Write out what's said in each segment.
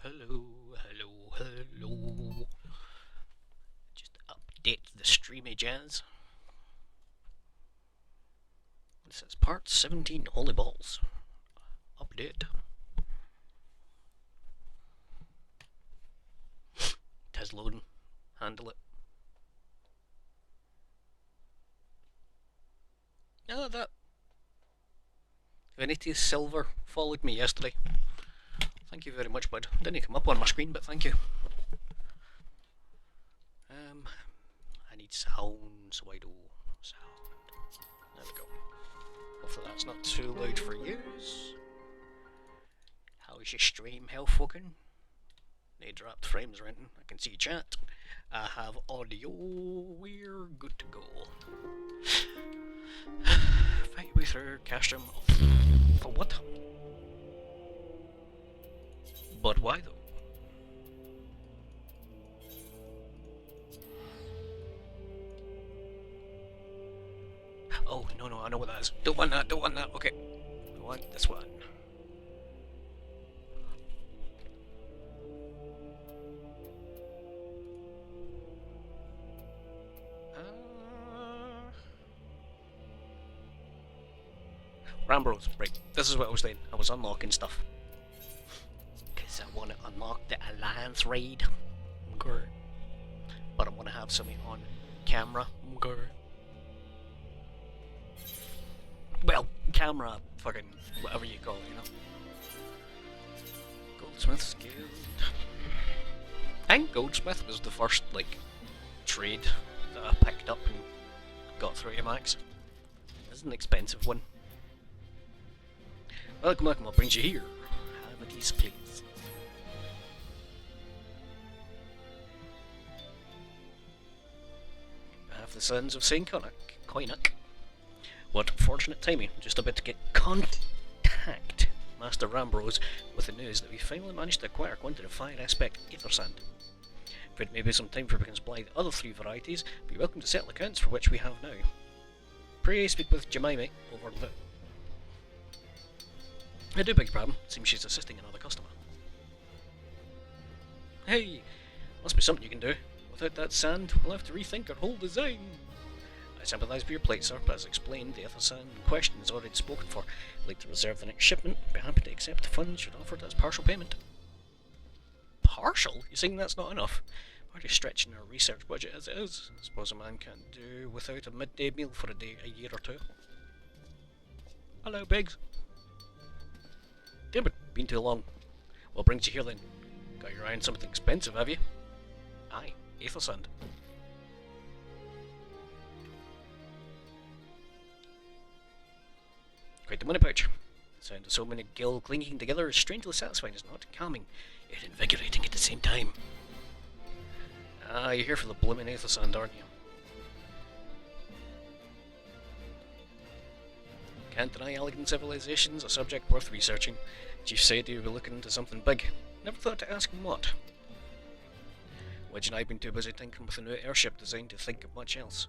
hello. Just update the streamy jazz. This is part 17 Holy Balls. Update. Tis loading. Handle it. Ah, that. Vinicius Silver followed me yesterday. Thank you very much, bud. Didn't come up on my screen, but thank you. I need sound, so I do sound. There we go. Hopefully that's not too loud for yous. How's your stream, hell fucking? They dropped frames renting. I can see chat. I have audio. We're good to go. Fight way through Castrum. For what? But why though? Oh, no, I know what that is. Don't want that, okay. I want this one. Rambros, right, this is what I was saying. I was unlocking stuff. Because I want to unlock the Alliance raid. Okay. But I want to have something on camera. Okay. Well, camera, fucking, whatever you call it, you know. Goldsmith's Guild. I think Goldsmith was the first, like, trade that I picked up and got through to max. This is an expensive one. Welcome, what brings you here? Have a piece, please. Behalf the sons of Saint Koinak. What fortunate timing, just about to get contact Master Rambros with the news that we finally managed to acquire quantity of fire aspect ether sand. If it may be some time for we can supply the other 3 varieties, be welcome to settle accounts for which we have now. Pray speak with Jemima over the... I do beg your pardon, seems she's assisting another customer. Hey, must be something you can do. Without that sand, we'll have to rethink our whole design. I sympathise with your plight, sir, but as explained, the ether sand in question is already spoken for. I'd like to reserve the next shipment. Be happy to accept the funds you'd offered as partial payment. Partial? You saying that's not enough? We're already stretching our research budget as it is. I suppose a man can't do without a midday meal for a year or two. Hello, Biggs. Damn it, been too long. What brings you here then? Got your eye on something expensive, have you? Aye, ether sand. Quite the money pouch. The sound of so many gill clinking together is strangely satisfying, is not calming, yet invigorating at the same time. Ah, you're here for the blooming ether sand, aren't you? Can't deny elegant civilization's a subject worth researching. Chief said he would be looking into something big. Never thought to ask him what. Wedge and I have been too busy tinkering with a new airship design to think of much else.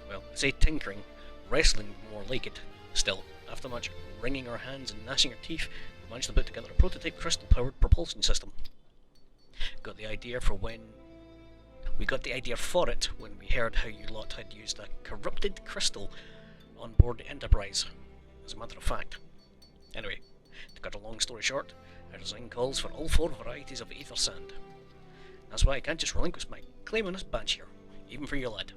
Well, I say tinkering, wrestling more like it. Still, after much wringing our hands and gnashing our teeth, we managed to put together a prototype crystal-powered propulsion system. Got the idea for it when we heard how you lot had used a corrupted crystal on board the Enterprise, as a matter of fact. Anyway, to cut a long story short, our design calls for all 4 varieties of ether sand. That's why I can't just relinquish my claim on this badge here, even for your lad.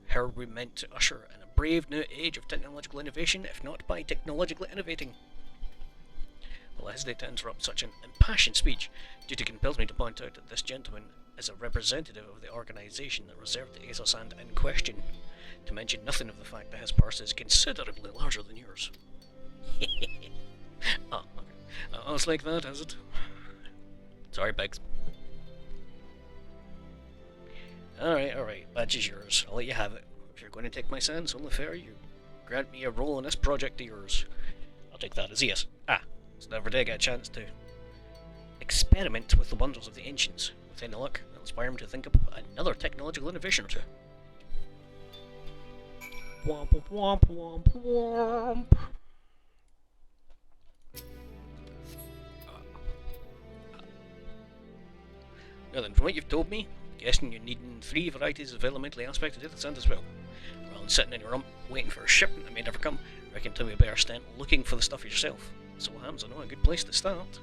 How we meant to usher in a brave new age of technological innovation, if not by technologically innovating. Well, I hesitate to interrupt such an impassioned speech. Duty compels me to point out that this gentleman is a representative of the organisation that reserved the ether sand in question, to mention nothing of the fact that his purse is considerably larger than yours. Oh, okay. Oh, it's like that, is it? Sorry, Biggs. Alright, badge is yours. I'll let you have it. If you're going to take my sand, it's only fair you grant me a role in this project of yours. I'll take that as yes. So never did I get a chance to experiment with the wonders of the ancients. With any luck, that'll inspire me to think up another technological innovation or two. Womp womp womp womp. Now then, from what you've told me, I'm guessing you're needing 3 varieties of elementally aspected aether sand as well. Rather than sitting in your rump waiting for a shipment that may never come, I reckon to be a better stint looking for the stuff yourself. So what happens, I know a good place to start.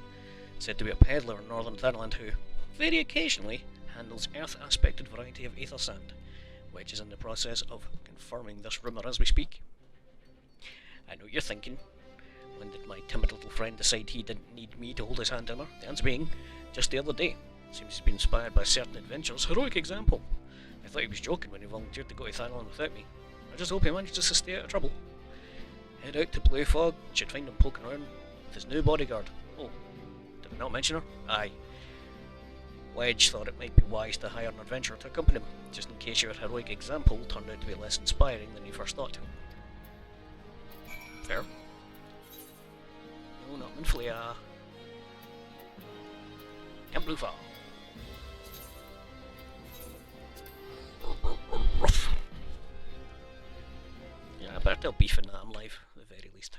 Said to be a peddler in northern Thailand who, very occasionally, handles earth aspected variety of aether sand, which is in the process of confirming this rumour as we speak. I know what you're thinking. When did my timid little friend decide he didn't need me to hold his hand in her? The answer being, just the other day. Seems he's been inspired by certain adventures. Heroic example. I thought he was joking when he volunteered to go to Thailand without me. I just hope he manages to stay out of trouble. Head out to Blue Fog, should find him poking around with his new bodyguard. Oh, did I not mention her? Aye. Wedge thought it might be wise to hire an adventurer to accompany him, just in case your heroic example turned out to be less inspiring than you first thought. Fair. No, not Minflea. Camp Blue Fog. Rough. Yeah, I better tell Beefin that I'm live, at the very least.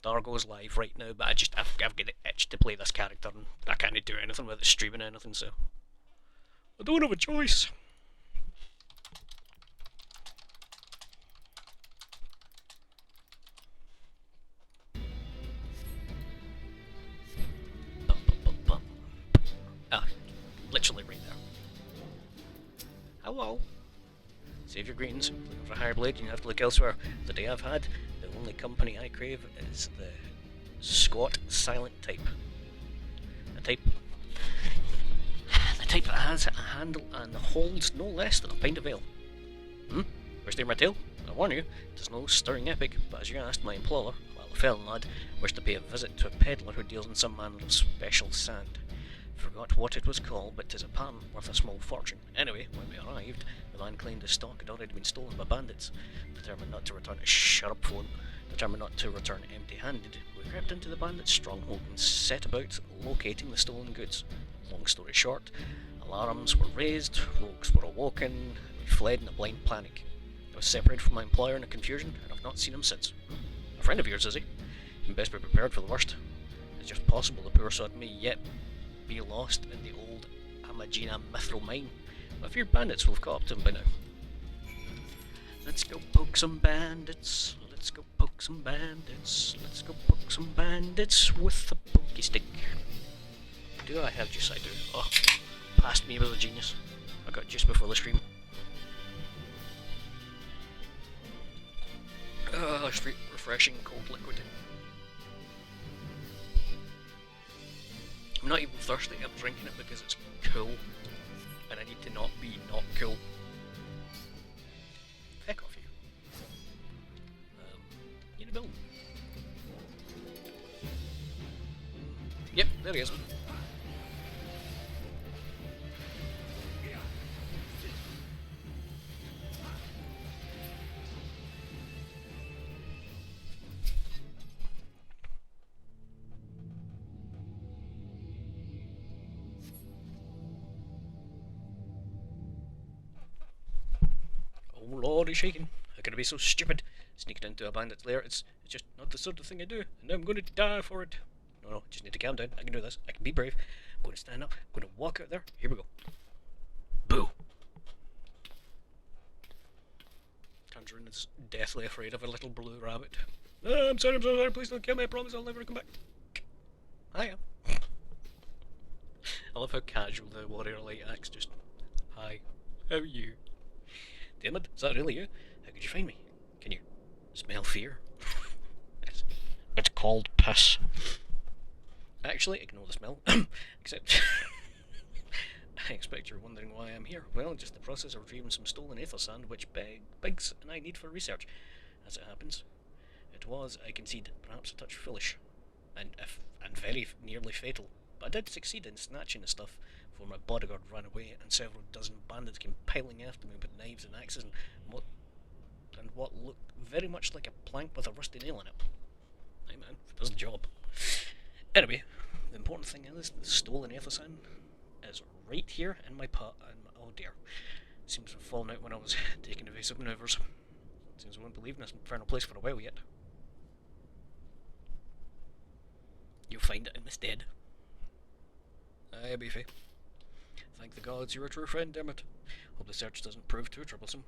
Dargo's live right now, but I've got the itch to play this character, and I can't do anything with it streaming or anything, so I don't have a choice. Ah, literally right there. Hello. Save your greens. Looking for a higher blade, you have to look elsewhere. The day I've had, the only company I crave is the squat silent type. The type that has a handle and holds no less than a pint of ale. Wish to hear my tale? I warn you, it is no stirring epic, but as you asked, my employer, while a felon lad, wished to pay a visit to a peddler who deals in some manner of special sand. Forgot what it was called, but 'tis apparent worth a small fortune. Anyway, when we arrived, the man claimed his stock had already been stolen by bandits. Determined not to return empty-handed, we crept into the bandits' stronghold and set about locating the stolen goods. Long story short, alarms were raised, rogues were awoken, we fled in a blind panic. I was separated from my employer in a confusion, and I've not seen him since. A friend of yours, is he? You best be prepared for the worst. It's just possible the poor sod may yet be lost in the old Amagina mithril mine. I fear bandits will have caught up to him by now. Let's go poke some bandits. Let's go poke some bandits. Let's go poke some bandits with the pokey stick. Do I have juice? I do. Oh, past me was a genius. I got juice before the stream. Straight refreshing cold liquid. I'm not even thirsty, I'm drinking it because it's cool, and I need to not be not cool. Heck off you. Need a bill. Yep, there he is. Oh lord, he's shaking. How can I be so stupid? Sneaked into a bandit's lair. It's just not the sort of thing I do, and I'm going to die for it. No, just need to calm down. I can do this. I can be brave. I'm going to stand up. I'm going to walk out there. Here we go. Boo! Tangerine is deathly afraid of a little blue rabbit. I'm sorry, please don't kill me. I promise I'll never come back. Hiya. I love how casual the warrior light acts. Just, hi, how are you? Damn it, is that really you? How could you find me? Can you smell fear? It's called piss. Actually, ignore the smell. Except, I expect you're wondering why I'm here. Well, just the process of retrieving some stolen aether sand, which Biggs and I need for research. As it happens, it was, I concede, perhaps a touch foolish, and very nearly fatal. But I did succeed in snatching the stuff before my bodyguard ran away, and several dozen bandits came piling after me with knives and axes and what looked very much like a plank with a rusty nail in it. Hey man, it does the job. Anyway, the important thing is the stolen aether sand is right here in my pot, and oh dear, seems to have fallen out when I was taking evasive manoeuvres. Seems I won't be leaving this infernal place for a while yet. You'll find it in my stead. Aye, Beefy. Thank the gods you're a true friend, Dermot. Hope the search doesn't prove too troublesome.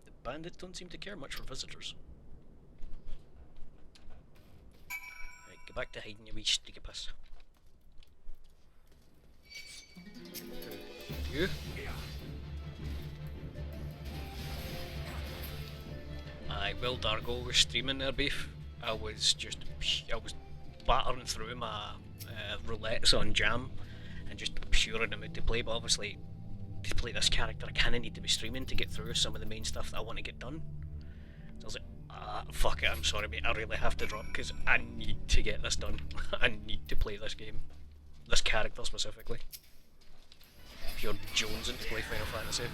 The bandits don't seem to care much for visitors. Right, get back to hiding, you wee sticky piss. You? Aye, Will Dargo was streaming there, Beef. I was battering through my roulettes on Jam and just pure in the mood to play, but obviously to play this character I kinda need to be streaming to get through some of the main stuff that I want to get done. So I was like, fuck it, I'm sorry mate, I really have to drop because I need to get this done. I need to play this game. This character specifically. Pure jonesing to play Final Fantasy.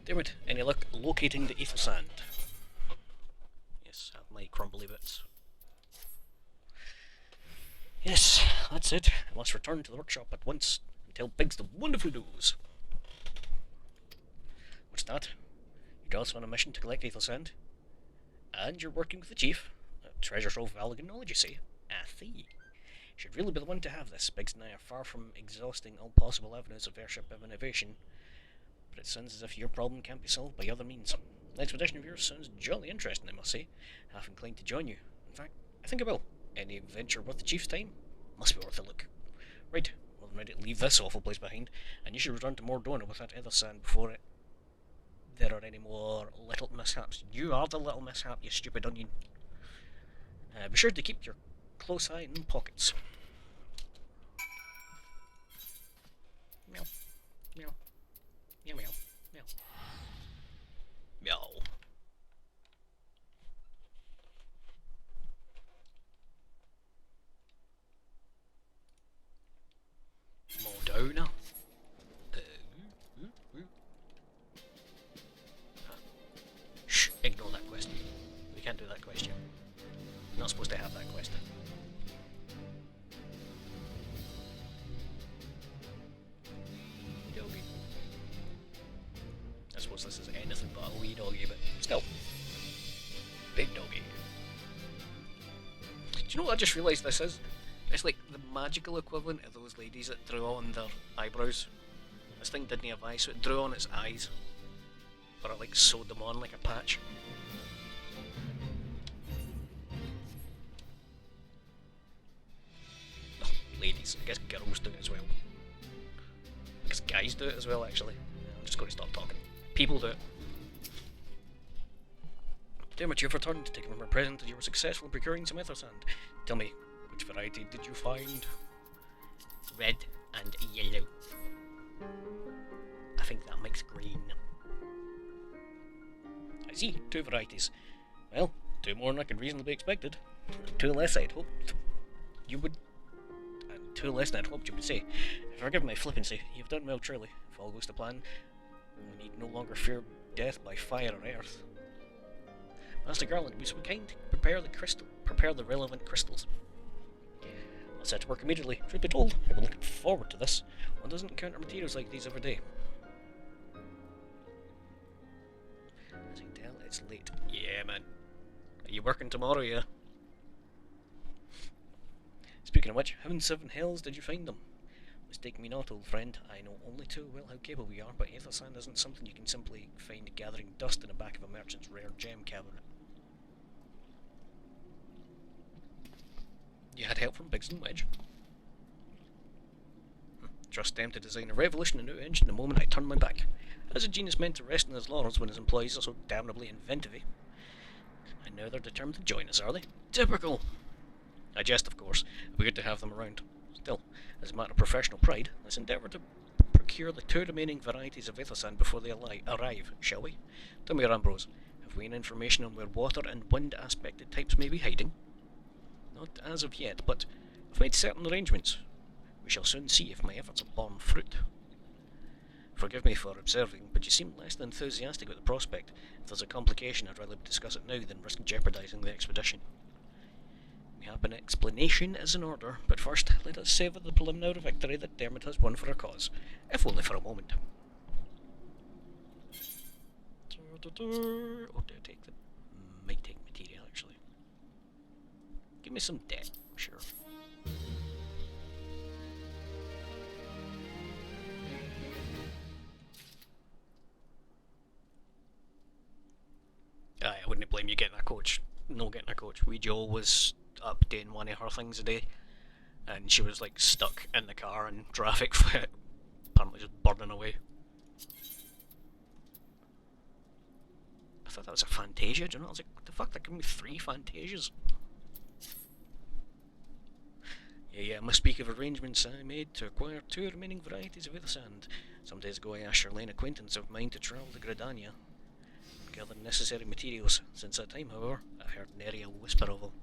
David, any luck locating the Aether Sand? Yes, I have my crumbly bits. Yes, that's it. I must return to the workshop at once and tell Biggs the wonderful news. What's that? You're also on a mission to collect Aether Sand? And you're working with the chief? A treasure trove of elegant knowledge, you say? I see. Should really be the one to have this. Biggs and I are far from exhausting all possible avenues of airship innovation, but it sounds as if your problem can't be solved by other means. The expedition of yours sounds jolly interesting, I must say. Half inclined to join you. In fact, I think I will. Any venture worth the chief's time? Must be worth a look. Right, well then ready to leave this awful place behind, and you should return to Mordona with that Aether Sand before there are any more little mishaps. You are the little mishap, you stupid onion. Be sure to keep your close eye in pockets. Meow. Meow. Meow meow. Meow. Meow. Modona. Shh, ignore that question. We can't do that question. We're not supposed to have that question. Doggy. I suppose this is anything but a wee doggy, but still. Big doggy. Do you know what I just realised this is? It's like the magical equivalent of those ladies that drew on their eyebrows. This thing didn't have eyes, so it drew on its eyes. Or it like sewed them on like a patch. Oh, ladies, I guess girls do it as well. I guess guys do it as well, actually. I'm just going to stop talking. People do it. Dermot, you've returned to take my present and you were successful in procuring some Aether Sand. Tell me, which variety did you find? Red and yellow. I think that makes green. I see, 2 varieties. Well, 2 more than I could reasonably expected. 2 less I'd hoped you would... and 2 less than I'd hoped you would say. Forgive my flippancy, you've done well truly. If all goes to plan, we need no longer fear death by fire or earth. Master Garland, be so kind, prepare the relevant crystals. I'll set to work immediately. Truth be told, I've been looking forward to this. One doesn't encounter materials like these every day. As I can tell, it's late. Yeah, man. Are you working tomorrow, yeah? Speaking of which, how in 7 hells did you find them? Mistake me not, old friend. I know only too well how capable we are, but Aether Sand isn't something you can simply find gathering dust in the back of a merchant's rare gem cabinet. You had help from Biggs and Wedge. Trust them to design a revolutionary new engine the moment I turn my back. As a genius meant to rest in his laurels when his employees are so damnably inventive. And now they're determined to join us, are they? Typical! I jest, of course. Weird to have them around. Still, as a matter of professional pride, let's endeavour to procure the 2 remaining varieties of Aether Sand before they arrive, shall we? Tell me, Ambrose, have we any information on where water and wind aspected types may be hiding? Not as of yet, but I've made certain arrangements. We shall soon see if my efforts have borne fruit. Forgive me for observing, but you seem less than enthusiastic about the prospect. If there's a complication, I'd rather discuss it now than risk jeopardising the expedition. Mayhap an explanation is in order, but first let us savour the preliminary victory that Dermot has won for our cause, if only for a moment. Oh, do I take the... might take material, actually. Give me some debt, sure. Aye, I wouldn't blame you getting a coach. No getting a coach. Wee Jo was up doing one of her things a day, and she was like stuck in the car in traffic for it, apparently just burning away. I thought that was a Fantasia, do you know? I was like, what the fuck, they're giving me 3 Fantasias. Yeah, I must speak of arrangements I made to acquire 2 remaining varieties of either sand. Some days ago I asked Charlene, acquaintance of mine, to travel to Gridania, gather necessary materials. Since that time, however, I've heard nary a whisper of them.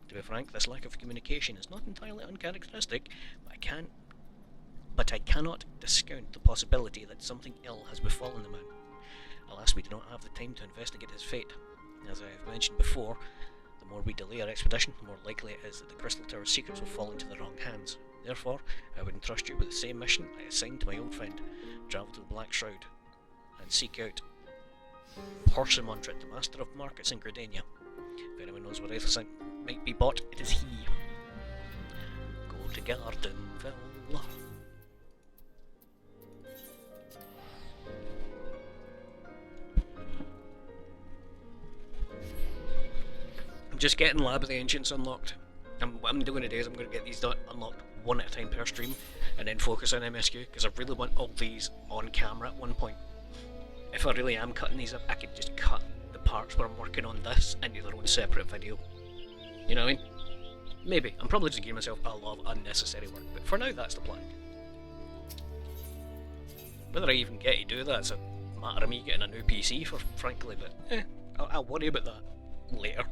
To be frank, this lack of communication is not entirely uncharacteristic, but I cannot discount the possibility that something ill has befallen the man. Alas, we do not have the time to investigate his fate. As I have mentioned before, the more we delay our expedition, the more likely it is that the Crystal Tower's secrets will fall into the wrong hands. Therefore, I would entrust you with the same mission I assigned to my old friend. Travel to the Black Shroud and seek out Horse Montret, the master of markets in Gridania. If anyone knows where Aethelsine might be bought, it is he. Go to Gardenville. I'm just getting Lab of the Ancients unlocked. What I'm doing today is I'm going to get these unlocked one at a time per stream, and then focus on MSQ, because I really want all these on camera at one point. If I really am cutting these up, I can just cut the parts where I'm working on this into their own separate video. You know what I mean? Maybe. I'm probably just giving myself a lot of unnecessary work, but for now that's the plan. Whether I even get to do that's a matter of me getting a new PC, frankly, but I'll worry about that later.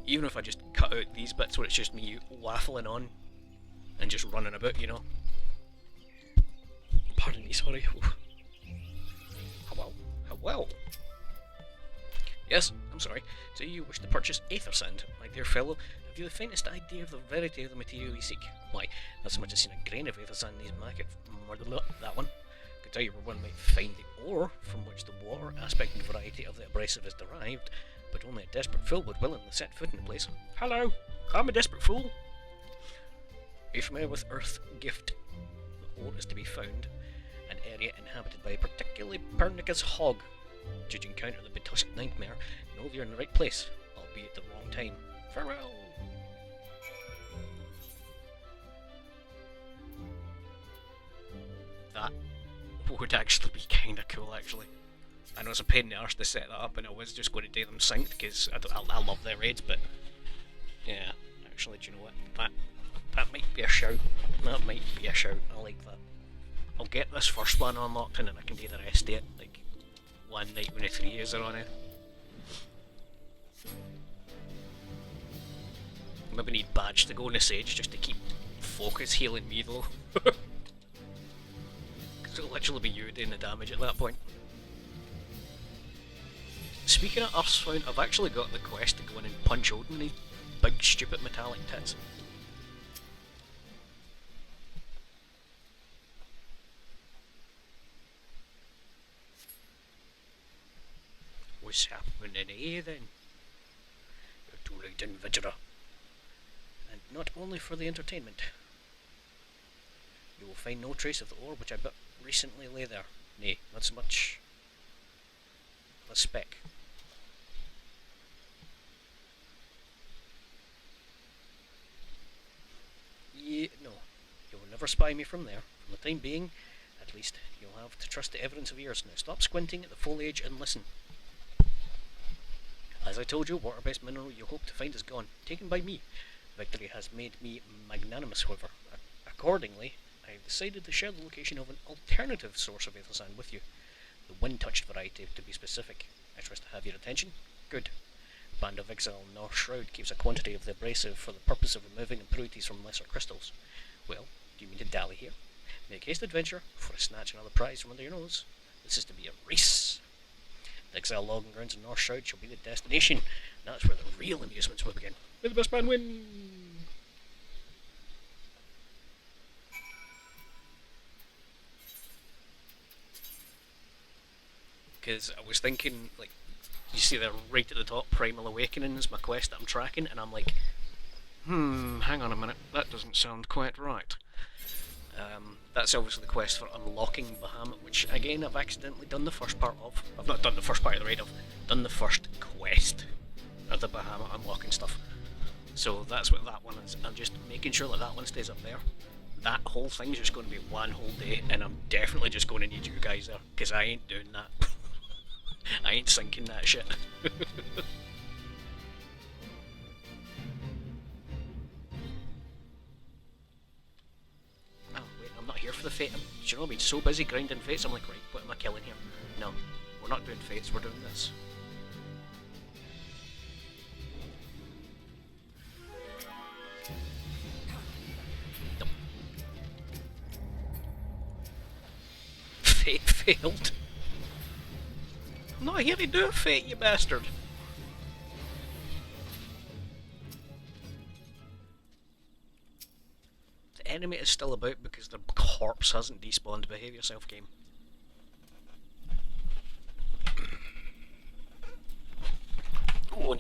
Even if I just cut out these bits where it's just me waffling on and just running about, you know. Pardon me, sorry. How well. Yes, I'm sorry. Do you wish to purchase Aether Sand? My dear fellow, have you the faintest idea of the verity of the material you seek? Why, not so much as seen a grain of Aether Sand in these market. That one. I could tell you where one might find the ore from which the water aspect and variety of the abrasive is derived, but only a desperate fool would willingly set foot in the place. Hello, I'm a desperate fool. Are you familiar with Earth Gift? The ore is to be found an area inhabited by a particularly pernicious hog. Should you encounter the betusked nightmare, know you're in the right place, albeit the wrong time. Farewell! That would actually be kinda cool, actually. I know it's a pain in the arse to set that up, and I was just going to do them synced, because I love their raids, but yeah, actually, do you know what? That might be a shout. That might be a shout. I like that. I'll get this first one unlocked and then I can do the rest of it, like, one night when the 3 years are on it. Maybe need badge to go on the Sage just to keep focus healing me though. Because it'll literally be you doing the damage at that point. Speaking of Earthswound, I've actually got the quest to go in and punch Odin in his big stupid metallic tits. What's happening here then? You're too late, Invigilator. And not only for the entertainment. You will find no trace of the ore which I but recently lay there. Nay, not so much of a speck. No, you will never spy me from there. For the time being, at least, you'll have to trust the evidence of ears. Now stop squinting at the foliage and listen. As I told you, water-based mineral you hope to find is gone, taken by me. Victory has made me magnanimous, however. Accordingly, I have decided to share the location of an alternative source of Aether Sand with you. The wind-touched variety, to be specific. I trust to have your attention? Good. Band of Exile North Shroud keeps a quantity of the abrasive for the purpose of removing impurities from lesser crystals. Well, do you mean to dally here? Make haste, adventure, for a snatch another prize from under your nose. This is to be a race. The Exile Logging Grounds in North Shroud shall be the destination. That's where the real amusements will begin. May the best man win! Because I was thinking, like, You see there right at the top, Primal Awakening is my quest that I'm tracking, and I'm like, hang on a minute, that doesn't sound quite right. That's obviously the quest for unlocking Bahamut, which again I've accidentally done the first part of. I've not done the first part of the raid, I've done the first quest of the Bahamut unlocking stuff. So that's what that one is. I'm just making sure that one stays up there. That whole thing's just going to be one whole day, and I'm definitely just going to need you guys there, because I ain't doing that. I ain't sinking that shit. Oh, wait, I'm not here for the fate. You know, I've been so busy grinding fates, I'm like, right, what am I killing here? No, we're not doing fates, we're doing this. Nope. Fate failed. I'm not here to do a fate, you bastard. The enemy is still about because their corpse hasn't despawned. Behave yourself, game. Oh, I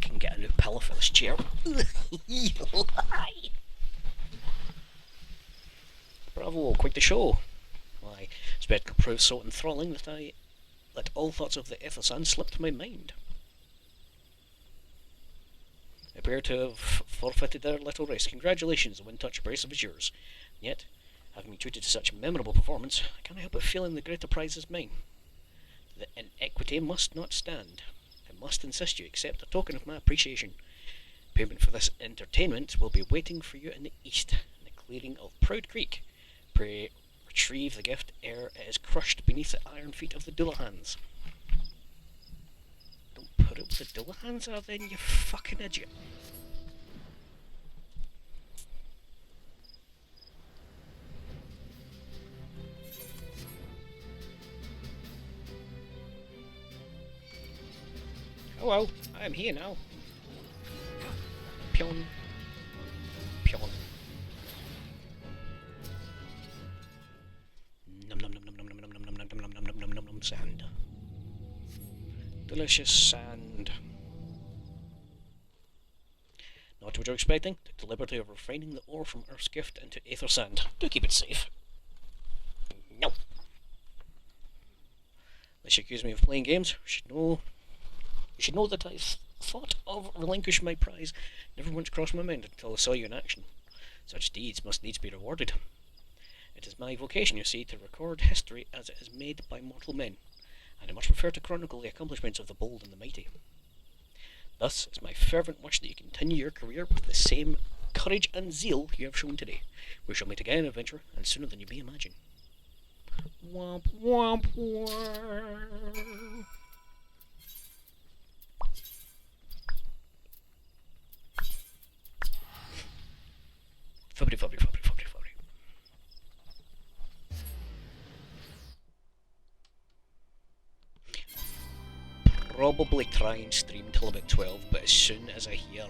can get a new pillow for this chair. Bravo, quite the show. My spectacle proved so enthralling that all thoughts of the Ethersan slipped my mind. I appear to have forfeited their little race. Congratulations, the wind-touch brace is yours. Yet, having been treated to such a memorable performance, I can't help but feeling the greater prize is mine. The inequity must not stand. I must insist you accept a token of my appreciation. Payment for this entertainment will be waiting for you in the east, in the clearing of Proud Creek. Pray retrieve the gift ere it is crushed beneath the iron feet of the Dullahans. Don't put up with the Dullahans, are then, you fucking idiot. Oh well, I am here now. Pion. Pion. Num num num num num num num num num num num num num num num sand. Delicious sand. Not what you're expecting. Took the liberty of refining the ore from Earth's gift into aether sand. Do keep it safe. No. Unless you accuse me of playing games, you should know that I've thought of relinquishing my prize. Never once crossed my mind until I saw you in action. Such deeds must needs be rewarded. It is my vocation, you see, to record history as it is made by mortal men, and I much prefer to chronicle the accomplishments of the bold and the mighty. Thus, it's my fervent wish that you continue your career with the same courage and zeal you have shown today. We shall meet again in adventure, and sooner than you may imagine. Womp womp womp. Fubbity fubbity fubbity fubbity fubbity. Probably try and stream till about 12, but as soon as I hear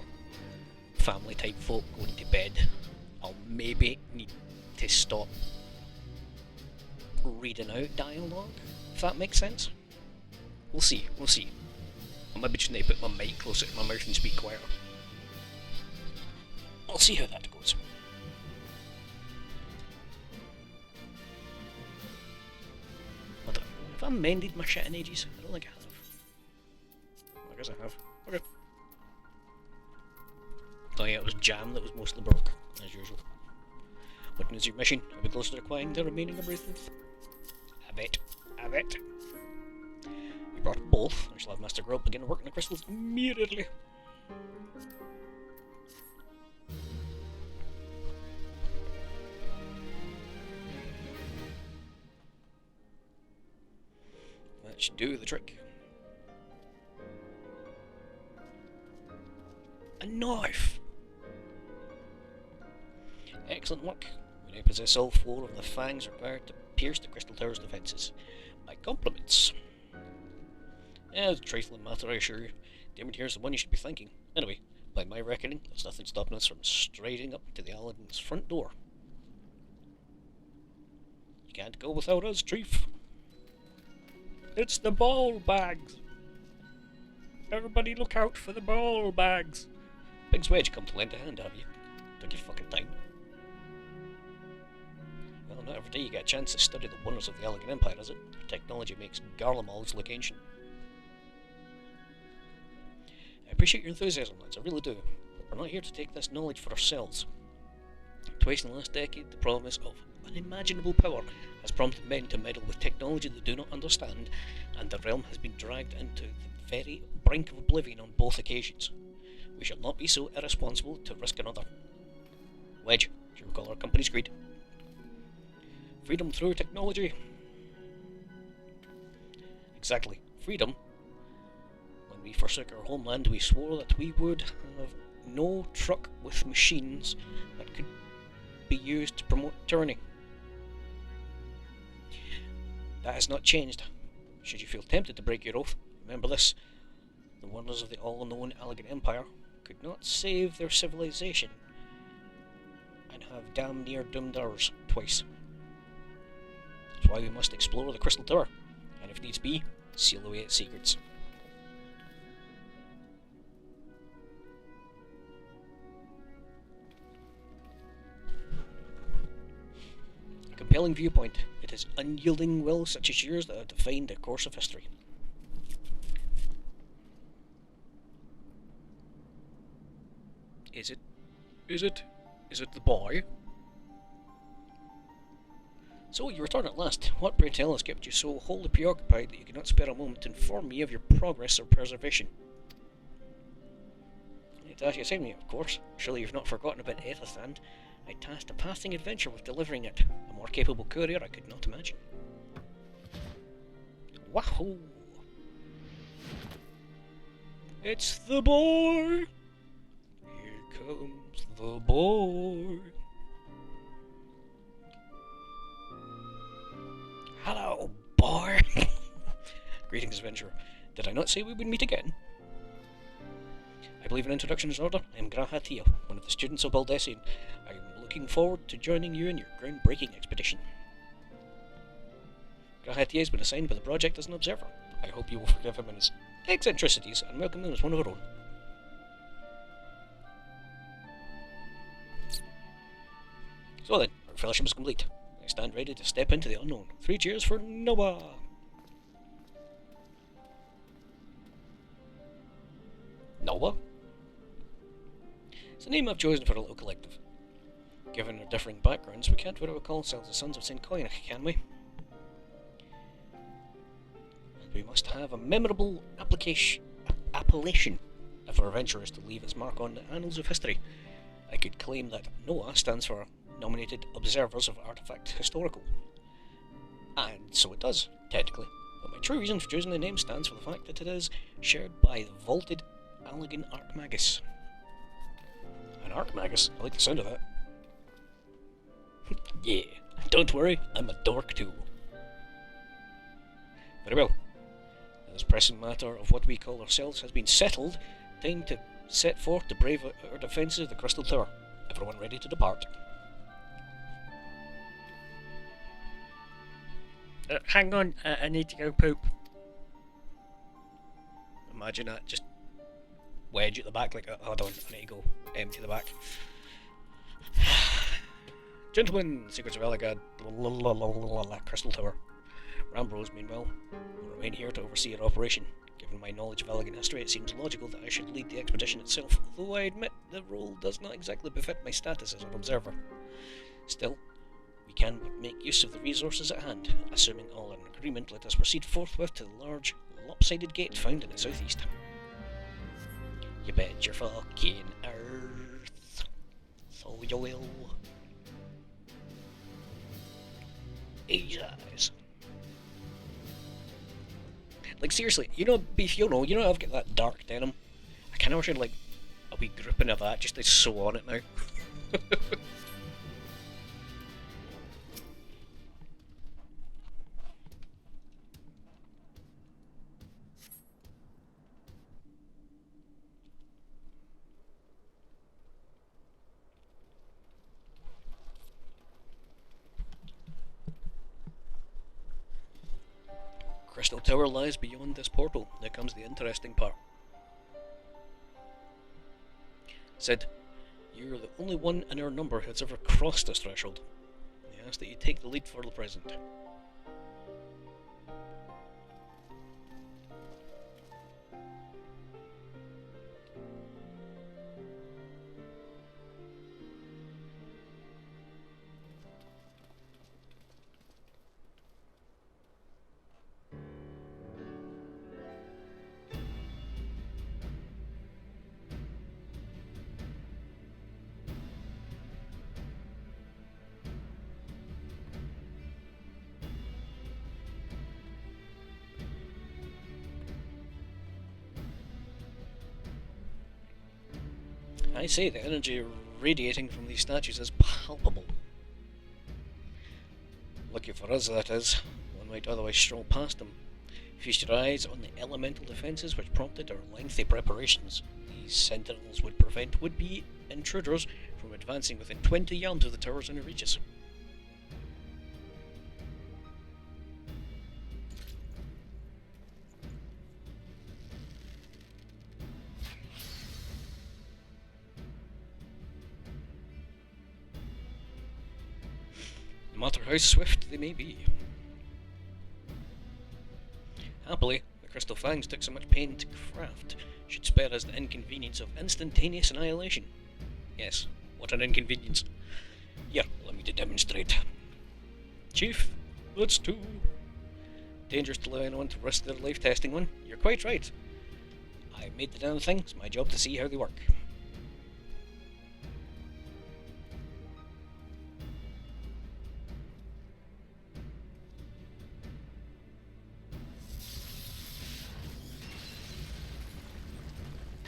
family type folk going to bed, I'll maybe need to stop reading out dialogue, if that makes sense. We'll see, we'll see. I might be just need to put my mic closer to my mouth and speak quieter. I'll see how that goes. Have I mended my shit in ages? I don't think I have. I guess I have. Okay. Oh yeah, it was jam that was mostly broke, as usual. What is your mission? Are we close to acquiring the remaining abrasives? I bet. I bet. You brought both. I shall have Master Grub begin working the crystals immediately. That should do the trick. A knife! Excellent work. We now possess all 4 of the fangs required to pierce the Crystal Tower's defences. My compliments. Yeah, it's a trifling matter, I assure you. Damon here's the one you should be thanking. Anyway, by my reckoning, there's nothing stopping us from striding up to the Aladdin's front door. You can't go without us, Chief. It's the ball bags. Everybody look out for the ball bags. Big's Wedge come to lend a hand, have you? Took your fucking time. Well, not every day you get a chance to study the wonders of the Elegant Empire, is it? Technology makes Garlemald's look ancient. I appreciate your enthusiasm, lads, I really do. We're not here to take this knowledge for ourselves. Twice in the last decade, the promise of unimaginable power has prompted men to meddle with technology they do not understand, and the realm has been dragged into the very brink of oblivion on both occasions. We shall not be so irresponsible to risk another. Wedge, do you recall our company's creed? Freedom through technology. Exactly, freedom. When we forsook our homeland, we swore that we would have no truck with machines that could be used to promote tyranny. That has not changed. Should you feel tempted to break your oath, remember this. The wonders of the all-known Elegant Empire could not save their civilization, and have damn near doomed ours twice. That's why we must explore the Crystal Tower, and if needs be, seal away its secrets. A compelling viewpoint. It is unyielding will such as yours that have defined the course of history. Is it? Is it the boy? So, you return at last. What, pray tell, has kept you so wholly preoccupied that you cannot spare a moment to inform me of your progress or preservation? I need to ask you something, of course. Surely you've not forgotten about Ethelthand. I tasked a passing adventure with delivering it. A more capable courier I could not imagine. Wahoo! It's the boy! Here comes the boy! Hello, boy! Greetings, adventurer. Did I not say we would meet again? I believe an introduction is in order. I am Grahatia, one of the students of Baldessian. I am looking forward to joining you in your groundbreaking expedition. Grahatia has been assigned by the project as an observer. I hope you will forgive him and his eccentricities and welcome him as one of our own. So then, our fellowship is complete. I stand ready to step into the unknown. 3 cheers for Noah! Noah? It's the name I've chosen for a little collective. Given our differing backgrounds, we can't very well call ourselves the Sons of St. Coinach, can we? And we must have a memorable appellation if our adventure is to leave its mark on the annals of history. I could claim that Noah stands for Nominated Observers of Artifact Historical. And so it does, technically. But my true reason for choosing the name stands for the fact that it is shared by the vaulted Allegan Archmagus. An Archmagus? I like the sound of that. Yeah, don't worry, I'm a dork too. Very well. This pressing matter of what we call ourselves has been settled. Time to set forth to brave our defences of the Crystal Tower. Everyone ready to depart? Hang on, I need to go poop. Imagine that, just wedge at the back, like, hold on, I need to go empty the back. Gentlemen, Secrets of Elegant, Crystal Tower. Rambrose, meanwhile, will remain here to oversee our operation. Given my knowledge of Elegant history, it seems logical that I should lead the expedition itself, though I admit the role does not exactly befit my status as an observer. Still, we can but make use of the resources at hand. Assuming all are in agreement, let us proceed forthwith to the large, lopsided gate found in the southeast. You bet your fucking earth. So you will. Jesus. Like, seriously, you know, Beef, you know I've got that dark denim. I kinda wish I'd, like, a wee grouping of that just to sew on it now. Crystal Tower lies beyond this portal. Now comes the interesting part. said, "You're the only one in our number who's ever crossed this threshold. I ask that you take the lead for the present." I say the energy radiating from these statues is palpable. Lucky for us, that is. One might otherwise stroll past them. Feast your eyes on the elemental defences which prompted our lengthy preparations. These sentinels would prevent would-be intruders from advancing within 20 yards of the tower's inner reaches. No matter how swift they may be. Happily, the crystal fangs took so much pain to craft should spare us the inconvenience of instantaneous annihilation. Yes, what an inconvenience. Here, allow me to demonstrate. Chief, that's too dangerous to allow anyone to risk their life testing one. You're quite right. I made the damn thing, it's my job to see how they work.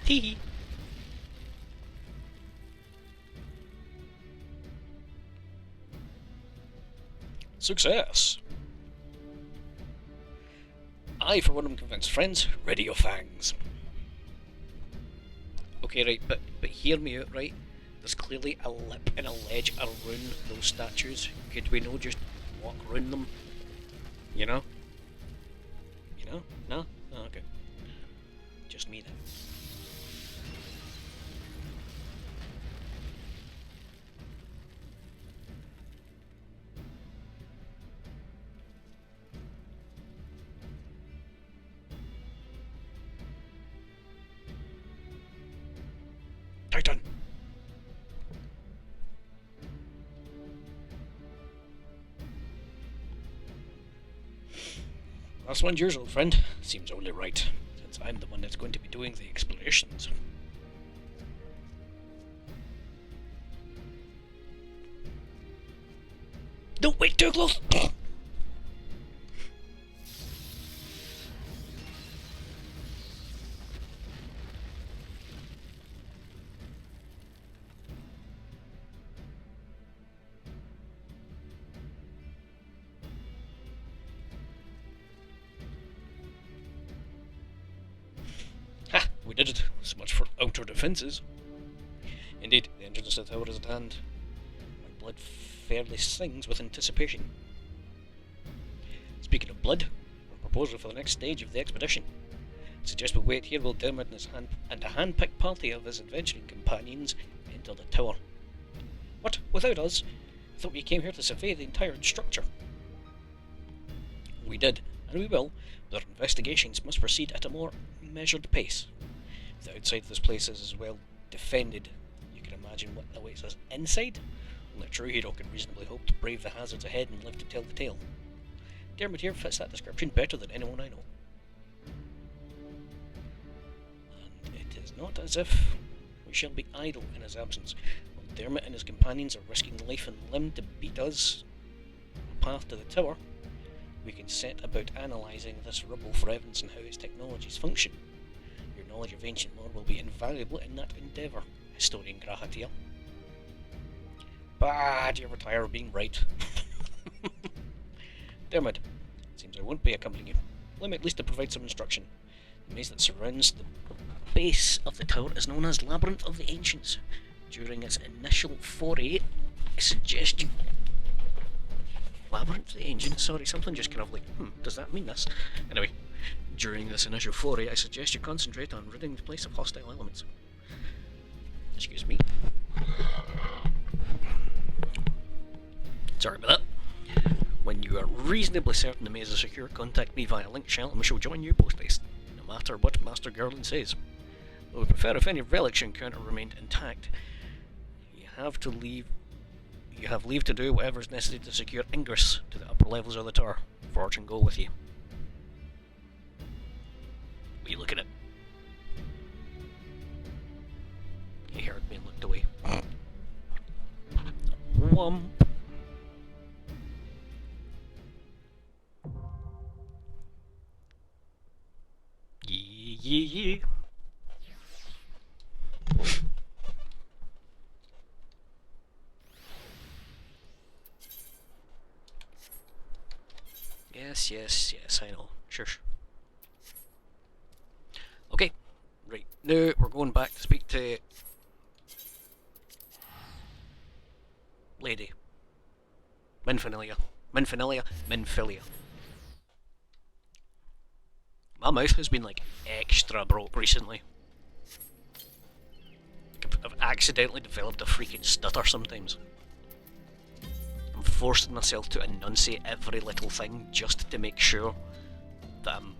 Hee. Success! I, for one, am convinced. Friends, ready your fangs. Okay, right, but hear me out, right? There's clearly a lip and a ledge around those statues. Could we not just walk around them? You know? You know? No? Oh, okay. Just me then. Titan! Last one's yours, old friend. Seems only right, since I'm the one that's going to be doing the explorations. Don't wait too close! Ha! We did it. So much for outer defences. Indeed, the entrance to the tower is at hand. My blood fairly sings with anticipation. Speaking of blood, a proposal for the next stage of the expedition. I suggest we wait here while Dermot and a hand-picked party of his adventuring companions enter the tower. What? Without us? I thought we came here to survey the entire structure. We did, and we will, but our investigations must proceed at a more measured pace. The outside of this place is as well defended. You can imagine what awaits us inside. Only a true hero can reasonably hope to brave the hazards ahead and live to tell the tale. Dermot here fits that description better than anyone I know. And it is not as if we shall be idle in his absence. While Dermot and his companions are risking life and limb to beat us a path to the tower, we can set about analysing this rubble for evidence on how its technologies function. Your knowledge of ancient lore will be invaluable in that endeavour, historian Grahatiel. Bah, do you ever tire of being right? Dermot, it seems I won't be accompanying you. Allow me at least to provide some instruction. The maze that surrounds the base of the tower is known as Labyrinth of the Ancients. During its initial foray, I suggest you... Labyrinth of the Ancients? Sorry, something just kind of like, does that mean this? Anyway, during this initial foray, I suggest you concentrate on ridding the place of hostile elements. Excuse me. Sorry about that. When you are reasonably certain the maze is secure, contact me via link channel and we shall join you post-haste, no matter what Master Garland says. I would prefer if any relics you encounter remained intact. You have leave to do whatever is necessary to secure ingress to the upper levels of the tower. Fortune go with you. What are you looking at? He heard me and looked away. Whomp. Yeah. Yes, I know. Shush. Okay, right. Now we're going back to speak to Lady. Minfilia. My mouth has been like extra broke recently. I've accidentally developed a freaking stutter sometimes. I'm forcing myself to enunciate every little thing just to make sure that I'm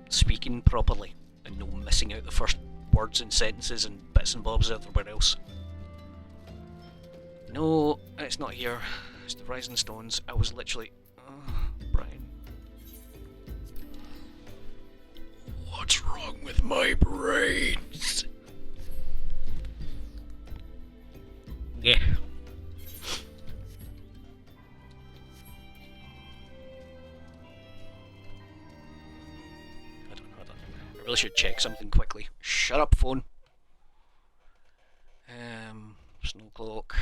speaking properly and no missing out the first words and sentences and bits and bobs everywhere else. No, it's not here. It's the Rising Stones. I was literally... Brian. What's wrong with my brains? Yeah. Hold on. I really should check something quickly. Shut up, phone. Snow cloak.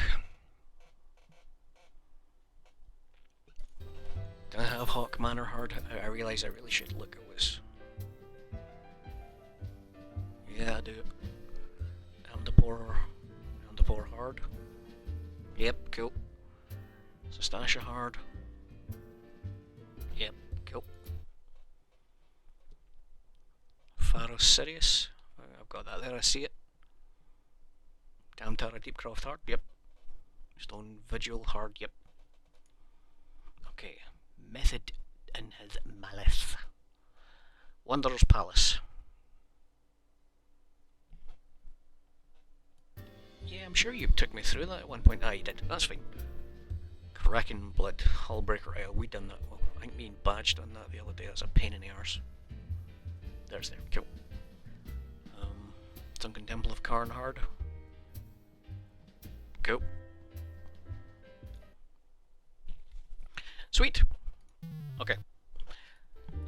Do I have Hawk Manor hard? I realise I really should look at this. Yeah, I do. Elmdapor hard. Yep, cool. Sastasha hard. Yep, cool. Pharos Sirius. I've got that there, I see it. Damtara Deepcroft hard, yep. Stone Vigil hard, yep. Okay. Method in his malice. Wanderer's Palace. Yeah, I'm sure you took me through that at one point. Ah, you did. That's fine. Kraken Blood, Hullbreaker Isle. We done that. Well, I think me and Badge done that the other day. That's a pain in the arse. There's there. Cool. Sunken Temple of Karnhard. Cool. Sweet. Okay.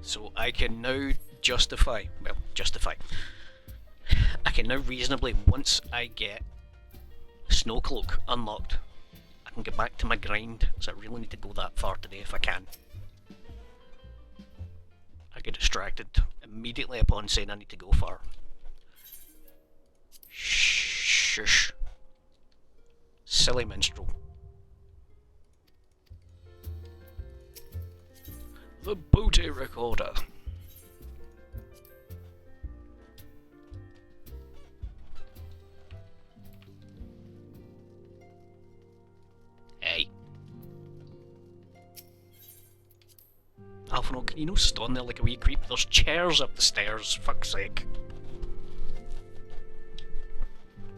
So I can now justify. I can now reasonably, once I get Snowcloak unlocked, I can get back to my grind, so I really need to go that far today if I can. I get distracted immediately upon saying I need to go far. Shush. Silly minstrel. The Booty Recorder. Hey. Alphino, can you not stand there like a wee creep? There's chairs up the stairs, fuck's sake.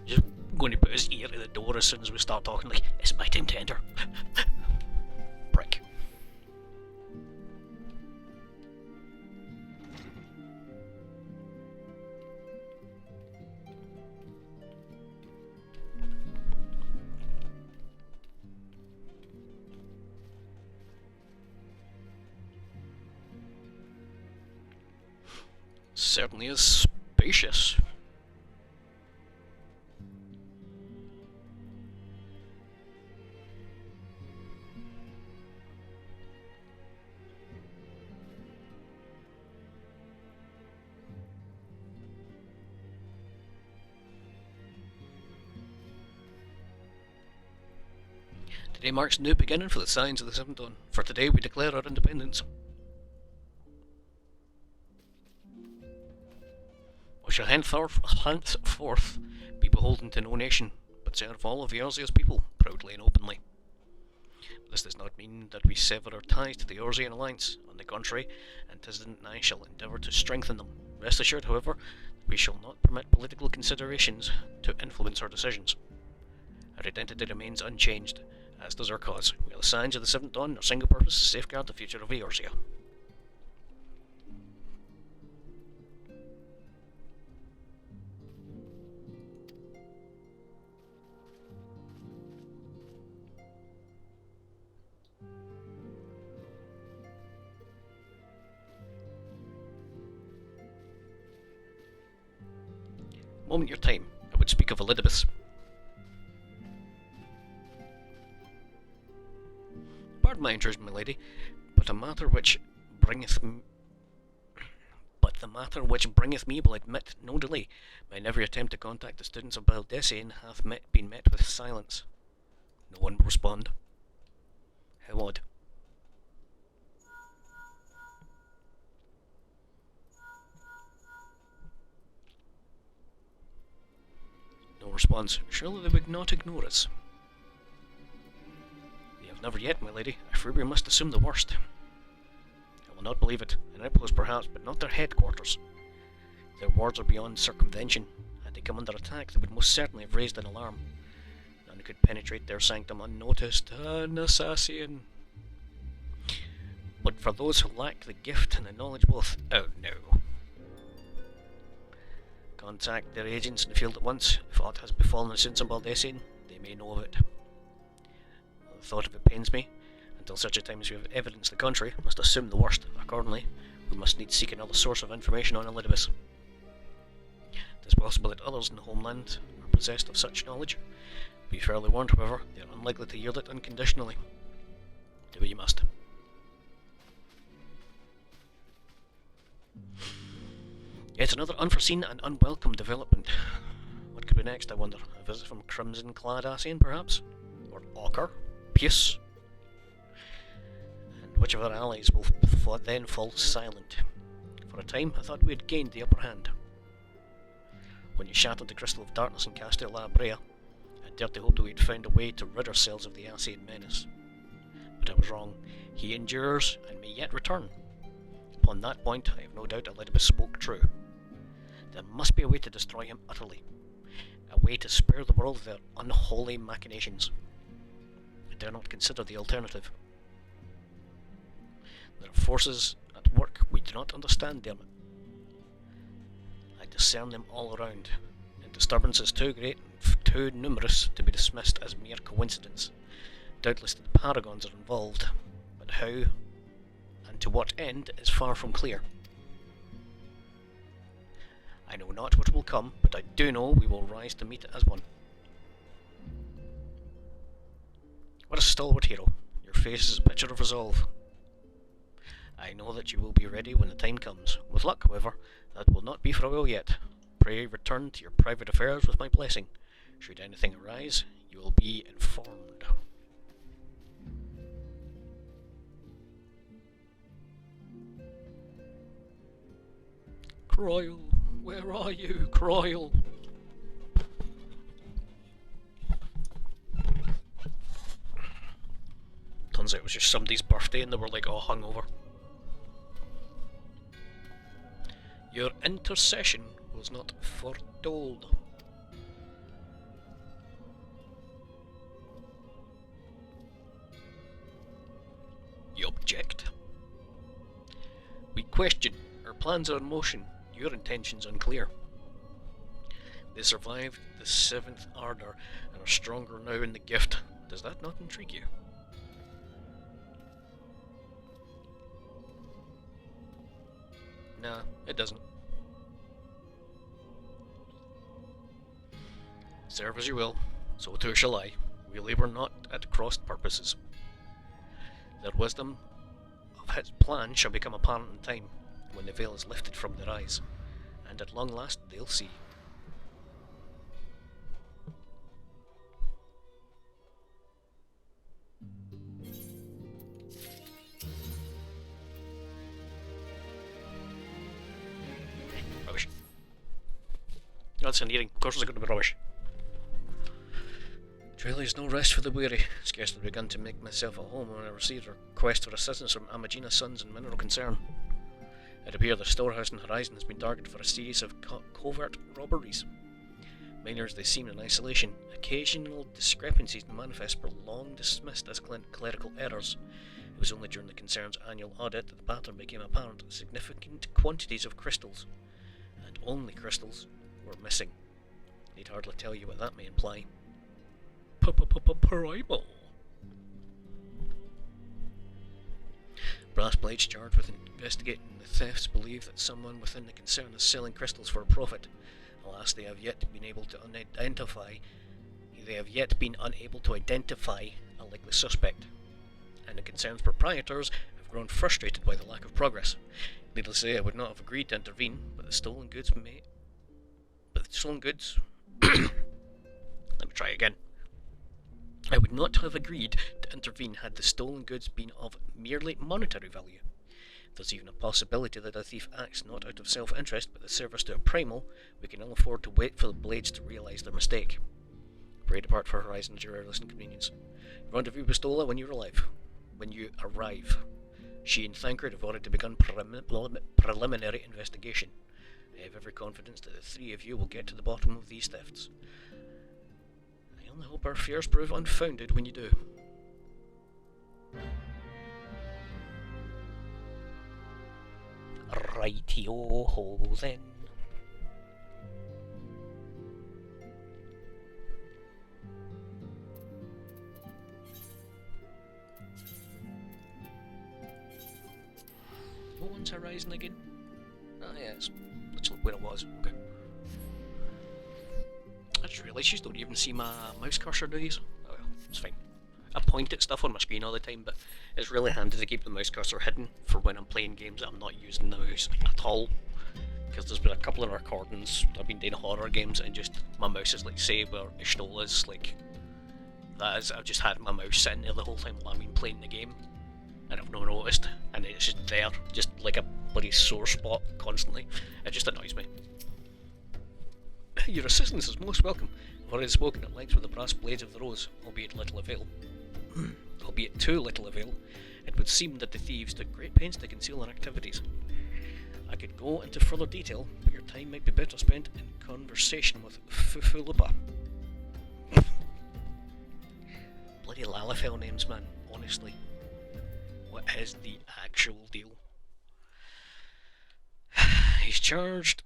Just going to put his ear to the door as soon as we start talking, like, it's my time to enter. Prick. Certainly is spacious. Today marks a new beginning for the Scions of the Seventh Dawn. For today we declare our independence. We shall henceforth be beholden to no nation, but serve all of Eorzea's people proudly and openly. This does not mean that we sever our ties to the Eorzean alliance. On the contrary, Antizdan and I shall endeavour to strengthen them. Rest assured, however, that we shall not permit political considerations to influence our decisions. Our identity remains unchanged, as does our cause. We are the Signs of the Seventh Dawn, our single purpose is to safeguard the future of Eorzea. Moment your time, I would speak of Elidibus. Pardon my intrusion, my lady, but the matter which bringeth me will admit no delay. My every attempt to contact the students of Baldessian hath been met with silence. No one will respond. How odd. No response. Surely they would not ignore us. They have never yet, my lady. I fear we must assume the worst. I will not believe it. An outpost perhaps, but not their headquarters. Their wards are beyond circumvention. Had they come under attack, they would most certainly have raised an alarm. None could penetrate their sanctum unnoticed. An assassin. But for those who lack the gift and the knowledge both, oh no. Contact their agents in the field at once. If aught has befallen the students of Baldessian, they may know of it. The thought of it pains me. Until such a time as we have evidence the contrary, we must assume the worst. Accordingly, we must need seek another source of information on Elidibus. It is possible that others in the homeland are possessed of such knowledge. Be fairly warned, however, they are unlikely to yield it unconditionally. Do what you must. Yet another unforeseen and unwelcome development. What could be next, I wonder? A visit from crimson-clad Ascian, perhaps? Or Ocker? Puce? And which of our allies will then fall silent? For a time, I thought we had gained the upper hand. When you shattered the crystal of darkness in Castel La Brea, I dared to hope that we had found a way to rid ourselves of the Ascian menace. But I was wrong. He endures, and may yet return. Upon that point, I have no doubt Elidibus spoke true. There must be a way to destroy him utterly. A way to spare the world their unholy machinations. I dare not consider the alternative. There are forces at work we do not understand, Dermot. I discern them all around, and disturbances too great and too numerous to be dismissed as mere coincidence. Doubtless the paragons are involved, but how and to what end is far from clear. I know not what will come, but I do know we will rise to meet it as one. What a stalwart hero. Your face is a picture of resolve. I know that you will be ready when the time comes. With luck, however, that will not be for a while yet. Pray return to your private affairs with my blessing. Should anything arise, you will be informed. Croyle, where are you, Croyle? Turns out it was just somebody's birthday and they were like all hungover. Your intercession was not foretold. You object? We question. Our plans are in motion. Your intentions unclear. They survived the 7th Ardor and are stronger now in the gift. Does that not intrigue you? Nah, it doesn't. Serve as you will, so too shall I. We labour not at crossed purposes. Their wisdom of his plan shall become apparent in time, when the veil is lifted from their eyes, and at long last they'll see. Rubbish. That's an eating. Of course it's going to be rubbish. Truly is no rest for the weary. Scarcely begun to make myself at home when I received a request for assistance from Amagina Sons and Mineral Concern. It appears the storehouse in Horizon has been targeted for a series of covert robberies. Minor as they seem in isolation, occasional discrepancies manifest were long dismissed as clerical errors. It was only during the concern's annual audit that the pattern became apparent. Significant quantities of crystals, and only crystals, were missing. Need hardly tell you what that may imply. Primal. Brass Blades charged with investigating the thefts believe that someone within the concern is selling crystals for a profit. Alas, they have yet been unable to identify a likely suspect, and the concern's proprietors have grown frustrated by the lack of progress. Needless to say, I would not have agreed to intervene, but the stolen goods Let me try again. I would not have agreed to intervene had the stolen goods been of merely monetary value. There's even a possibility that a thief acts not out of self-interest but the service to a primal. We can ill afford to wait for the Blades to realise their mistake. Pray depart for Horizon at your earliest inconvenience. Rendezvous with Stola when you arrive. She and Thankred have already begun preliminary investigation. I have every confidence that the three of you will get to the bottom of these thefts. I only hope our fears prove unfounded when you do. Righty-o-ho then. What one's Horizon again? Ah yes, that's where it was. Okay. I just realised you don't even see my mouse cursor, do you? Oh well, it's fine. I point at stuff on my screen all the time, but it's really handy to keep the mouse cursor hidden for when I'm playing games that I'm not using the mouse at all. Because there's been a couple of recordings I've been doing horror games and just my mouse is like, say where Ishtola is, like that is, I've just had my mouse sitting there the whole time while I've been playing the game and I've not noticed, and it's just there, just like a bloody sore spot constantly. It just annoys me. Your assistance is most welcome. I've already spoken at length with the Brass Blades of the Rose, albeit little avail. Albeit too little avail. It would seem that the thieves took great pains to conceal their activities. I could go into further detail, but your time might be better spent in conversation with Fufulupa. Bloody Lalafell names, man, honestly. What is the actual deal? He's charged.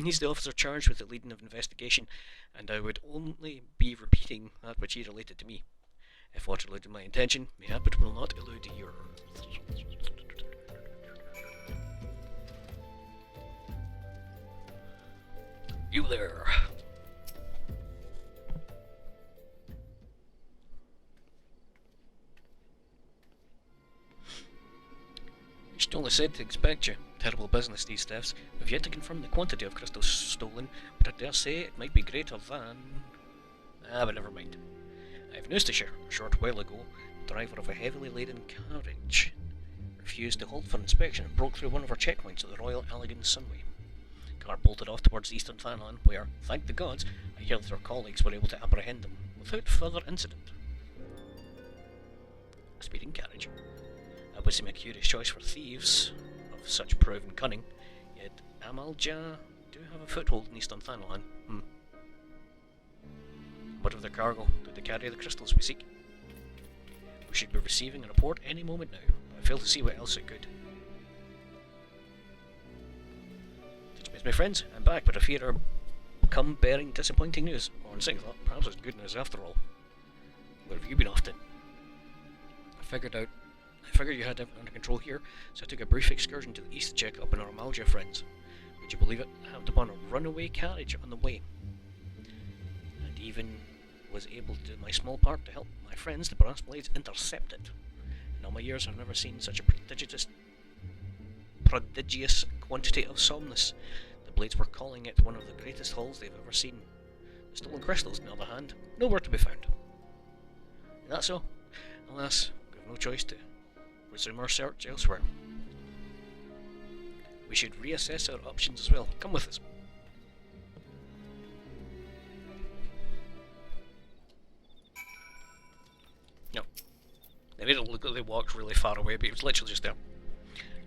He's the officer charged with the leading of investigation, and I would only be repeating that which he related to me. If what eluded my intention, mayhap it will not elude yours. You there. Stola said to expect you. Terrible business, these thefts. We've yet to confirm the quantity of crystals stolen, but I dare say it might be greater than... but never mind. I have news to share. A short while ago, the driver of a heavily laden carriage refused to halt for inspection and broke through one of our checkpoints at the Royal Elegant Sunway. The car bolted off towards eastern Thanalan, where, thank the gods, I hear that our colleagues were able to apprehend them without further incident. A speeding carriage. That would seem a curious choice for thieves of such proven cunning, yet Amalja do have a foothold in eastern Thanalan. What of their cargo? Did they carry the crystals we seek? We should be receiving a report any moment now, but I fail to see what else it could. Did you miss my friends? I'm back, but I fear I come bearing disappointing news. Or in second thought, perhaps it's good news after all. Where have you been off to? I figured you had everything under control here, so I took a brief excursion to the east to check up on our Amalja friends. Would you believe it? I happened upon a runaway carriage on the way, and even was able to do my small part to help my friends, the Brass Blades, intercept it. In all my years I've never seen such a prodigious quantity of somnus. The Blades were calling it one of the greatest hauls they've ever seen. The stolen crystals, on the other hand, nowhere to be found. And that's all. Alas, we have no choice to resume our search elsewhere. We should reassess our options as well. Come with us. It made it look like they walked really far away, but he was literally just there.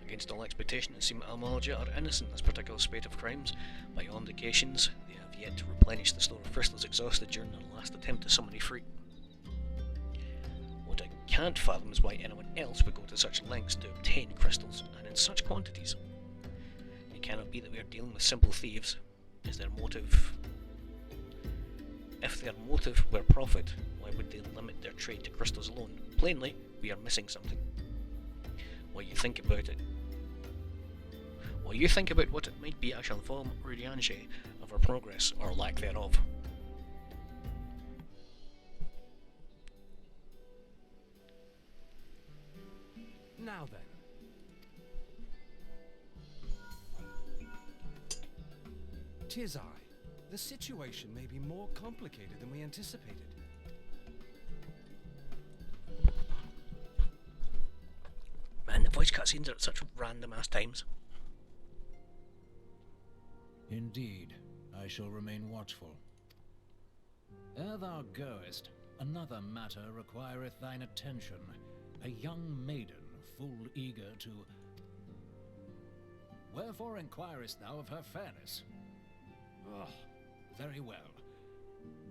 Against all expectation, it seemed Almalja are innocent in this particular spate of crimes. By all indications, they have yet to replenish the store of crystals exhausted during their last attempt to summon a freak. What I can't fathom is why anyone else would go to such lengths to obtain crystals, and in such quantities. It cannot be that we are dealing with simple thieves. Is their motive... If their motive were profit, why would they limit their trade to crystals alone? Plainly, we are missing something. What you think about it what it might be, I shall inform Rudiange of our progress, or lack thereof. Now then. Tis I. The situation may be more complicated than we anticipated. Man, the voice cutscenes are at such random ass times. Indeed, I shall remain watchful. Ere thou goest, another matter requireth thine attention. A young maiden, full eager to... Wherefore inquirest thou of her fairness? Oh, very well.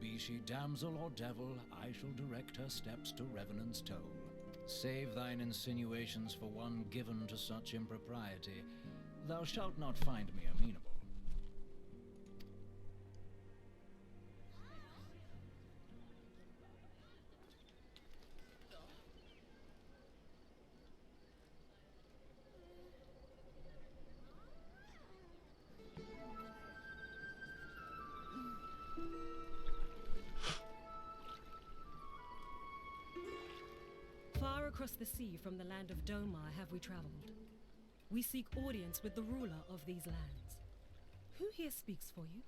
Be she damsel or devil, I shall direct her steps to Revenant's toll. Save thine insinuations for one given to such impropriety. Thou shalt not find me amenable. Far across the sea from the land of Domar have we traveled. We seek audience with the ruler of these lands. Who here speaks for you?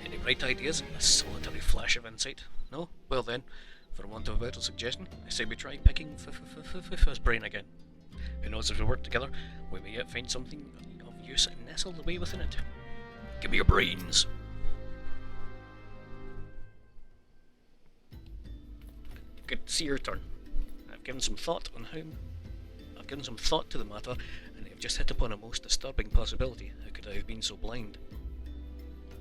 Any bright ideas? A solitary flash of insight? No? Well then, for want of a better suggestion, I say we try picking his brain again. Who knows, if we work together, we may yet find something of use nestled away within it. Give me your brains! Good to see your turn. I've given some thought to the matter, and I've just hit upon a most disturbing possibility. How could I have been so blind?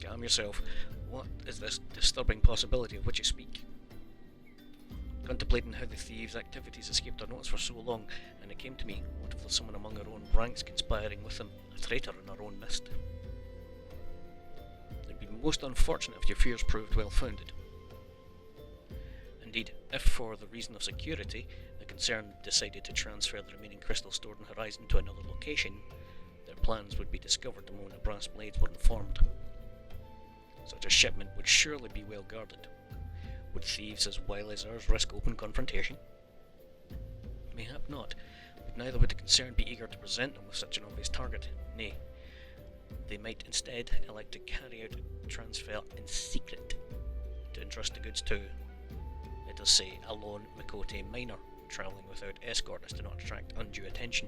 Calm yourself. What is this disturbing possibility of which you speak? Contemplating how the thieves' activities escaped our notice for so long, and it came to me, what if there's someone among our own ranks conspiring with them, a traitor in our own midst? It would be most unfortunate if your fears proved well founded. Indeed, if for the reason of security, the concern decided to transfer the remaining crystals stored in Horizon to another location, their plans would be discovered the moment the brass blades were informed. Such a shipment would surely be well guarded. Would thieves as wily as ours risk open confrontation? Mayhap not, but neither would the concerned be eager to present them with such an obvious target. Nay, they might instead elect to carry out a transfer in secret, to entrust the goods to, let us say, a lone Mikote miner travelling without escort as to not attract undue attention.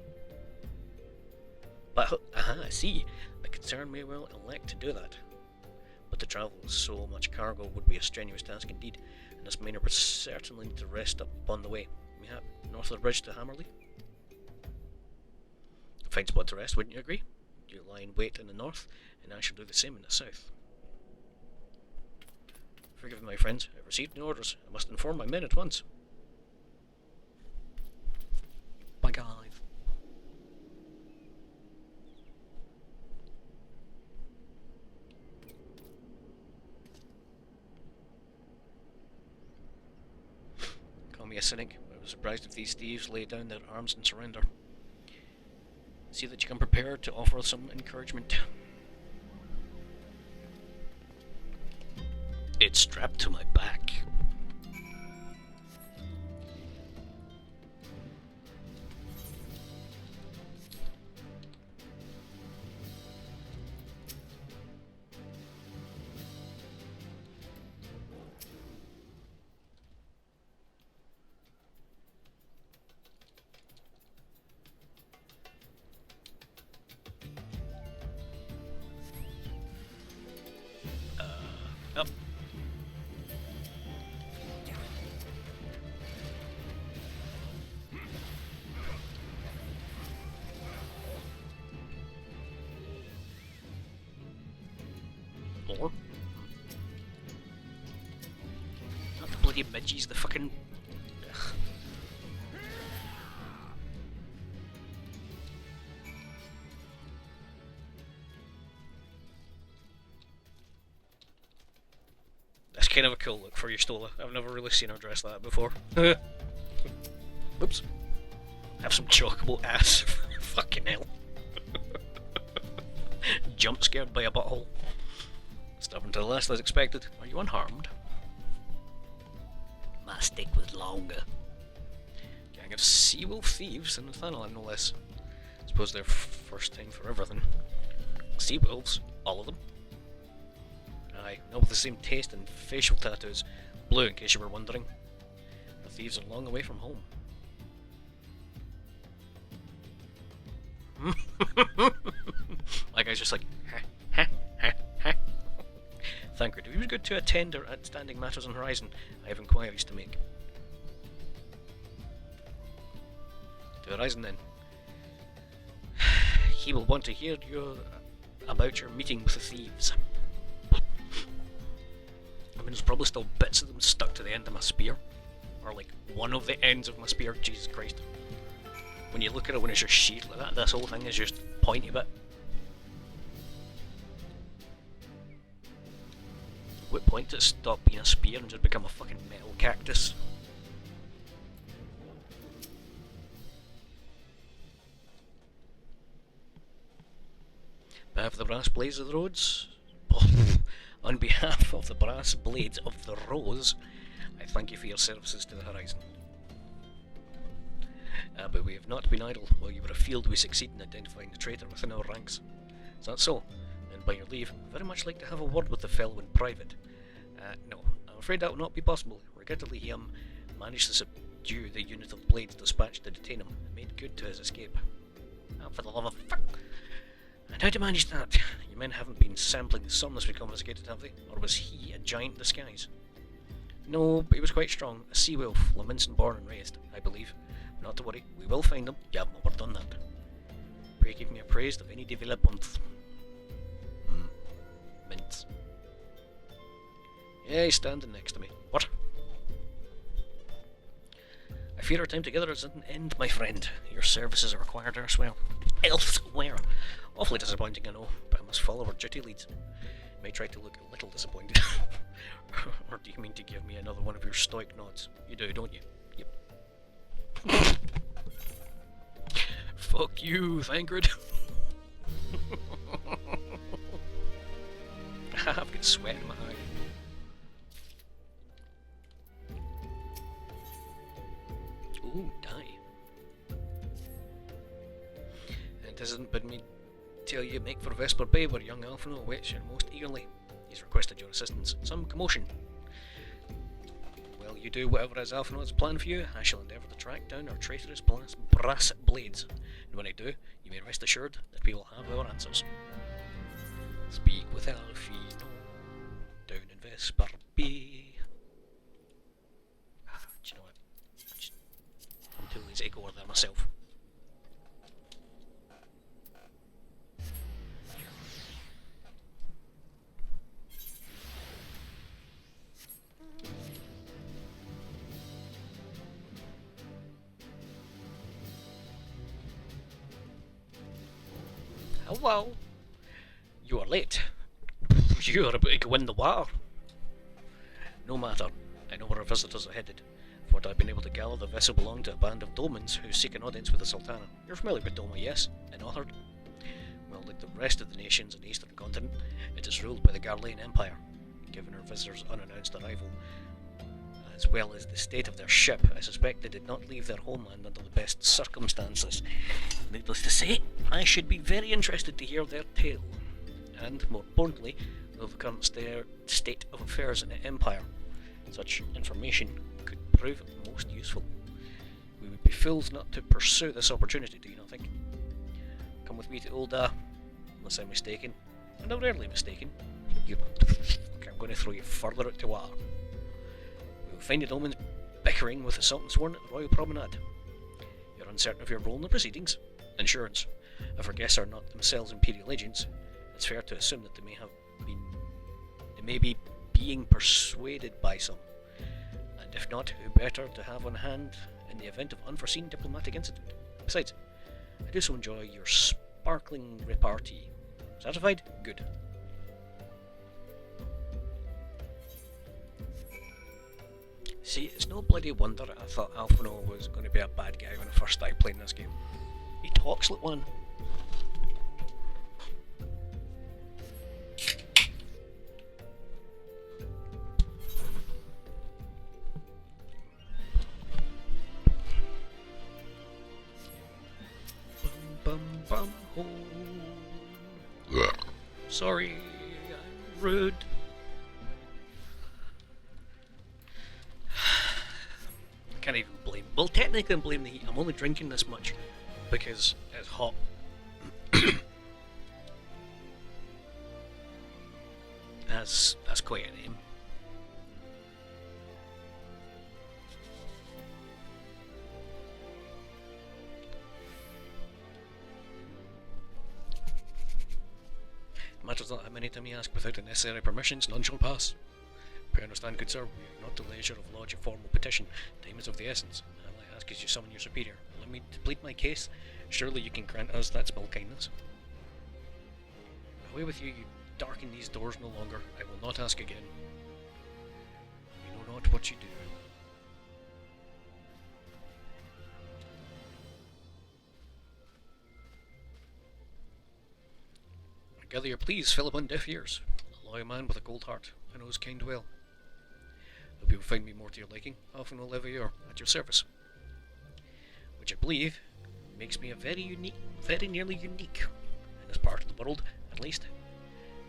But, I see, the concerned may well elect to do that. But to travel with so much cargo would be a strenuous task indeed, and this miner would certainly need to rest up upon the way. Mayhap north of the bridge to Hammerley? A fine spot to rest, wouldn't you agree? You lie in wait in the north, and I shall do the same in the south. Forgive me, my friends, I've received no orders. I must inform my men at once. Bye, guys. Call me a cynic, but I was surprised if these thieves lay down their arms and surrender. See that you come prepared to offer some encouragement. It's strapped to my back. More? Not the bloody midges, the fucking... Ugh. That's kind of a cool look for you, Stola. I've never really seen her dress that before. Oops. Have some chockable ass. Fucking hell. Jump scared by a butthole. Stubborn to the last as expected. Are you unharmed? My stick was longer. Gang of sea-wolf thieves in Nathanael, no less. Suppose they're first time for everything. Sea-wolves? All of them? Aye, not with the same taste and facial tattoos. Blue, in case you were wondering. The thieves are long away from home. My guy's just like, ha, ha, ha, ha. Thankfully, if he was good to attend our outstanding matters on Horizon, I have inquiries to make. To Horizon then. He will want to hear about your meeting with the thieves. I mean, there's probably still bits of them stuck to the end of my spear. Or like, one of the ends of my spear, Jesus Christ. When you look at it when it's just sheathed like that, this whole thing is just pointy bit. What point did it stop being a spear and just become a fucking metal cactus? On behalf of the brass blades of the roads, on behalf of the brass blades of the rose, I thank you for your services to the Horizon. But we have not been idle. While you were afield, we succeeded in identifying the traitor within our ranks. Is that so? Then, by your leave, I'd very much like to have a word with the fellow in private. No, I'm afraid that will not be possible. Regrettably, he managed to subdue the unit of blades dispatched to detain him, and made good to his escape. Oh, for the love of fuck! And how to manage that? Your men haven't been sampling the somnus we confiscated, have they? Or was he a giant in disguise? No, but he was quite strong. A sea wolf, Laminson born and raised, I believe. Not to worry, we will find him. You haven't overdone that. Pray keep me appraised of any developments. Mints. Yeah, he's standing next to me. What? I fear our time together is at an end, my friend. Your services are required elsewhere. Elsewhere? Awfully disappointing, I know, but I must follow our duty leads. You may try to look a little disappointed. Or do you mean to give me another one of your stoic nods? You do, don't you? Yep. Fuck you, Thancred. I've got sweat in my eye. Ooh, die. It doesn't bid me tell you make for Vesper Bay where young Alphino awaits you most eagerly. He's requested your assistance. Some commotion. Well, you do whatever is Alphino has planned for you. I shall endeavour to track down our traitorous brass blades. And when I do, you may rest assured that we will have our answers. Speak with Alphino down in Vesper Bay. Do you know what? I'm too lazy to go over there myself. Hello. You are late. You are about to go in the water. No matter. I know where our visitors are headed. For what I've been able to gather, the vessel belonged to a band of Dolmens who seek an audience with the Sultana. You're familiar with Dolma, yes? And Othard? Well, like the rest of the nations on the eastern continent, it is ruled by the Garlean Empire. Given our visitors' unannounced arrival, as well as the state of their ship, I suspect they did not leave their homeland under the best circumstances. Needless to say, I should be very interested to hear their tale, and, more importantly, of the current state of affairs in the Empire. Such information could prove most useful. We would be fools not to pursue this opportunity, do you not think? Come with me to Old unless I'm mistaken, and I'm rarely mistaken. I'm going to throw you further out to water. We will find the Dolmens bickering with the Sultan Sworn at the Royal Promenade. You're uncertain of your role in the proceedings? Insurance. If our guests are not themselves Imperial agents, it's fair to assume that they may have been It may be being persuaded by some, and if not, who better to have on hand in the event of unforeseen diplomatic incident? Besides, I do so enjoy your sparkling repartee. Satisfied? Good. See, it's no bloody wonder I thought Alphino was going to be a bad guy when I first started playing this game. He talks like one. Bum bum bum ho. Sorry, I'm rude. I can't even blame. Well, technically, I blame the heat. I'm only drinking this much because it's hot. That's quite a name. Matters not how many times you ask without the necessary permissions, none shall pass. Pray understand, good sir, we have not the leisure of lodge a formal petition. Time is of the essence. All I ask is you summon your superior. Allow me to plead my case. Surely you can grant us that small kindness. Away with you, you darken these doors no longer. I will not ask again. You know not what you do. I gather your pleas fell upon deaf ears. A loyal man with a cold heart. I know his kind well. Hope you will find me more to your liking. Often will ever you're at your service. Which I believe makes me a very nearly unique in this part of the world, at least.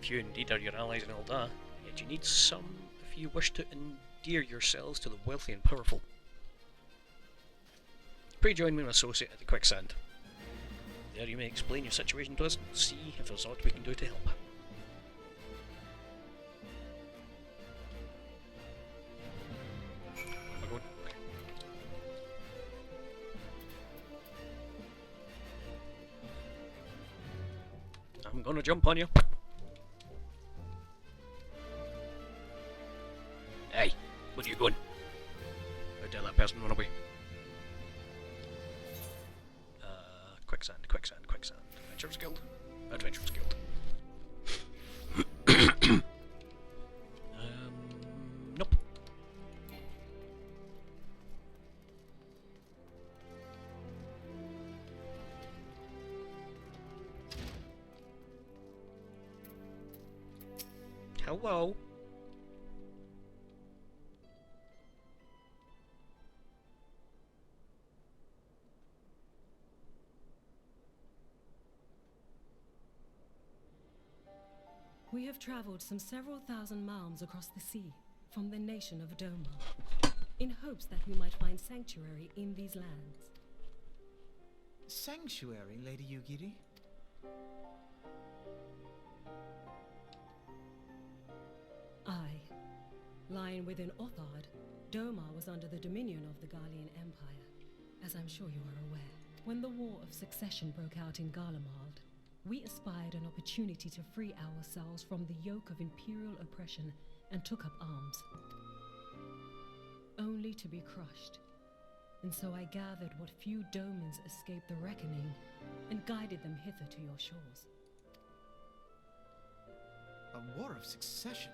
Few indeed are your allies in Ul'dah, yet you need some if you wish to endear yourselves to the wealthy and powerful. Pray join me, an associate at the Quicksand. There you may explain your situation to us and see if there's aught we can do to help. I'm gonna jump on you. Hey, where are you going? How dare that person run away? Quicksand. Adventurers Guild. Nope. Hello. We have traveled some several thousand miles across the sea from the nation of Doma, in hopes that we might find sanctuary in these lands. Sanctuary, Lady Yugiri? Aye. Lying within Othard, Doma was under the dominion of the Garlean Empire, as I'm sure you are aware. When the War of Succession broke out in Garlemald, we espied an opportunity to free ourselves from the yoke of imperial oppression and took up arms. Only to be crushed. And so I gathered what few Domans escaped the reckoning and guided them hither to your shores. A war of succession?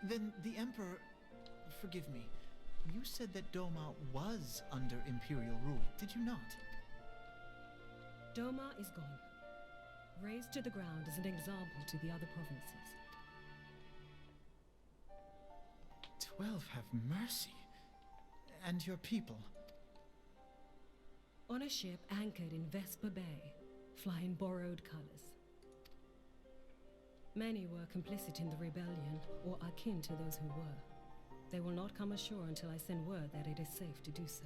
Then the Emperor... Forgive me. You said that Doma was under imperial rule, did you not? Doma is gone. Razed to the ground as an example to the other provinces. 12 have mercy. And your people? On a ship anchored in Vesper Bay, flying borrowed colors. Many were complicit in the rebellion, or akin to those who were. They will not come ashore until I send word that it is safe to do so.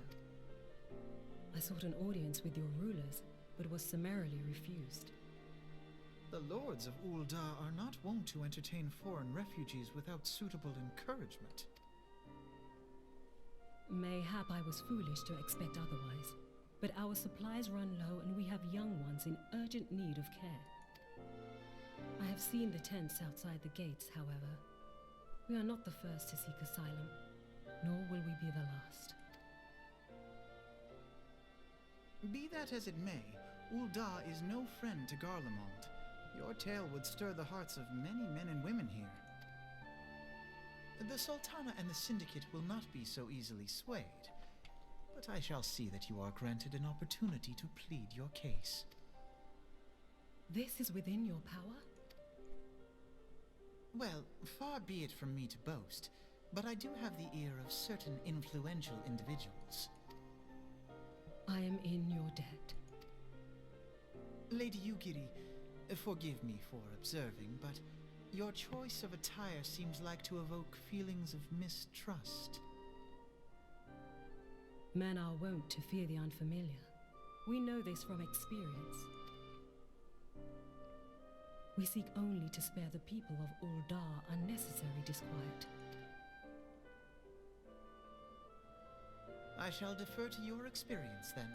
I sought an audience with your rulers, but was summarily refused. The lords of Ul'dah are not wont to entertain foreign refugees without suitable encouragement. Mayhap I was foolish to expect otherwise, but our supplies run low and we have young ones in urgent need of care. I have seen the tents outside the gates, however, We are not the first to seek asylum, nor will we be the last. Be that as it may, Ul'dah is no friend to Garlemald. Your tale would stir the hearts of many men and women here. The Sultana and the Syndicate will not be so easily swayed, but I shall see that you are granted an opportunity to plead your case. This is within your power? Well, far be it from me to boast, but I do have the ear of certain influential individuals. I am in your debt. Lady Yugiri, forgive me for observing, but your choice of attire seems like to evoke feelings of mistrust. Men are wont to fear the unfamiliar. We know this from experience. We seek only to spare the people of Ul'dah unnecessary disquiet. I shall defer to your experience, then.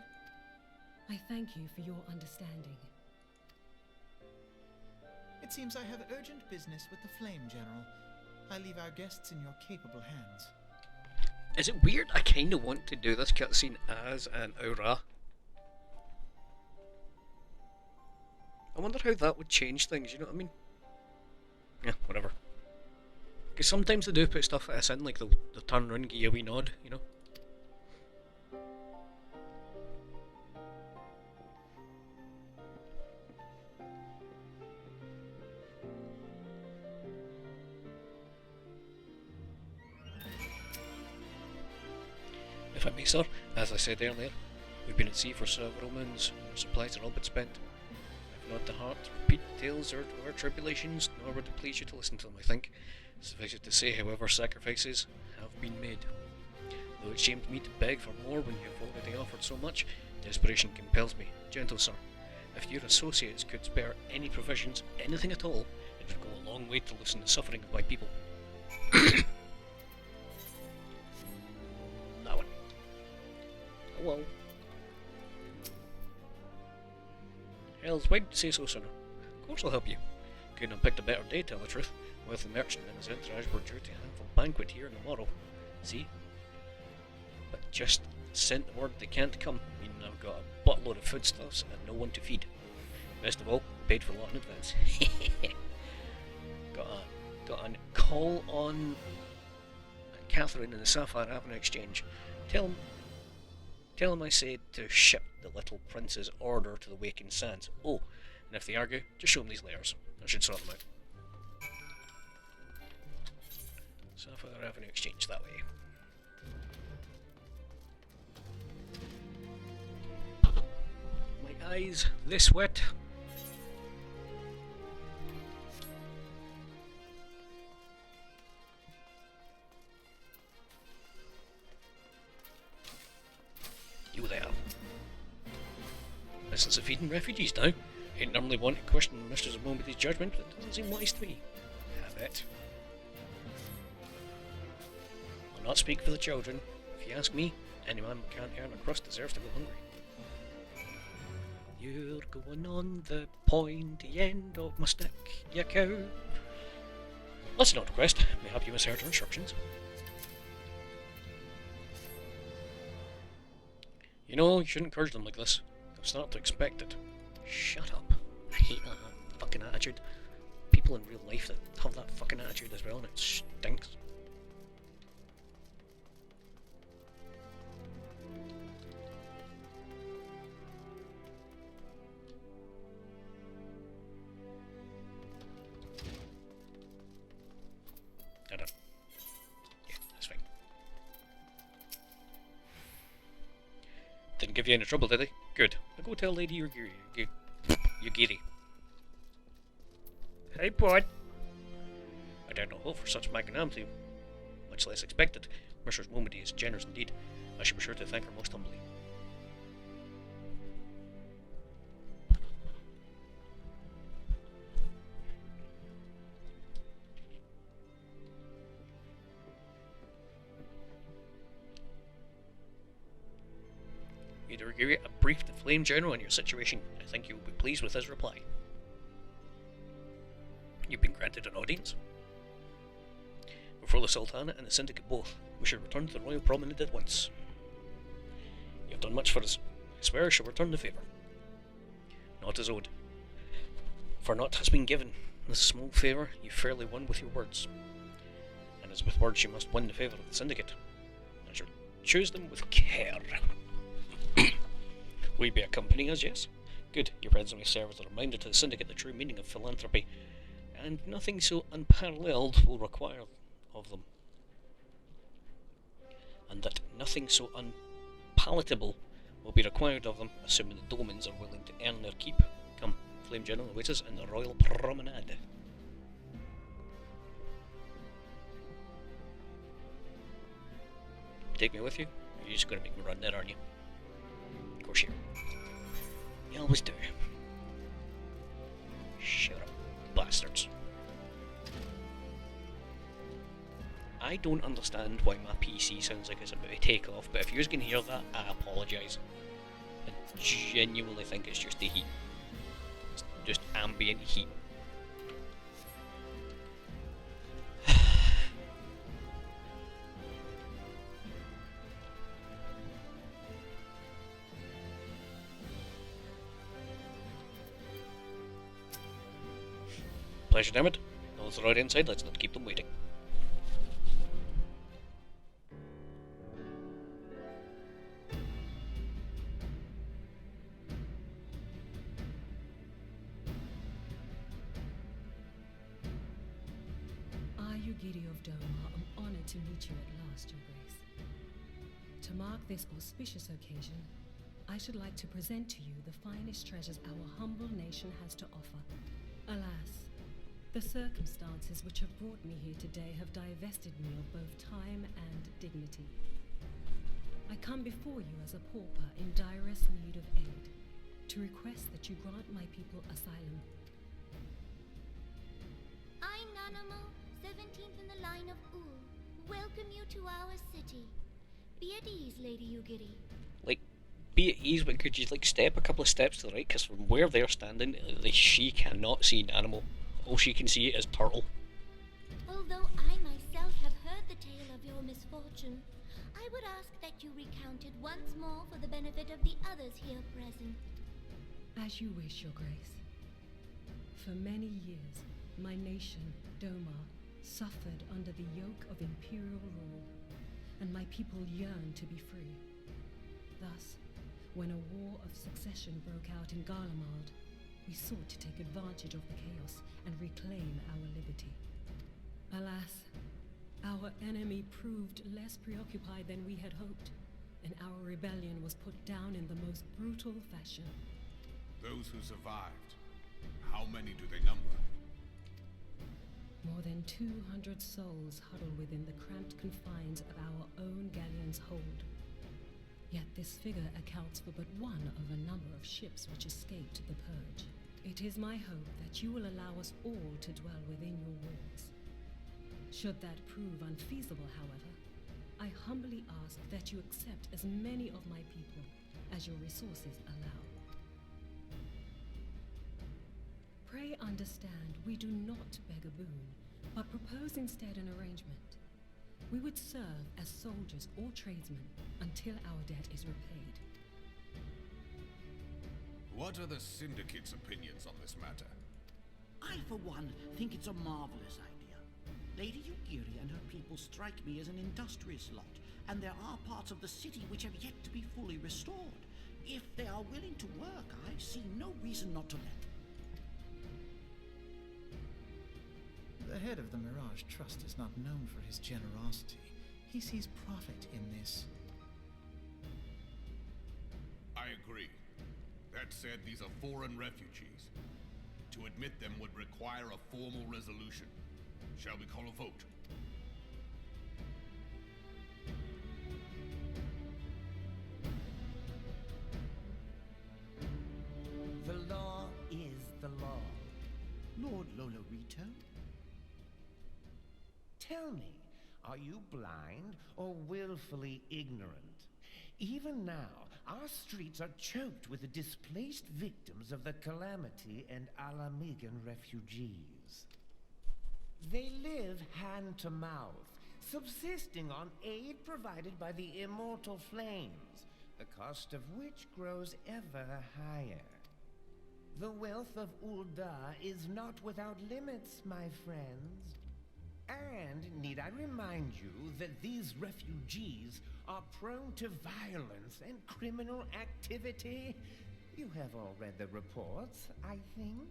I thank you for your understanding. It seems I have urgent business with the Flame General. I leave our guests in your capable hands. Is it weird? I kind of want to do this cutscene as an Aura. I wonder how that would change things, you know what I mean? Yeah, whatever. Because sometimes they do put stuff at us in, like they'll turn around and give you a wee nod, you know? If I may, sir, as I said earlier, we've been at sea for several moons, and our supplies are all but spent. I've not the heart to repeat tales or our tribulations, nor would it please you to listen to them, I think. Suffice it to say, however, sacrifices have been made. Though it shamed me to beg for more when you have already offered so much, desperation compels me. Gentle sir, if your associates could spare any provisions, anything at all, it would go a long way to lessen the suffering of my people. That one. Oh well. Hells, why did you say so sooner? Of course I'll help you. Couldn't have picked a better day, to tell the truth. With the merchant and his entourage were due to have a banquet here tomorrow. See? But just sent the word they can't come, meaning I've got a buttload of foodstuffs and no one to feed. Best of all, paid for a lot in advance. got a call on Catherine in the Sapphire Avenue Exchange. Tell him I said to ship the little prince's order to the Waking Sands. Oh, and if they argue, just show them these layers. I should sort them out. Sapphire Avenue Exchange that way. My eyes this wet. You there. Business of feeding refugees now. Ain't normally one to question Mr. Zamobi's judgment, but it doesn't seem wise to me. Have it. I'll not speak for the children. If you ask me, any man who can't earn a crust deserves to go hungry. You're going on the pointy end of my stick, you cow. Let's not request. Mayhap you misheard her instructions. You know, you shouldn't encourage them like this. They'll start to expect it. Shut up. I hate that fucking attitude. People in real life that have that fucking attitude as well, and it stinks. I don't. Yeah, that's fine. Didn't give you any trouble, did they? Good. Now go tell Lady Yugiri. Hey, bud. I dare not hope for such magnanimity, much less expected. Mrs. Momody is generous indeed. I shall be sure to thank her most humbly. Yugiri briefed the Flame General on your situation. I think you will be pleased with his reply. You've been granted an audience. Before the Sultana and the Syndicate both, we should return to the Royal Promenade at once. You have done much for us. I swear I shall return the favour. Not as owed. For naught has been given. This small favour you fairly won with your words. And as with words you must win the favour of the Syndicate. I shall choose them with care. Will you be accompanying us, yes? Good. Your presence may serve as a reminder to the Syndicate the true meaning of philanthropy, and nothing so unparalleled will require of them. And that nothing so unpalatable will be required of them, assuming the Dolmens are willing to earn their keep. Come, Flame General awaits us in the Royal Promenade. Take me with you? You're just going to make me run there, aren't you? Of course you are. You always do. Shut up, bastards. I don't understand why my PC sounds like it's about to take off, but if you can hear that, I apologise. I genuinely think it's just the heat. It's just ambient heat. Pleasure, damn it. Those are already inside, let's not keep them waiting. Giddy of Domar, I'm honoured to meet you at last, Your Grace. To mark this auspicious occasion, I should like to present to you the finest treasures our humble nation has to offer. Alas, the circumstances which have brought me here today have divested me of both time and dignity. I come before you as a pauper in direst need of aid, to request that you grant my people asylum. I, Nanamo, 17th in the line of Ul, welcome you to our city. Be at ease, Lady Ugiri. Like, be at ease, but could you, like, step a couple of steps to the right? Because from where they're standing, she cannot see an animal. All she can see is turtle. Although I myself have heard the tale of your misfortune, I would ask that you recount it once more for the benefit of the others here present. As you wish, Your Grace. For many years, my nation, Domar, suffered under the yoke of imperial rule, and my people yearned to be free. Thus, when a war of succession broke out in Garlemald, we sought to take advantage of the chaos and reclaim our liberty. Alas, our enemy proved less preoccupied than we had hoped, and our rebellion was put down in the most brutal fashion. Those who survived, how many do they number? More than 200 souls huddle within the cramped confines of our own galleon's hold. Yet this figure accounts for but one of a number of ships which escaped the purge. It is my hope that you will allow us all to dwell within your walls. Should that prove unfeasible, however, I humbly ask that you accept as many of my people as your resources allow. Pray understand, we do not beg a boon, but propose instead an arrangement. We would serve as soldiers or tradesmen until our debt is repaid. What are the Syndicate's opinions on this matter? I, for one, think it's a marvelous idea. Lady Ugiri and her people strike me as an industrious lot, and there are parts of the city which have yet to be fully restored. If they are willing to work, I see no reason not to let them. The head of the Mirage Trust is not known for his generosity. He sees profit in this. I agree. That said, these are foreign refugees. To admit them would require a formal resolution. Shall we call a vote? The law is the law. Lord Lolorito? Tell me, are you blind or willfully ignorant? Even now, our streets are choked with the displaced victims of the Calamity and Alamigan refugees. They live hand to mouth, subsisting on aid provided by the immortal flames, the cost of which grows ever higher. The wealth of Ul'dah is not without limits, my friends. And need I remind you that these refugees are prone to violence and criminal activity? You have all read the reports, I think.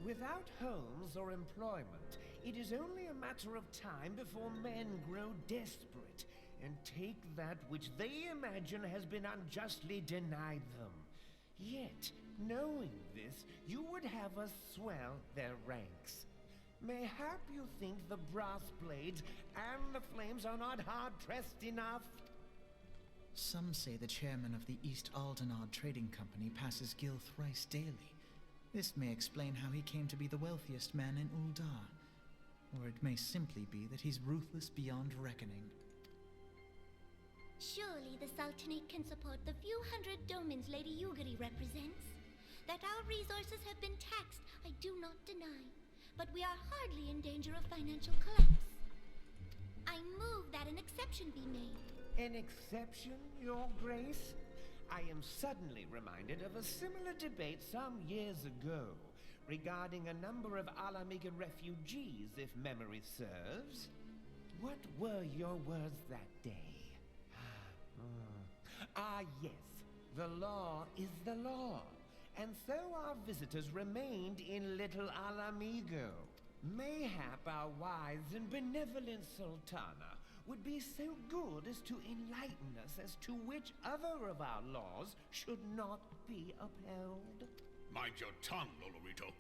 Without homes or employment, it is only a matter of time before men grow desperate and take that which they imagine has been unjustly denied them. Yet, knowing this, you would have us swell their ranks. Mayhap you think the brass blades and the flames are not hard-pressed enough? Some say the chairman of the East Aldenard Trading Company passes Gil thrice daily. This may explain how he came to be the wealthiest man in Ul'dah. Or it may simply be that he's ruthless beyond reckoning. Surely the Sultanate can support the few hundred domins Lady Yugiri represents. That our resources have been taxed, I do not deny. But we are hardly in danger of financial collapse. I move that an exception be made. An exception, Your Grace? I am suddenly reminded of a similar debate some years ago regarding a number of Alamigan refugees, if memory serves. What were your words that day? Yes. The law is the law. And so our visitors remained in Little Alamigo. Mayhap our wise and benevolent Sultana would be so good as to enlighten us as to which other of our laws should not be upheld. Mind your tongue, Lolorito.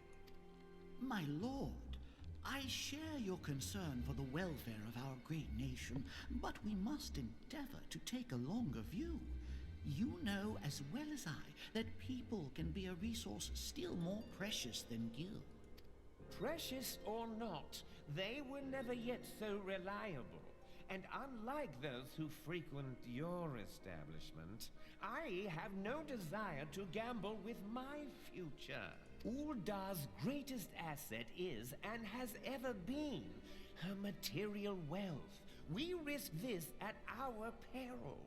My lord, I share your concern for the welfare of our great nation, but we must endeavor to take a longer view. You know as well as I that people can be a resource still more precious than gil. Precious or not, they were never yet so reliable. And unlike those who frequent your establishment, I have no desire to gamble with my future. Ul'dah's greatest asset is, and has ever been, her material wealth. We risk this at our peril.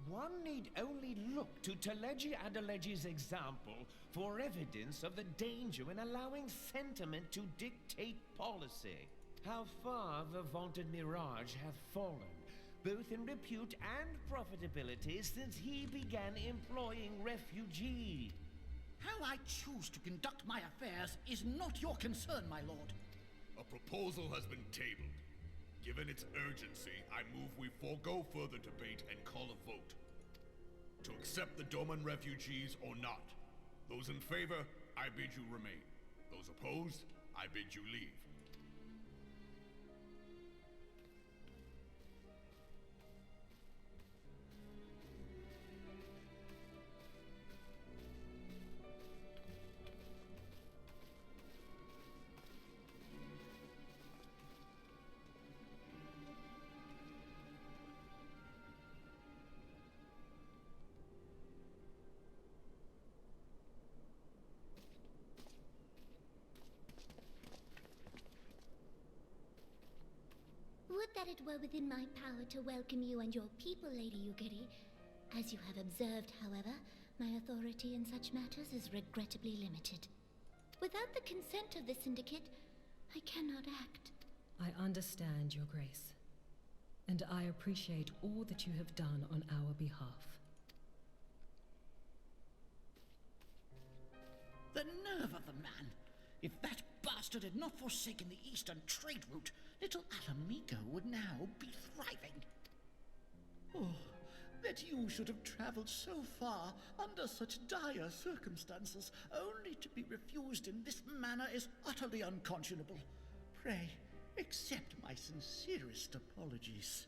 One need only look to Teleji Adeleji's example for evidence of the danger in allowing sentiment to dictate policy. How far the vaunted Mirage hath fallen, both in repute and profitability, since he began employing refugees. How I choose to conduct my affairs is not your concern, my lord. A proposal has been tabled. Given its urgency, I move we forego further debate and call a vote. To accept the Doman refugees or not. Those in favor, I bid you remain. Those opposed, I bid you leave. Would that it were within my power to welcome you and your people, Lady Yugiri. As you have observed, however, my authority in such matters is regrettably limited. Without the consent of the Syndicate, I cannot act. I understand, Your Grace, and I appreciate all that you have done on our behalf. The nerve of the man! If that bastard had not forsaken the eastern trade route, Little Alamigo would now be thriving. Oh, that you should have traveled so far under such dire circumstances, only to be refused in this manner, is utterly unconscionable. Pray, accept my sincerest apologies.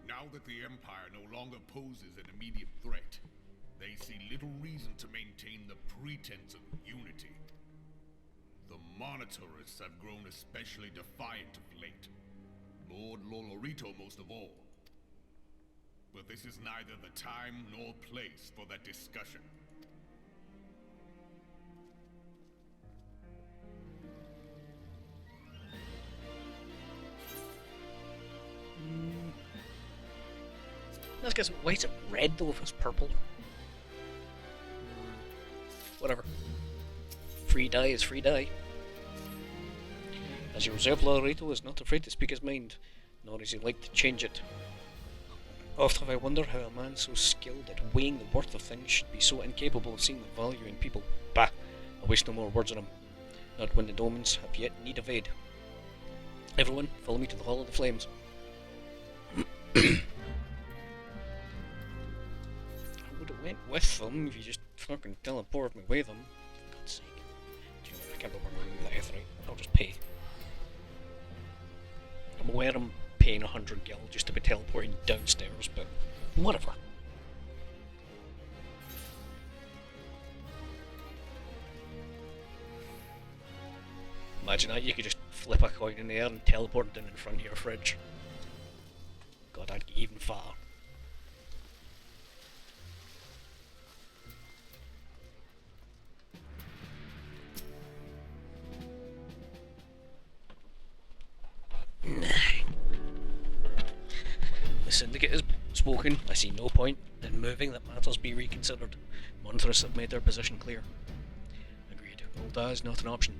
Now that the Empire no longer poses an immediate threat, they see little reason to maintain the pretense of unity. The Monitorists have grown especially defiant of late. Lord Lolorito most of all. But this is neither the time nor place for that discussion. That's because, why is it red though if it's purple? Whatever. Free dye is free dye. As your reserve Laredo is not afraid to speak his mind, nor is he like to change it. Oft have I wondered how a man so skilled at weighing the worth of things should be so incapable of seeing the value in people. Bah! I waste no more words on him. Not when the Domans have yet need of aid. Everyone, follow me to the Hall of the Flames. I would have went with them if you just fucking teleported me with them. For God's sake. Do you know, I can't remember that right. I'll just pay. I'm aware I'm paying 100 gil just to be teleporting downstairs, but whatever. Imagine that, you could just flip a coin in the air and teleport it in front of your fridge. God, I'd get even fatter. The Syndicate has spoken. I see no point in moving that matters be reconsidered. Monthras have made their position clear. Agreed. Ulda is not an option.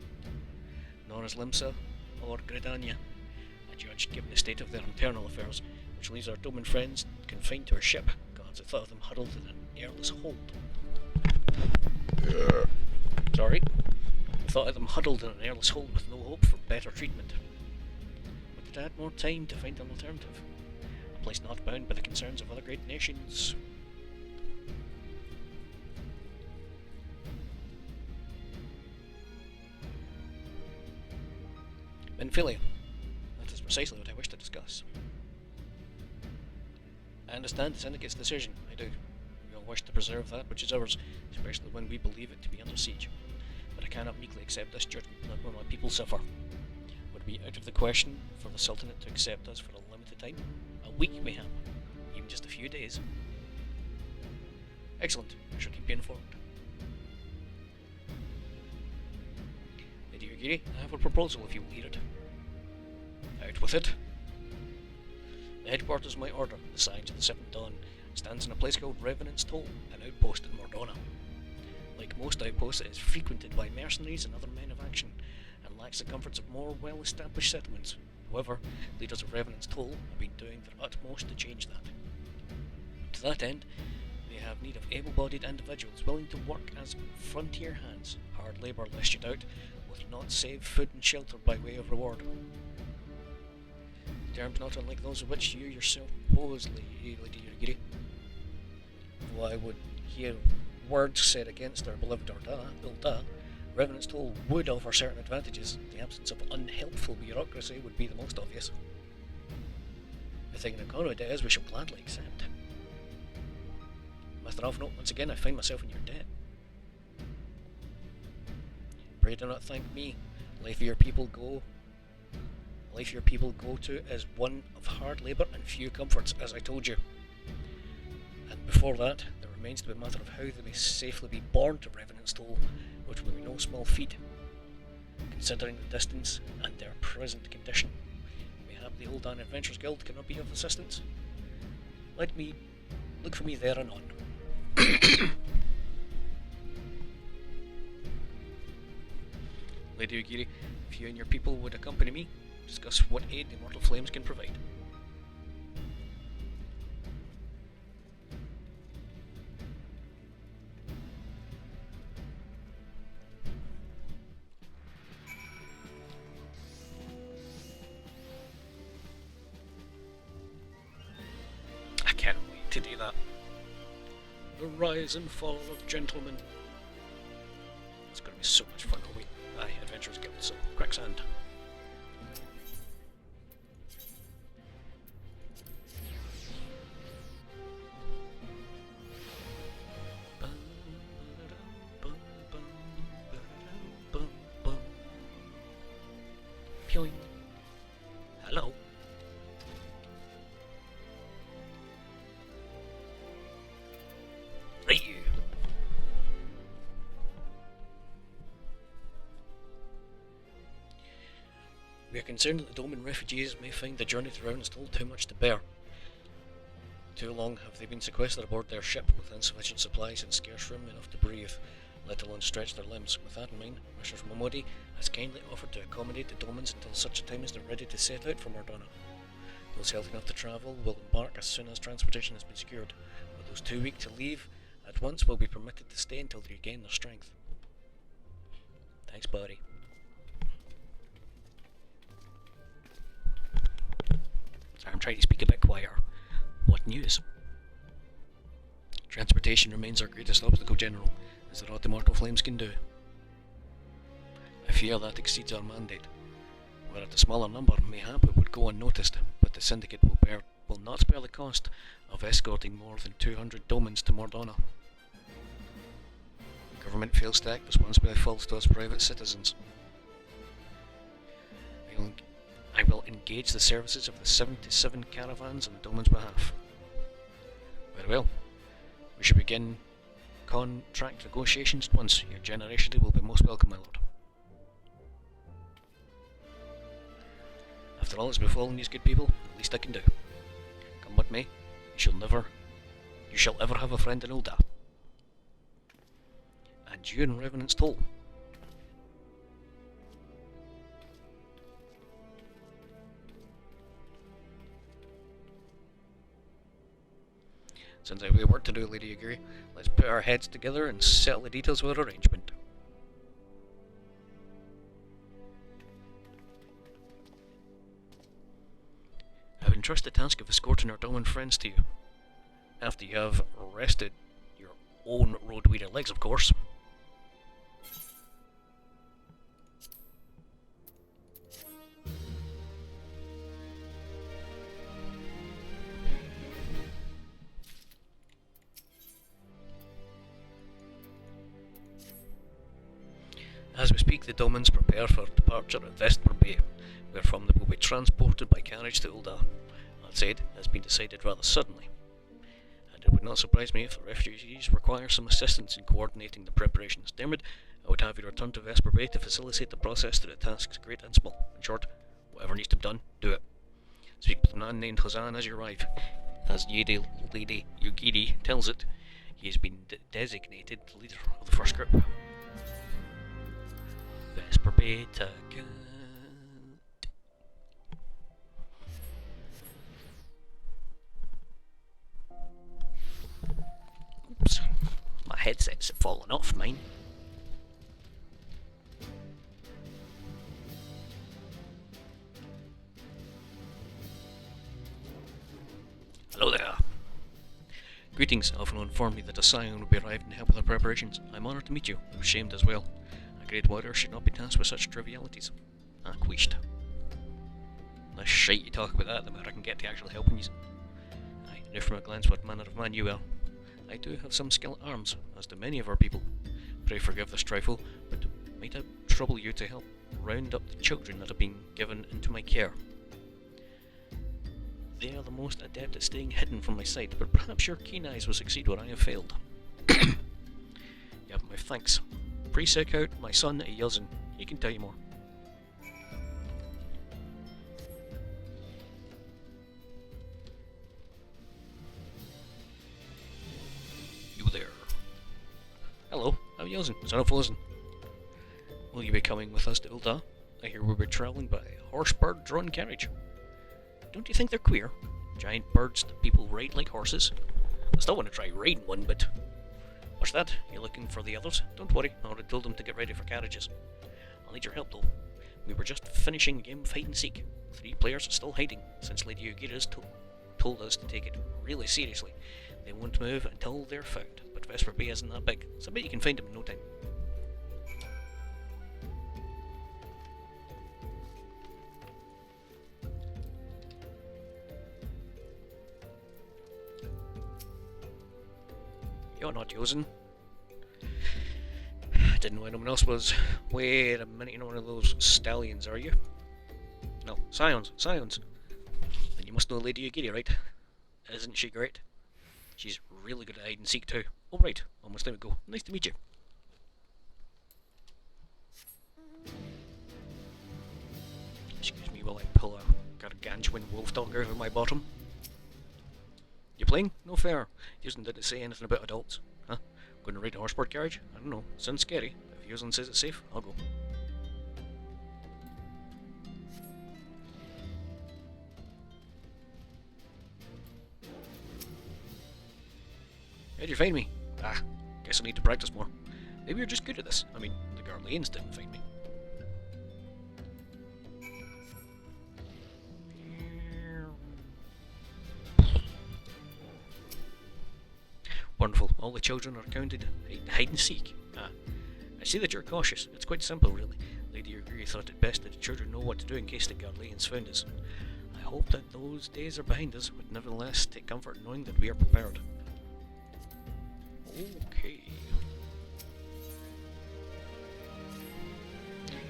Nor is Limsa or Gridania. A judge, given the state of their internal affairs, which leaves our Doman friends confined to a ship. Gods, I thought of them huddled in an airless hold. Sorry. I thought of them huddled in an airless hold with no hope for better treatment. But it had more time to find an alternative. A place not bound by the concerns of other great nations. Benfilia. That is precisely what I wish to discuss. I understand the Syndicate's decision, I do. We all wish to preserve that which is ours, especially when we believe it to be under siege. But I cannot meekly accept this judgment, not when my people suffer. Would it be out of the question for the Sultanate to accept us for a limited time? A week, mayhap. Even just a few days. Excellent. I shall keep you informed. Lady Ugiri, I have a proposal if you will hear it. Out with it. The headquarters of my order, the Signs of the Seventh Dawn, stands in a place called Revenant's Toll, an outpost in Mordona. Like most outposts, it is frequented by mercenaries and other men of action, and lacks the comforts of more well-established settlements. However, leaders of Revenant's Toll have been doing their utmost to change that. To that end, they have need of able-bodied individuals willing to work as frontier hands, hard labour listed out, with naught save food and shelter by way of reward. Terms not unlike those of which you yourself pose, Lady Yurigiri. Though I would hear words said against our beloved Ulda, Revenant's Toll would offer certain advantages. The absence of unhelpful bureaucracy would be the most obvious. The thing in Conrad is we shall gladly accept. Mr. Alphonse, once again I find myself in your debt. Pray do not thank me. Life your people go to is one of hard labour and few comforts, as I told you. And before that, there remains to be a matter of how they may safely be borne to Revenant's Toll, which will be no small feat, considering the distance and their present condition. Mayhap the Old Dan Adventurers Guild cannot be of assistance. Look for me there anon. Lady Ugiri, if you and your people would accompany me, discuss what aid the Immortal Flames can provide. I can't wait to do that. The rise and fall of gentlemen. It's going to be so much fun. Oh wait, Adventurers Guild, so quicksand. Pew. Hello. Right you. We are concerned that the Doman refugees may find the journey to Roundstall too much to bear. too long have they been sequestered aboard their ship with insufficient supplies and scarce room enough to breathe, let alone stretch their limbs. With that in mind, Mr. VoD has kindly offered to accommodate the Domans until such a time as they're ready to set out from Mordana. Those healthy enough to travel will embark as soon as transportation has been secured, but those too weak to leave at once will be permitted to stay until they regain their strength. Thanks, buddy. Sorry, I'm trying to speak a bit quieter. What news? Transportation remains our greatest obstacle, General. Is there aught the mortal flames can do? I fear that exceeds our mandate. Where at a smaller number, mayhap it would go unnoticed, but the Syndicate will not spare the cost of escorting more than 200 Domans to Mordana. Government fails to act, responsibility falls to us private citizens. I will engage the services of the 77 caravans on Doman's behalf. Very well. We should begin contract negotiations at once. Your generosity will be most welcome, my lord. After all that's befallen these good people, the least I can do. Come with me. You shall ever have a friend in Ulda. And you in Revenant's Toll. Sounds like we have work to do, Lady Aguri. Let's put our heads together and settle the details of our arrangement. I've entrusted the task of escorting our Doman friends to you. After you have rested your own road-weary legs, of course. As we speak, the Domans prepare for departure at Vesper Bay, wherefrom they will be transported by carriage to Ulda. That said, it has been decided rather suddenly, and it would not surprise me if the refugees require some assistance in coordinating the preparations. Dermot, I would have you return to Vesper Bay to facilitate the process to the tasks great and small. In short, whatever needs to be done, do it. Speak with a man named Hazan as you arrive. As Lady Yugiri tells it, he has been designated the leader of the first group. Vesper Bay to good. Oops, my headset's fallen off mine. Hello there. Greetings. Alpha informed me that a scion will be arriving to help with our preparations. I'm honoured to meet you. I'm ashamed as well. A great warrior should not be tasked with such trivialities. Ah, queashed. Less shite you talk about that, the more I can get to actually helping you. I knew from a glance what manner of man you are. I do have some skill at arms, as do many of our people. Pray forgive this trifle, but might I trouble you to help round up the children that have been given into my care? They are the most adept at staying hidden from my sight, but perhaps your keen eyes will succeed where I have failed. You have my thanks. Pray seek out my son Yuzin. He can tell you more. You there. Hello, I'm Yuzin, son of Yuzin. Will you be coming with us to Ulda? I hear we'll be travelling by horse-bird-drawn carriage. Don't you think they're queer? Giant birds that people ride like horses. I still want to try riding one, but... What's that? You're looking for the others? Don't worry, I already told them to get ready for carriages. I'll need your help though. We were just finishing a game of hide and seek. 3 players are still hiding, since Lady Yugira's told us to take it really seriously. They won't move until they're found, but Vesper Bay isn't that big, so I bet you can find them in no time. You're not using. Didn't know anyone else was. Wait a minute, you're not one of those stallions, are you? No, scions. Then you must know Lady Yugiri, right? Isn't she great? She's really good at hide and seek too. Oh right, almost time to go. Nice to meet you. Excuse me while I pull a gargantuan wolf dog out of my bottom. Yep, playing? No fair. Yosin didn't say anything about adults. Huh? Going to ride a horseport carriage? I don't know. Sounds scary. If Yosin says it's safe, I'll go. How'd you find me? Guess I need to practice more. Maybe you're just good at this. I mean, the Garleans didn't find me. Wonderful. All the children are counted. Hide and seek. I see that you're cautious. It's quite simple, really. Lady Yugiri thought it best that the children know what to do in case the Garleans found us. I hope that those days are behind us, but nevertheless take comfort in knowing that we are prepared. Okay.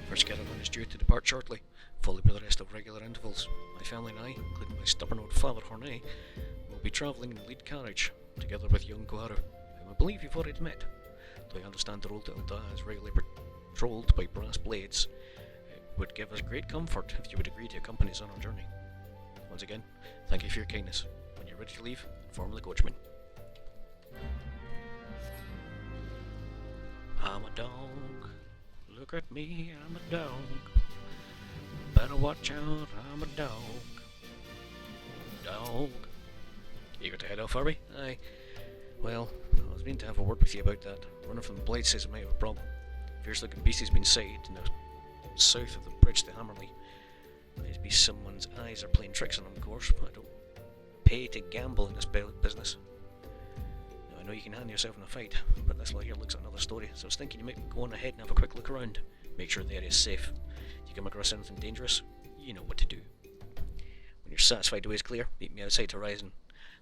First caravan is due to depart shortly, followed by the rest of regular intervals. My family and I, including my stubborn old father Hornay, will be travelling in the lead carriage, together with young Koharu, whom I believe you've already met. Though I understand the road to Ilda is regularly patrolled by brass blades, it would give us great comfort if you would agree to accompany us on our journey. Once again, thank you for your kindness. When you're ready to leave, inform the coachman. I'm a dog. Look at me, I'm a dog. Better watch out, I'm a dog. Dog. Eager to head off, are we? Aye. Well, I was meaning to have a word with you about that. Runner from the Blade says I might have a problem. Fierce looking beast has been sighted in the south of the bridge to Hammerley. Maybe someone's eyes are playing tricks on him, of course. I don't pay to gamble in this business. Now, I know you can hand yourself in a fight, but this lot here looks like another story, so I was thinking you might go on ahead and have a quick look around. Make sure the area is safe. If you come across anything dangerous, you know what to do. When you're satisfied the way is clear, meet me outside Horizon.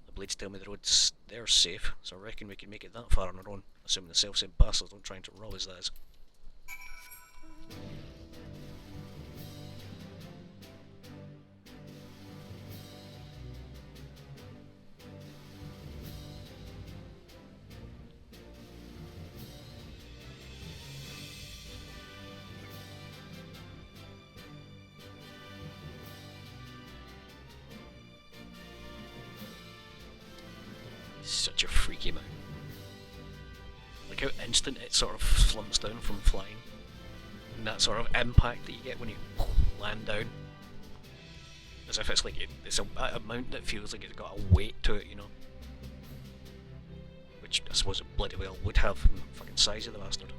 The Blades tell me the road's there safe, so I reckon we can make it that far on our own, assuming the self-same bastards don't try to rob us, that is. Such a freaky man. Like how instant it sort of slumps down from flying. And that sort of impact that you get when you land down. As if it's like it's a mount that feels like it's got a weight to it, you know. Which I suppose it bloody well would have from the fucking size of the bastard.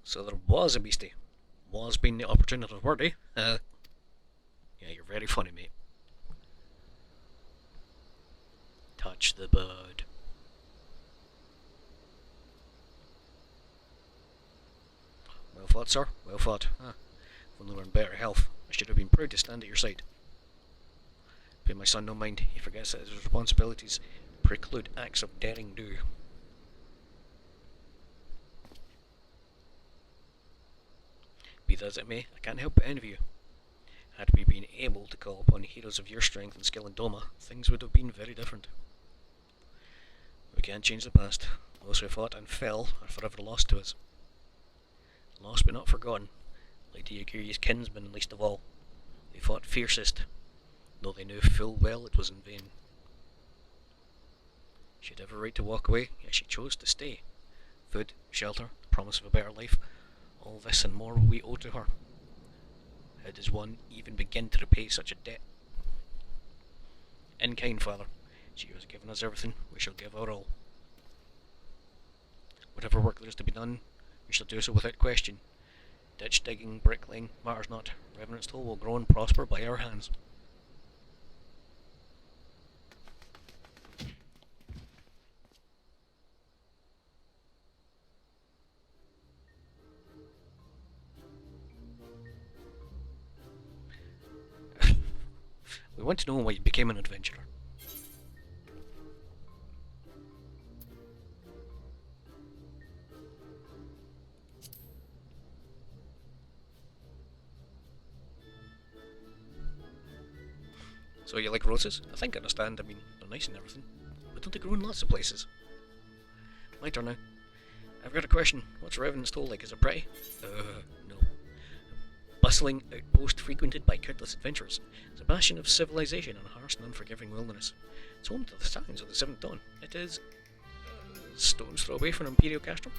So there was a beastie. Was being the opportunity word, eh? Yeah, you're very funny, mate. Touch the bird. Well fought, sir. Well fought. If only we're in better health. I should have been proud to stand at your side. Pay my son no mind. He forgets that his responsibilities preclude acts of daring do. Be that as it may, I can't help but envy you. Had we been able to call upon heroes of your strength and skill in Doma, things would have been very different. We can't change the past. Those who fought and fell are forever lost to us. Lost but not forgotten. Lady Yugiri's kinsmen least of all. They fought fiercest, though they knew full well it was in vain. She had every right to walk away, yet she chose to stay. Food, shelter, the promise of a better life, all this and more we owe to her. How does one even begin to repay such a debt? In kind, Father. She has given us everything, we shall give her all. Whatever work there is to be done, we shall do so without question. Ditch digging, bricklaying, matters not. Revenant's Toll will grow and prosper by our hands. We want to know why you became an adventurer. So you like roses? I think I understand. I mean, they're nice and everything. But don't they grow in lots of places? My turn now. I've got a question. What's Revenant's Toll like? Is it pretty? No. Bustling outpost frequented by countless adventurers. It's a bastion of civilization in a harsh and unforgiving wilderness. It's home to the Stallions of the Seventh Dawn. It is a stone's throw away from Imperial Castro.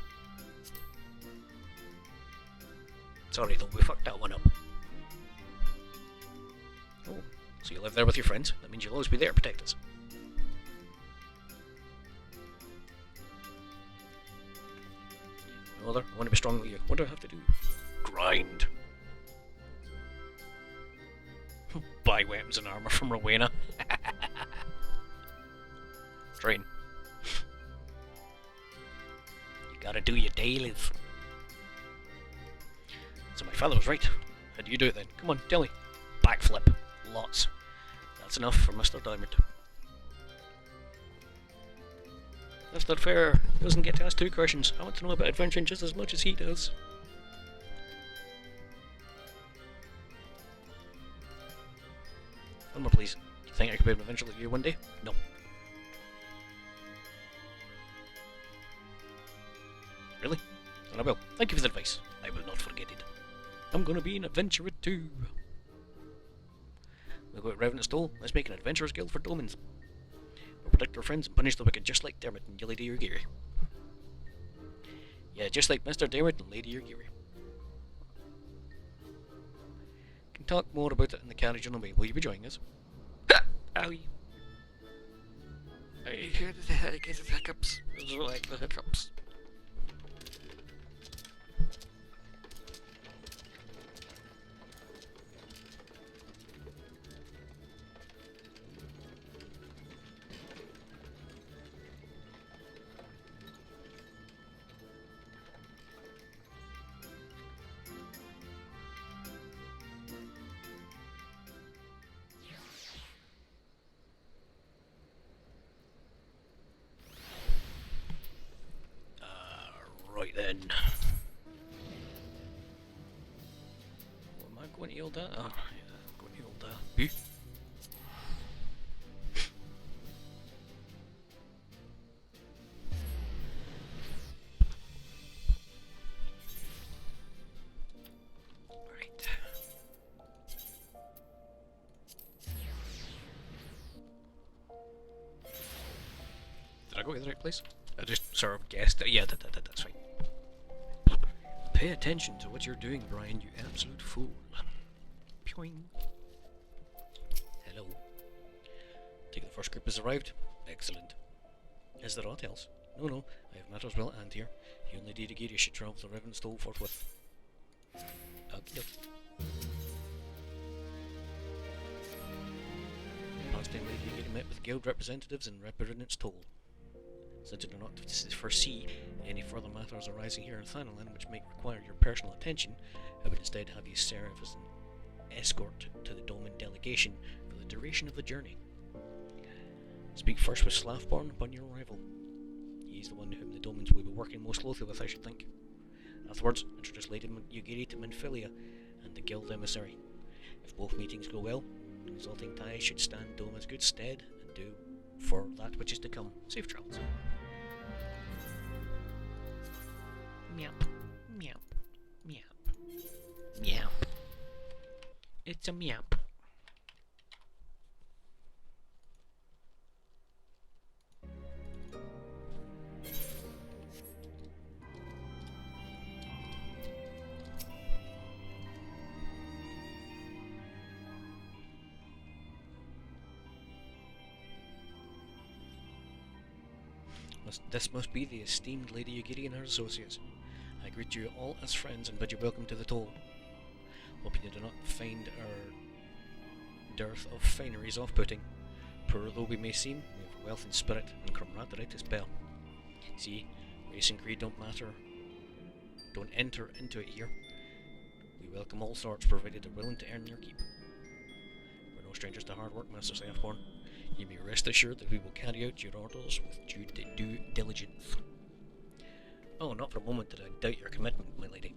Sorry though, we fucked that one up. Oh, so you live there with your friends? That means you'll always be there to protect us. No other? I want to be strong like you. What do I have to do? Grind. Buy weapons and armor from Rowena. Train. You gotta do your dailies. So my father was right. How do you do it then? Come on, tell me. Backflip. Lots. That's enough for Mr. Diamond. That's not fair. He doesn't get to ask 2 questions. I want to know about adventuring just as much as he does. One more, please. Do you think I could be an adventurer like you one day? No. Really? Then I will. Thank you for the advice. I will not forget it. I'm gonna be an adventurer too. We'll go at Revenant's Toll. Let's make an adventurers guild for Domans. We'll protect our friends and punish the wicked just like Dermot and Lady Urgiri. Yeah, just like Mr. Dermot and Lady Urgiri. Can talk more about it in the carriage on the way. Will you be joining us? Owie. I hear the hiccups. Those are like the hiccups. Right then. What am I going to yield at? Oh, yeah, I'm going to yield at B. Right. Did I go to the right place? I just sort of guessed that. Yeah, that's fine. Pay attention to what you're doing, Brian, you absolute fool. Poing. Hello. Take the first group has arrived. Excellent. Is there aught else? No, I have matters well at hand here. You and Lady Urgiri should travel to Revenant's Toll forthwith. Yep. Last time Lady Urgiri met with guild representatives in Revenant's Toll. Since you do not foresee any further matters arising here in Thanalan which might require your personal attention, I would instead have you serve as an escort to the Doman delegation for the duration of the journey. Speak first with Slathborn upon your arrival. He is the one whom the Domans will be working most closely with, I should think. Afterwards, introduce Lady Urgiri to Minfilia and the guild emissary. If both meetings go well, the resulting ties should stand Doma's good stead and do for that which is to come. Safe travels. Meow. Meow. Meow. Meow. It's a meow. This must be the esteemed Lady Urgiri and her associates. I greet you all as friends and bid you welcome to the Toll. Hoping you do not find our dearth of fineries off-putting. Poor though we may seem, we have wealth and spirit and camaraderie to spare. See, race and creed don't matter. Don't enter into it here. We welcome all sorts provided they're willing to earn their keep. We're no strangers to hard work, Master Southbourne. You may rest assured that we will carry out your orders with due diligence. Oh, not for a moment did I doubt your commitment, my lady.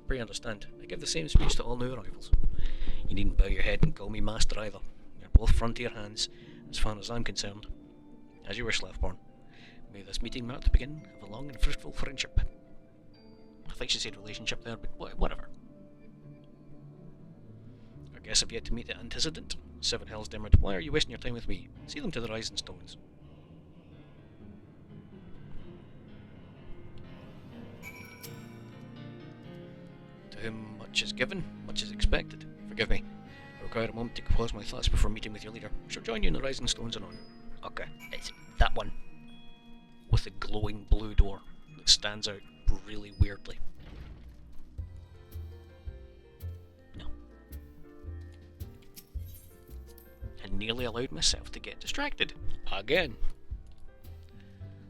Pray understand, I give the same speech to all new arrivals. You needn't bow your head and call me master either. You're both frontier hands, as far as I'm concerned. As you wish, Southbourne. May this meeting mark the beginning of a long and fruitful friendship. I think she said relationship there, but whatever. Our guests have yet to meet the antecedent. Seven Hells Dimmered, why are you wasting your time with me? See them to the Rising Stones. To whom much is given, much is expected. Forgive me. I require a moment to compose my thoughts before meeting with your leader. I shall join you in the Rising Stones anon. Okay, it's that one. With the glowing blue door that stands out really weirdly. No. And nearly allowed myself to get distracted. Again.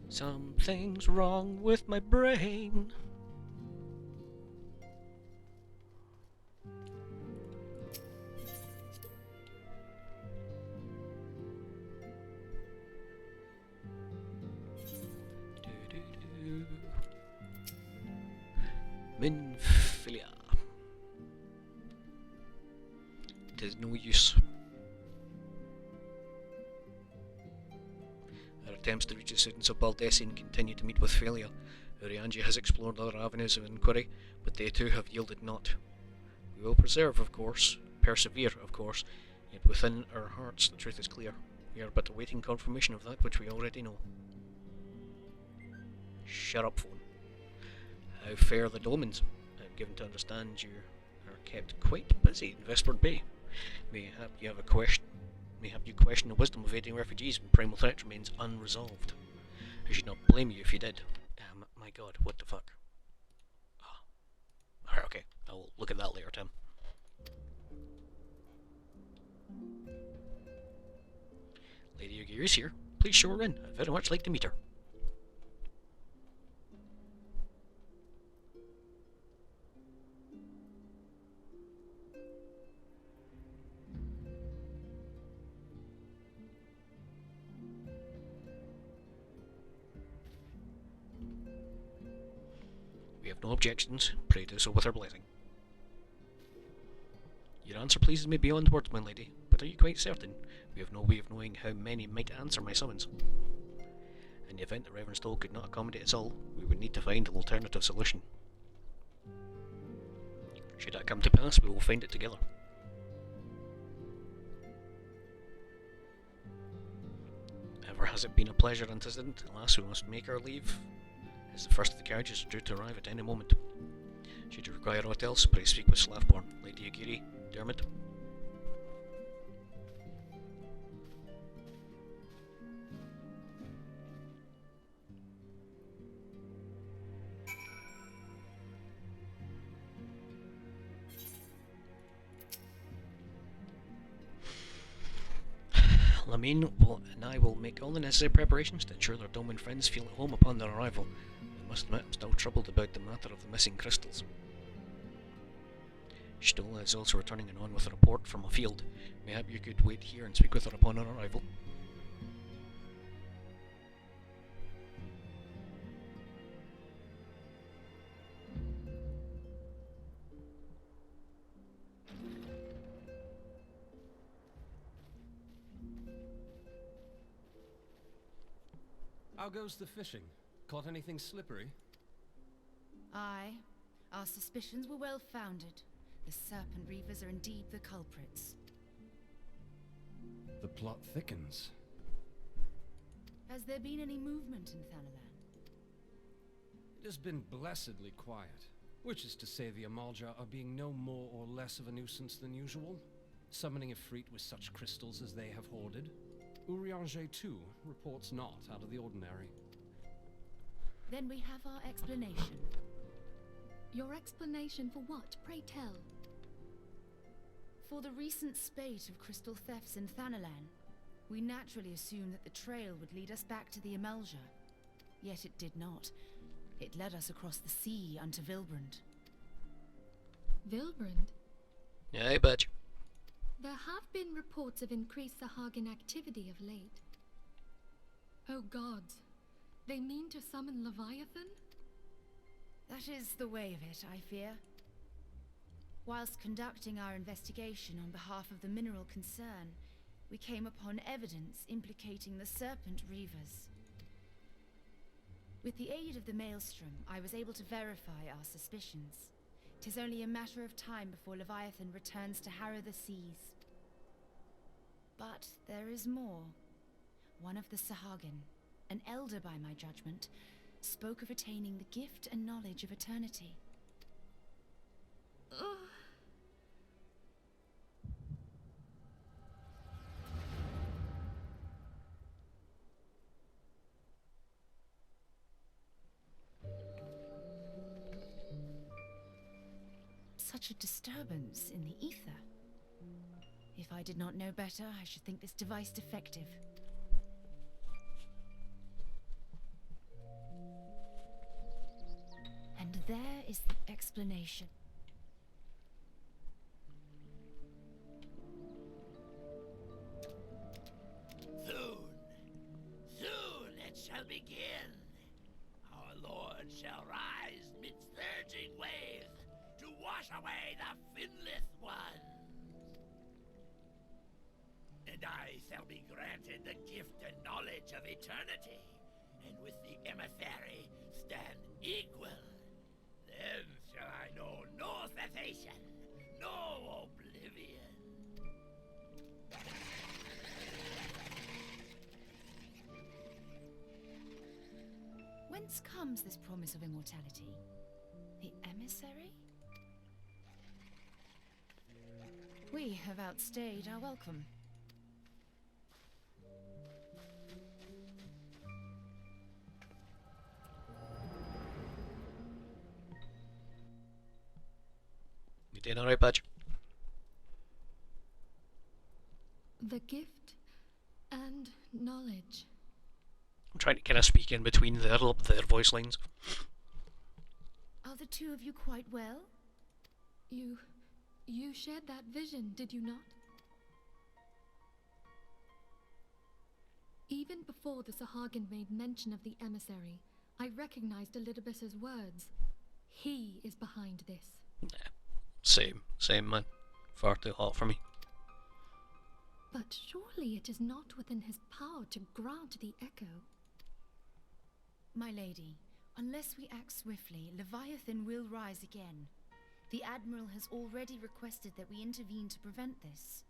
Something's wrong with my brain. Minfilia. It is no use. Our attempts to reach the students of Baldessian continue to meet with failure. Uriangia has explored other avenues of inquiry, but they too have yielded naught. We will persevere, of course, yet within our hearts the truth is clear. We are but awaiting confirmation of that which we already know. Shut up, phone. How fare the Domans? I'm given to understand you are kept quite busy in Vespered Bay. Mayhap you question the wisdom of aiding refugees when primal threat remains unresolved. I should not blame you if you did. My god, what the fuck? Oh. Alright, okay. I'll look at that later, Tim. Lady Yugiri here. Please show her in. I'd very much like to meet her. We have no objections. Pray do so with our blessing. Your answer pleases me beyond words, my lady, but are you quite certain? We have no way of knowing how many might answer my summons. In the event that Reverend Stowe could not accommodate us all, we would need to find an alternative solution. Should that come to pass, we will find it together. Ever has it been a pleasure antecedent? Alas, we must make our leave, as the first of the carriages are due to arrive at any moment. Should you require aught else, pray speak with Slathborn, Lady Agiri, Dermot. Lamine and I will make all the necessary preparations to ensure their Domin friends feel at home upon their arrival. I must admit I'm still troubled about the matter of the missing crystals. Stola is also returning on with a report from a field. Mayhap you could wait here and speak with her upon her arrival. How goes the fishing? Caught anything slippery? Aye. Our suspicions were well founded. The Serpent Reavers are indeed the culprits. The plot thickens. Has there been any movement in Thanalan? It has been blessedly quiet. Which is to say the Amalja are being no more or less of a nuisance than usual, summoning Ifrit with such crystals as they have hoarded. Urianger, too, reports not out of the ordinary. Then we have our explanation. Your explanation for what, pray tell? For the recent spate of crystal thefts in Thanalan, we naturally assumed that the trail would lead us back to the Amalja. Yet it did not. It led us across the sea unto Vilbrand. Vilbrand? Yeah, I bet you. There have been reports of increased Sahagin activity of late. Oh gods, they mean to summon Leviathan? That is the way of it, I fear. Whilst conducting our investigation on behalf of the mineral concern, we came upon evidence implicating the Serpent Reavers. With the aid of the Maelstrom, I was able to verify our suspicions. 'Tis only a matter of time before Leviathan returns to harrow the seas. But there is more. One of the Sahagin, an elder by my judgment, spoke of attaining the gift and knowledge of eternity. Ugh. Such a disturbance in the ether. If I did not know better, I should think this device defective. And there is the explanation. Soon it shall begin. Our Lord shall rise midst surging waves to wash away the finless ones. And I shall be granted the gift and knowledge of eternity, and with the emissary stand equal. Then shall I know no cessation, no oblivion. Whence comes this promise of immortality? The emissary? We have outstayed our welcome. You doing alright, Badge? The gift and knowledge. I'm trying to kind of speak in between their voice lines. Are the two of you quite well? You shared that vision, did you not? Even before the Sahagin made mention of the emissary, I recognized Elidibus's words. He is behind this. Nah. Same man. Far too hot for me. But surely it is not within his power to grant the echo. My lady, unless we act swiftly, Leviathan will rise again. The Admiral has already requested that we intervene to prevent this.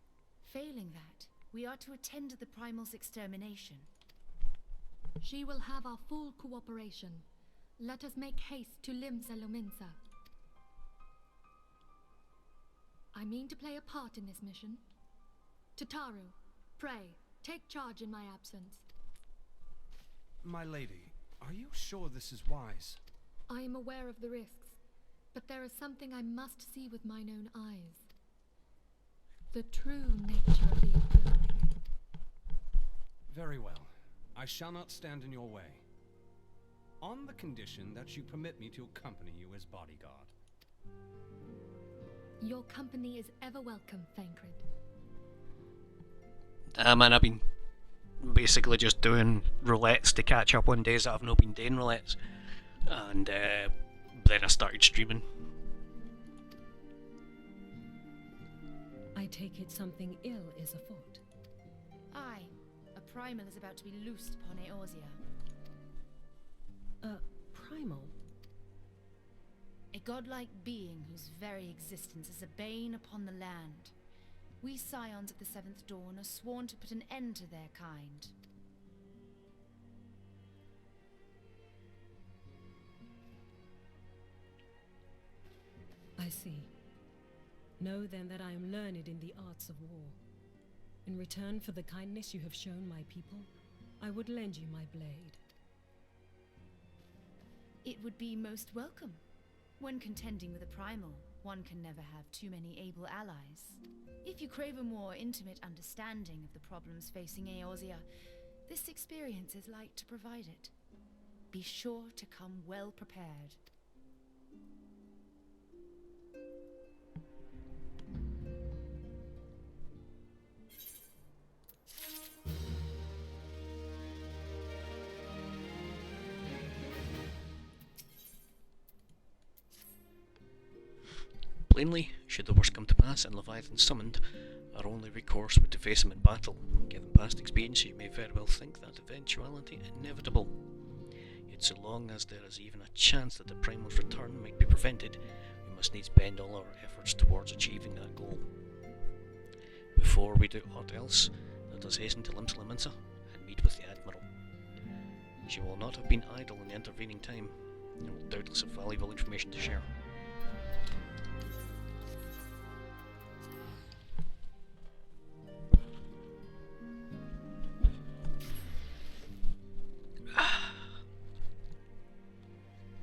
Failing that, we are to attend to the Primal's extermination. She will have our full cooperation. Let us make haste to Limsa Lominsa. I mean to play a part in this mission. Tataru, pray, take charge in my absence. My lady, are you sure this is wise? I am aware of the risks, but there is something I must see with mine own eyes. The true nature of the echo. Very well. I shall not stand in your way. On the condition that you permit me to accompany you as bodyguard. Your company is ever welcome, Thancred. Man, I've been basically just doing roulettes to catch up on days that I've not been doing roulettes. And then I started streaming. I take it something ill is afoot. Aye, a primal is about to be loosed upon Eorzea. A primal? A godlike being whose very existence is a bane upon the land. We scions of the Seventh Dawn are sworn to put an end to their kind. I see. Know then that I am learned in the arts of war. In return for the kindness you have shown my people, I would lend you my blade. It would be most welcome. When contending with a primal, one can never have too many able allies. If you crave a more intimate understanding of the problems facing Eorzea, this experience is like to provide it. Be sure to come well prepared. Plainly, should the worst come to pass and Leviathan summoned, our only recourse would to face him in battle. Given past experience, you may very well think that eventuality inevitable. Yet so long as there is even a chance that the Primal's return might be prevented, we must needs bend all our efforts towards achieving that goal. Before we do aught else, let us hasten to Limsa Laminsa and meet with the Admiral. She will not have been idle in the intervening time, and will doubtless have valuable information to share.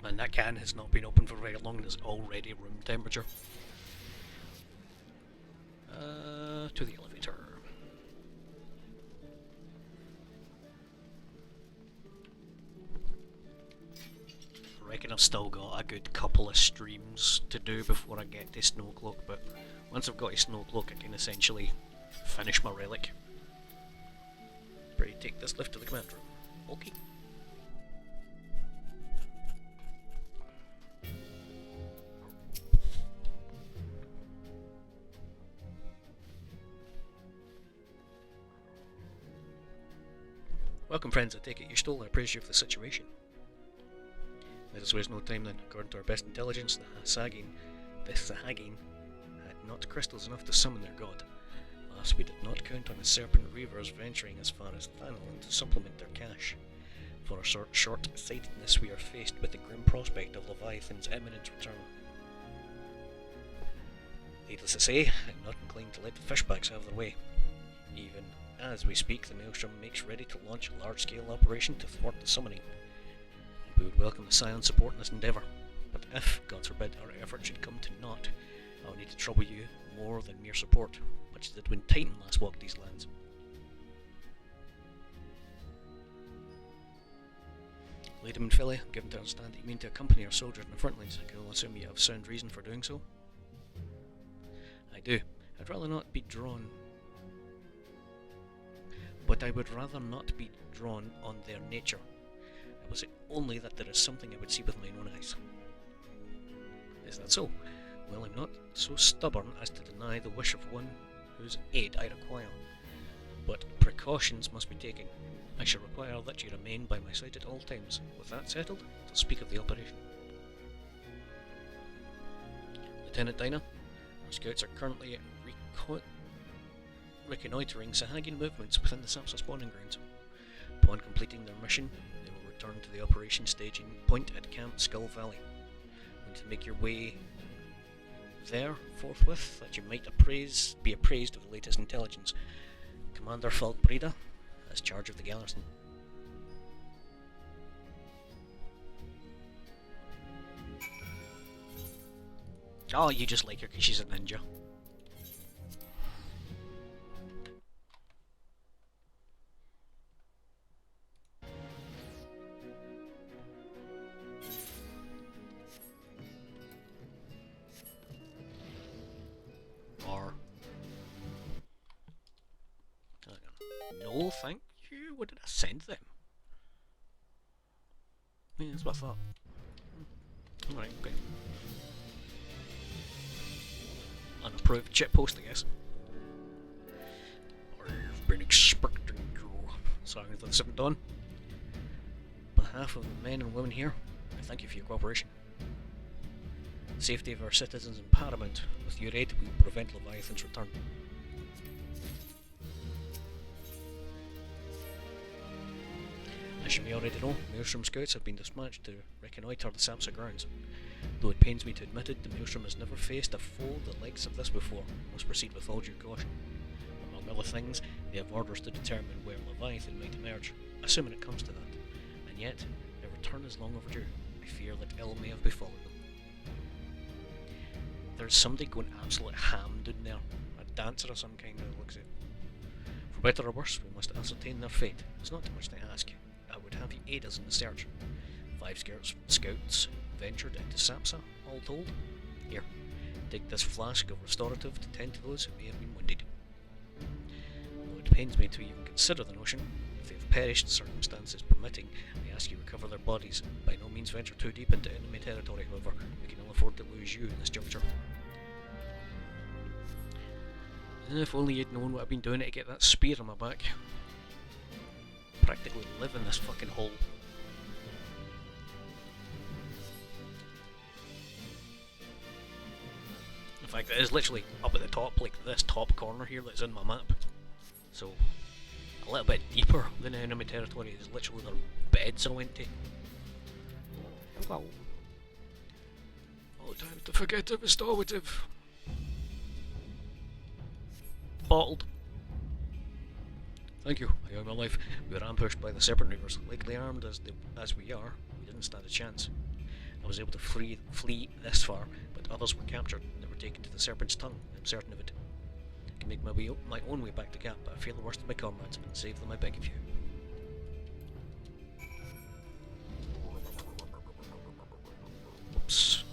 And that can has not been open for very long and is already room temperature. To the elevator. I reckon I've still got a good couple of streams to do before I get to Snowcloak, but once I've got to Snowcloak I can essentially finish my relic. Ready to take this lift to the command room. Okay. Welcome friends, I take it you stole our praise you for the situation. Let us waste no time then. According to our best intelligence, the Sahagin had not crystals enough to summon their god. Last we did not count on the Serpent Reavers venturing as far as Thanalin to supplement their cache. For our short-sightedness we are faced with the grim prospect of Leviathan's imminent return. Needless to say, I'm not inclined to let the fishbacks have their way. Even as we speak, the Maelstrom makes ready to launch a large-scale operation to thwart the summoning. And we would welcome the Scion support in this endeavour. But if, God forbid, our effort should come to naught, I will need to trouble you more than mere support, much as did when Titan last walked these lands. Lady Minfelli, I'm given to understand that you mean to accompany our soldiers in the front lines. I can only assume you have sound reason for doing so. I do. I'd rather not be drawn... But I would rather not be drawn on their nature. I will say only that there is something I would see with my own eyes. Is that so? Well, I'm not so stubborn as to deny the wish of one whose aid I require. But precautions must be taken. I shall require that you remain by my side at all times. With that settled, I'll speak of the operation. Lieutenant Dinah, our scouts are currently reconnoitering Sahagin movements within the Sapsa spawning grounds. Upon completing their mission, they will return to the operation staging point at Camp Skull Valley. And to make your way there forthwith, that you might be appraised of the latest intelligence. Commander Falk Breda has charge of the garrison. Oh, you just like her because she's a ninja. No, thank you. What did I send them? Yeah, that's what I thought. Alright, okay. Unapproved chip post, I guess. I've been expecting you. Sorry for the 7th Dawn. On behalf of the men and women here, I thank you for your cooperation. The safety of our citizens is paramount. With your aid, we will prevent Leviathan's return. As you may already know, Maelstrom scouts have been dispatched to reconnoitre the Sapsa grounds. Though it pains me to admit it, the Maelstrom has never faced a foe the likes of this before. Must proceed with all due caution. Among other things, they have orders to determine where Leviathan might emerge, assuming it comes to that. And yet, their return is long overdue. I fear that ill may have befallen them. There's somebody going absolute ham down there. A dancer or some kind of looks it. For better or worse, we must ascertain their fate. It's not too much to ask. I would have you aid us in the search. 5 scouts ventured into Sapsa, all told. Here, take this flask of restorative to tend to those who may have been wounded. Though it pains me to even consider the notion, if they have perished, circumstances permitting, I ask you recover their bodies. By no means venture too deep into enemy territory, however. We can ill afford to lose you in this juncture. If only you'd known what I've been doing to get that spear on my back. Practically live in this fucking hole. In fact, it is literally up at the top, like this top corner here that's in my map. So, a little bit deeper than enemy territory is literally their beds I went to. Hello. Oh, time to forget the restorative. Bottled. Thank you, I owe my life. We were ambushed by the Serpent Reavers. Likely armed as we are, we didn't stand a chance. I was able to flee this far, but others were captured and were taken to the Serpent's Tongue. I'm certain of it. I can make my own way back to camp, but I feel the worst of my comrades and save them, I beg of you. Oops.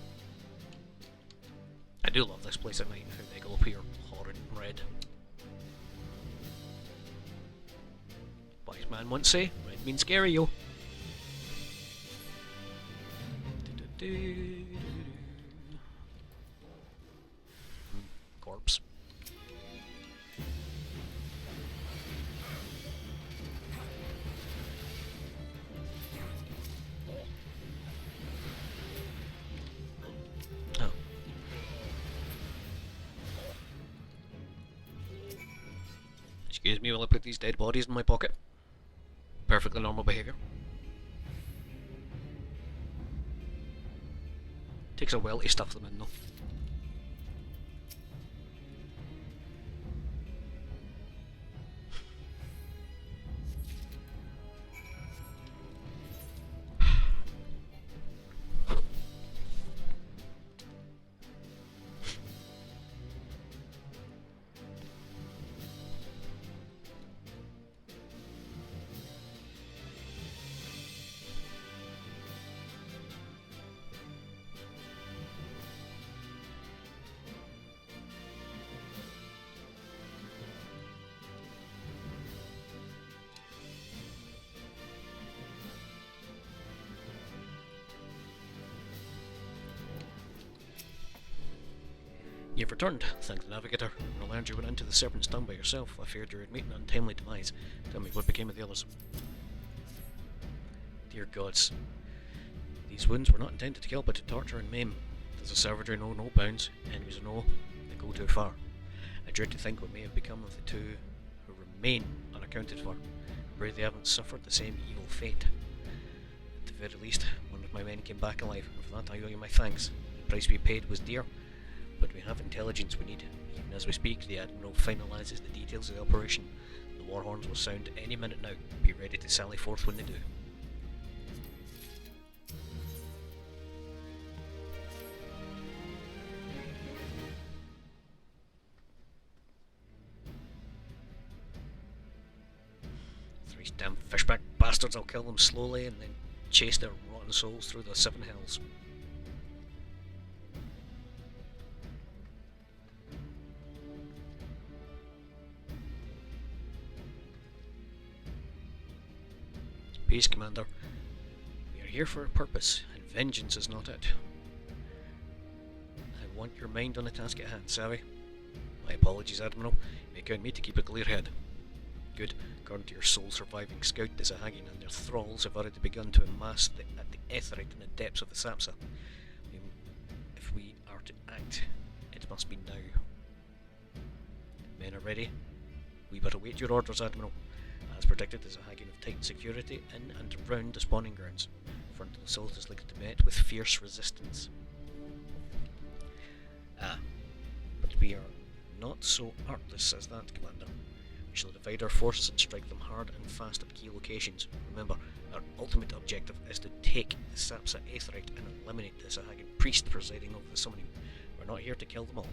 I do love this place at night, how they go up here horrid and red. Wise man once say, red means scary, yo. Corpse. Oh. Excuse me while I put these dead bodies in my pocket. Perfectly normal behaviour. Takes a while to stuff them in though. You've returned, thank the Navigator. When I learned you went into the Serpent's Tongue by yourself, I feared you would meet an untimely demise. Tell me, what became of the others? Dear gods. These wounds were not intended to kill, but to torture and maim. Does the savagery know no bounds? Enemies know they go too far. I dread to think what may have become of the two who remain unaccounted for. Pray they haven't suffered the same evil fate. At the very least, one of my men came back alive, and for that I owe you my thanks. The price we paid was dear, but we have intelligence we need. Even as we speak, the Admiral finalises the details of the operation. The war horns will sound any minute now. Be ready to sally forth when they do. These damn fishback bastards, I'll kill them slowly and then chase their rotten souls through the seven hells. Peace, Commander. We are here for a purpose, and vengeance is not it. I want your mind on the task at hand, savvy? My apologies, Admiral. You may count me to keep a clear head. Good. According to your soul-surviving scout, the Zahagin and their thralls have already begun to amass the Aetherite in the depths of the Sapsa. If we are to act, it must be now. Men are ready. We but await your orders, Admiral. As predicted, the Zahagin have tightened security in and around the spawning grounds. Frontal assault is likely to be met with fierce resistance. But we are not so artless as that, Commander. We shall divide our forces and strike them hard and fast at key locations. Remember, our ultimate objective is to take the Sapsa Aetherite and eliminate the Zahagin priest presiding over the summoning. We're not here to kill them all.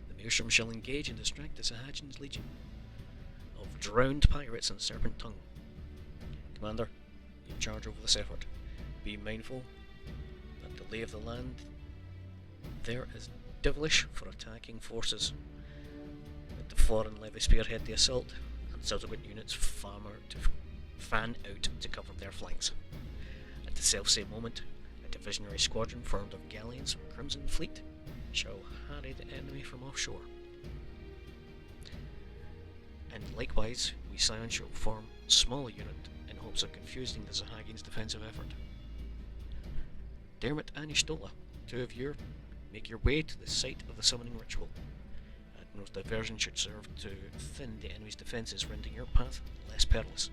The Maelstrom shall engage and distract the Sahagin's legion of drowned pirates in Serpent Tongue. Commander, you charge over this effort. Be mindful that the lay of the land there is devilish for attacking forces. Let the foreign levy spearhead the assault, and subsequent units fan out to cover their flanks. At the selfsame moment, divisionary squadron formed of galleons from Crimson Fleet shall harry the enemy from offshore. And likewise, we Scions shall form a smaller unit in hopes of confusing the Zahagin's defensive effort. Dermot and Ishtola, two of you, make your way to the site of the summoning ritual. Admiral's diversion should serve to thin the enemy's defences, rendering your path less perilous.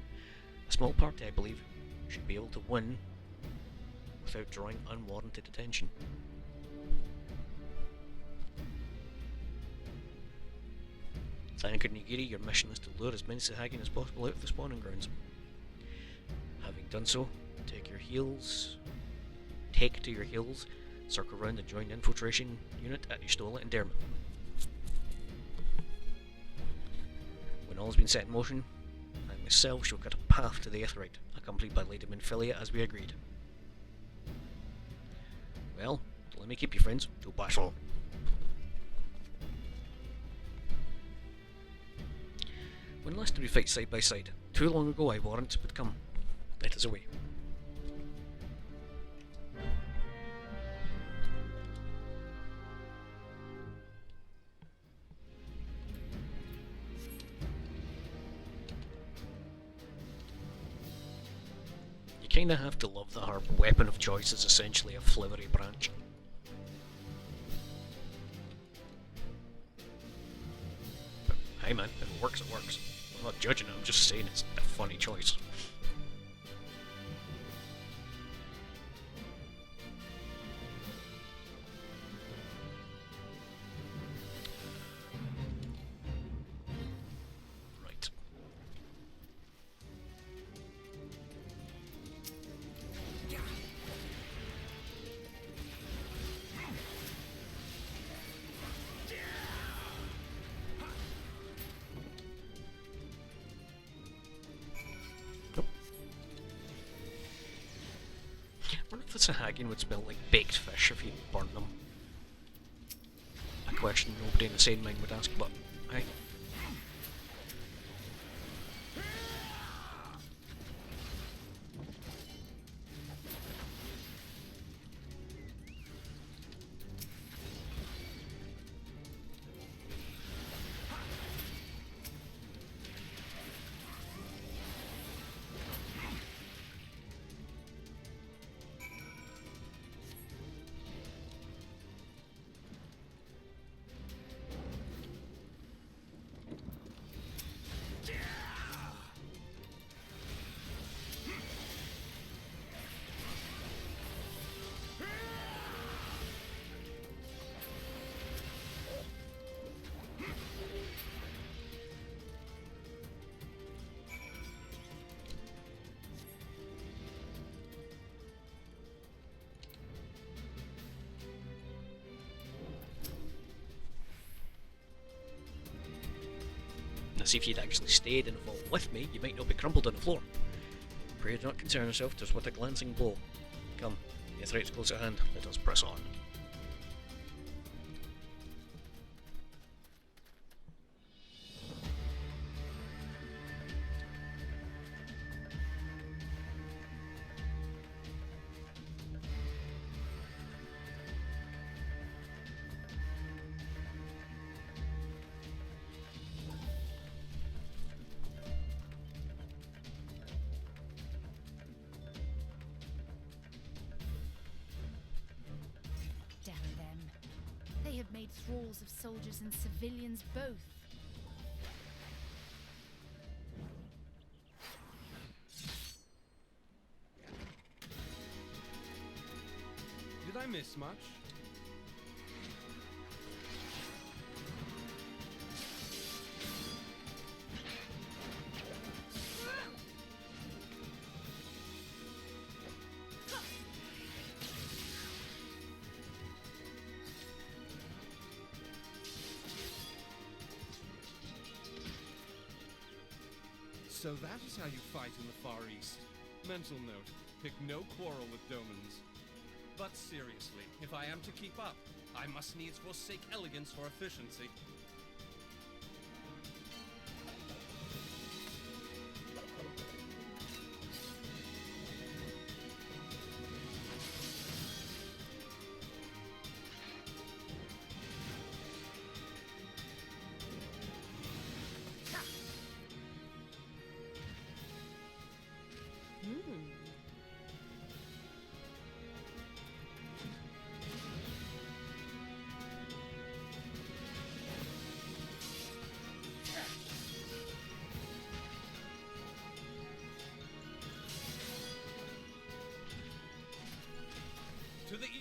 A small party, I believe, should be able to win without drawing unwarranted attention. Thank you, Nigiri. Your mission is to lure as many Sahagin as possible out of the spawning grounds. Having done so, take to your heels, circle round and join the infiltration unit at Ishtola and Dermot. When all has been set in motion, I myself shall cut a path to the Aetheryte, accompanied by Lady Minfilia as we agreed. Well, let me keep you friends to battle. When last did we fight side by side? Too long ago, I warrant, but come, let us away. You kinda have to love that her weapon of choice is essentially a flowery branch. But hey man, if it works, it works. I'm not judging it, I'm just saying it's a funny choice. Right. I wonder if the Sahagin would smell like baked fish if you burnt them. A question nobody in a sane mind would ask, but hey. Now see, if you'd actually stayed in the vault with me, you might not be crumpled on the floor. Pray do not concern yourself, 'tis but a glancing blow. Come, the threat's close at hand, let us press on. Damn them. They have made thralls of soldiers and civilians both. Did I miss much? So that is how you fight in the Far East. Mental note, pick no quarrel with Domans. But seriously, if I am to keep up, I must needs forsake elegance for efficiency.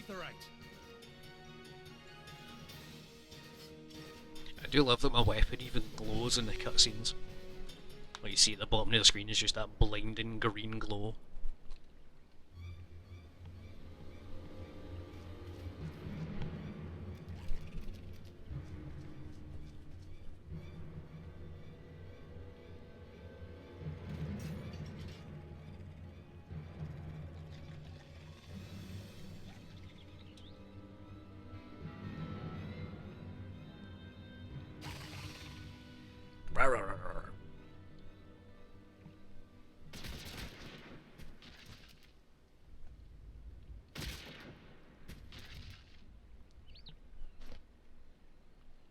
aetheryte. I do love that my weapon even glows in the cutscenes. What you see at the bottom of the screen is just that blinding green glow.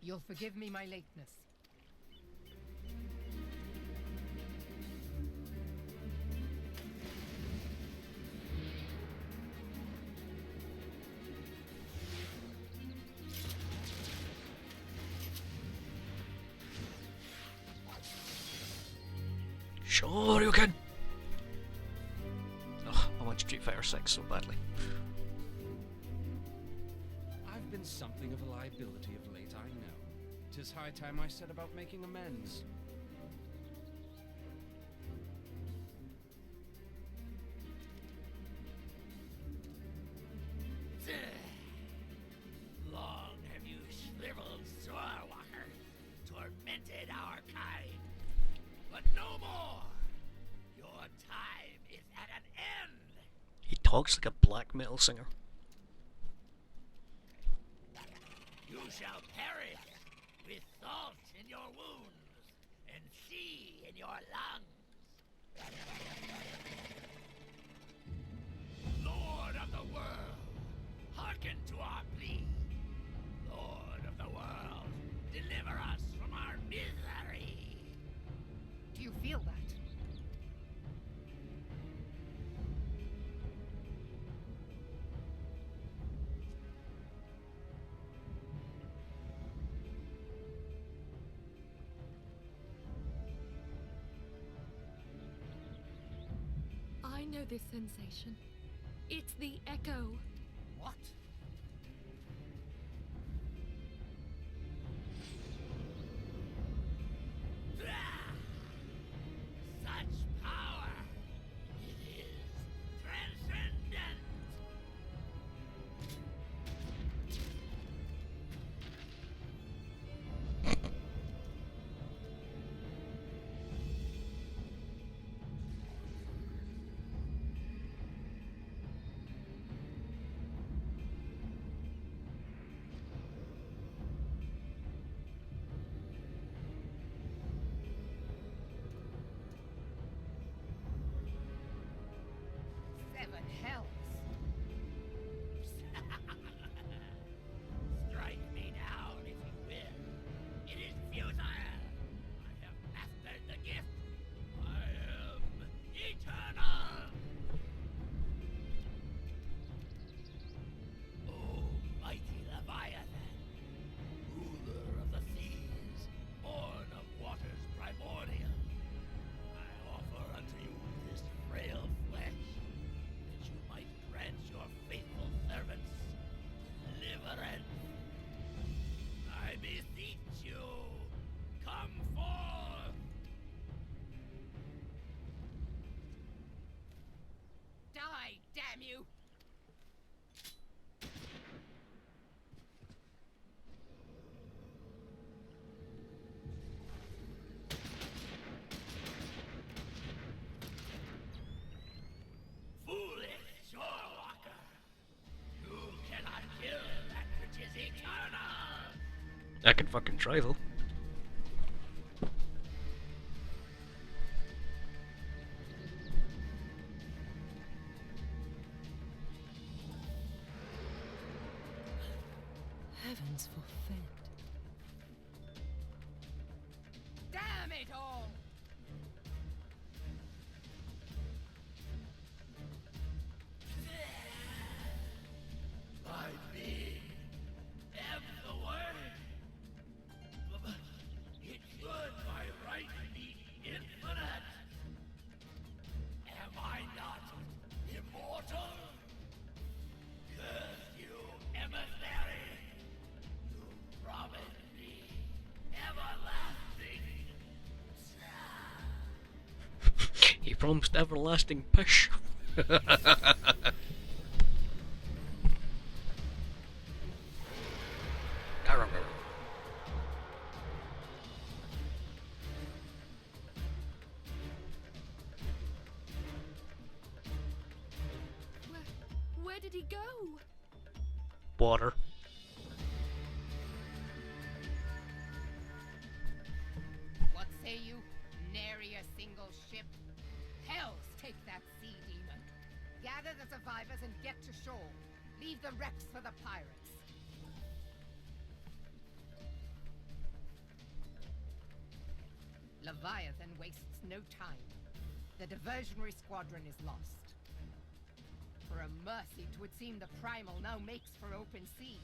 You'll forgive me my lateness. Sure you can! Oh, I want Street Fighter 6 so badly. I've been something of a liability of late, I know. 'Tis high time I set about making amends. Long have you shriveled Zorwalker, tormented our kind. But no more! Your time is at an end! He talks like a black metal singer. You shall perish with salt in your wounds and sea in your lungs. Lord of the world, hearken to our plea. Lord of the world, deliver us from our misery. Do you feel that? I know this sensation. It's the echo. What? Such power! It is transcendent! Seven hells. Strike me down if you will. It is futile. I have mastered the gift. I am eternal. Oh, mighty Leviathan, ruler of the seas, born of waters primordial, I offer unto you this frail flesh, that you might grant your faithful servants deliverance. I beseech you, come forth! Die, damn you! Foolish Shorewalker! You cannot kill that which is eternal! I can fucking try though. Heavens forfend. Damn it all! My being am the way. It should by right be infinite. Am I not immortal? Curse you! promised everlasting pish. Where did he go? Water. What say you? Nary a single ship? Hells take that sea demon. Gather the survivors and get to shore. Leave the wrecks for the pirates. Leviathan wastes no time. The diversionary squadron is lost. For a mercy, 'twould seem the Primal now makes for open sea.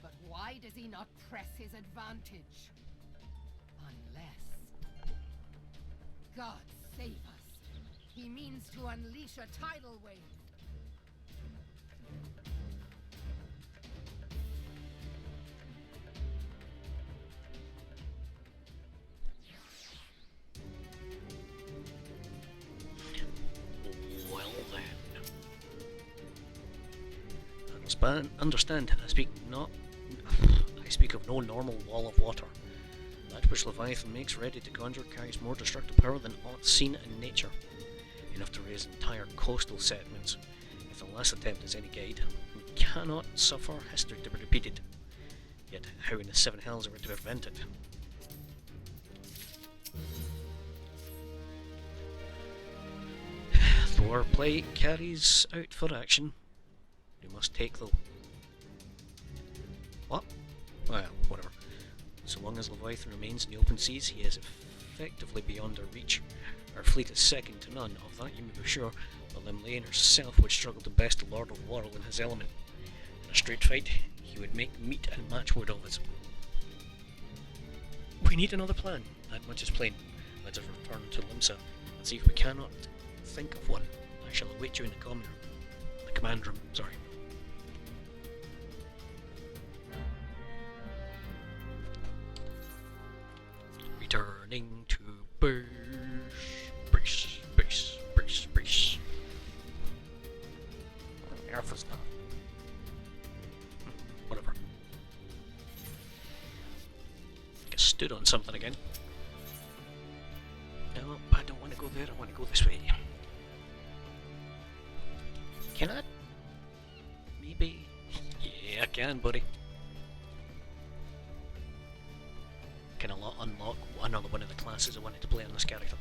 But why does he not press his advantage? Unless... God save us! He means to unleash a tidal wave. Well then. Understand, I speak of no normal wall of water. That which Leviathan makes ready to conjure carries more destructive power than aught seen in nature. Enough to raise entire coastal settlements. If the last attempt is any guide, we cannot suffer history to be repeated. Yet, how in the seven hells are we to prevent it? Though our plight carries out for action, we must take though. What? Well, whatever. So long as Leviathan remains in the open seas, he is effectively beyond our reach. Our fleet is second to none, of that you may be sure, while Limlane herself would struggle to best the Lord of Worrell in his element. In a straight fight, he would make meat and matchwood of us. We need another plan, that much is plain. Let us return to Limsa and see if we cannot think of one. I shall await you in the command room, sorry. Returning to base. Earth is not. Whatever. I stood on something again. No, I don't want to go there, I want to go this way. Can I? Maybe? Yeah, I can, buddy. Can unlock another one of the classes I wanted to play on this character.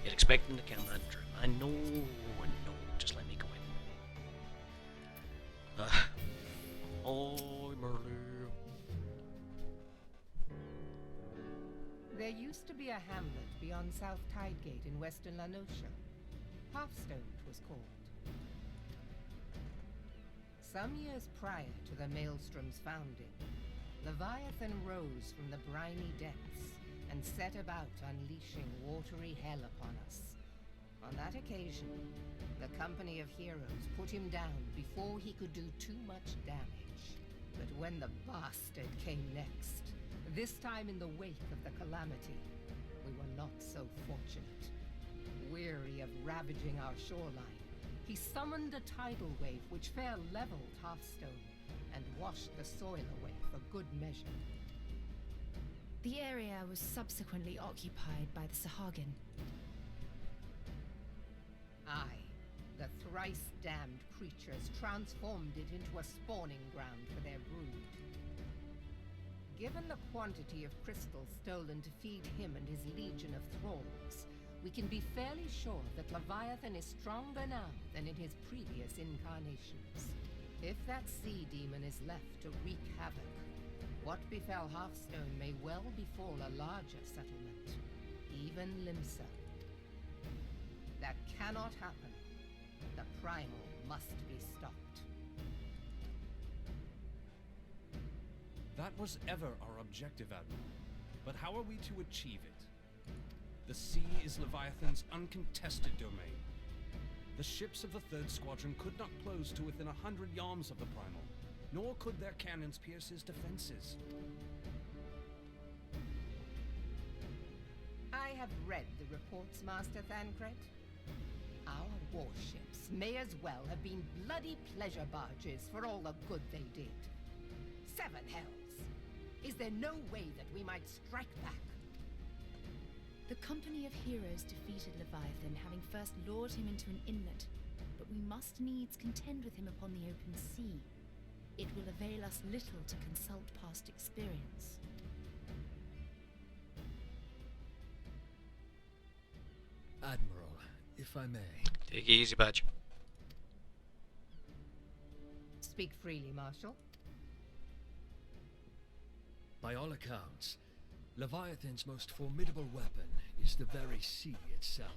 You're expecting the command room. I know, just let me go in. Oh, Merlu. There used to be a hamlet beyond South Tidegate in western Lanosha. Hearthstone it was called. Some years prior to the Maelstrom's founding, Leviathan rose from the briny depths and set about unleashing watery hell upon us. On that occasion, the company of heroes put him down before he could do too much damage. But when the bastard came next, this time in the wake of the calamity, we were not so fortunate. Weary of ravaging our shoreline, he summoned a tidal wave which fair leveled Hearthstone and washed the soil away for good measure. The area was subsequently occupied by the Sahagin. Aye, the thrice-damned creatures transformed it into a spawning ground for their brood. Given the quantity of crystals stolen to feed him and his legion of thralls, we can be fairly sure that Leviathan is stronger now than in his previous incarnations. If that sea demon is left to wreak havoc, what befell Hearthstone may well befall a larger settlement, even Limsa. That cannot happen. The Primal must be stopped. That was ever our objective, Admiral. But how are we to achieve it? The sea is Leviathan's uncontested domain. The ships of the Third Squadron could not close to within 100 yards of the Primal, nor could their cannons pierce his defenses. I I have read the reports, Master Thancred. Our warships may as well have been bloody pleasure barges for all the good they did. Seven hells! Is there no way that we might strike back? The company of heroes defeated Leviathan, having first lured him into an inlet, but we must needs contend with him upon the open sea. It will avail us little to consult past experience. Admiral, if I may. Take it easy, Badge. Speak freely, Marshal. By all accounts, Leviathan's most formidable weapon is the very sea itself.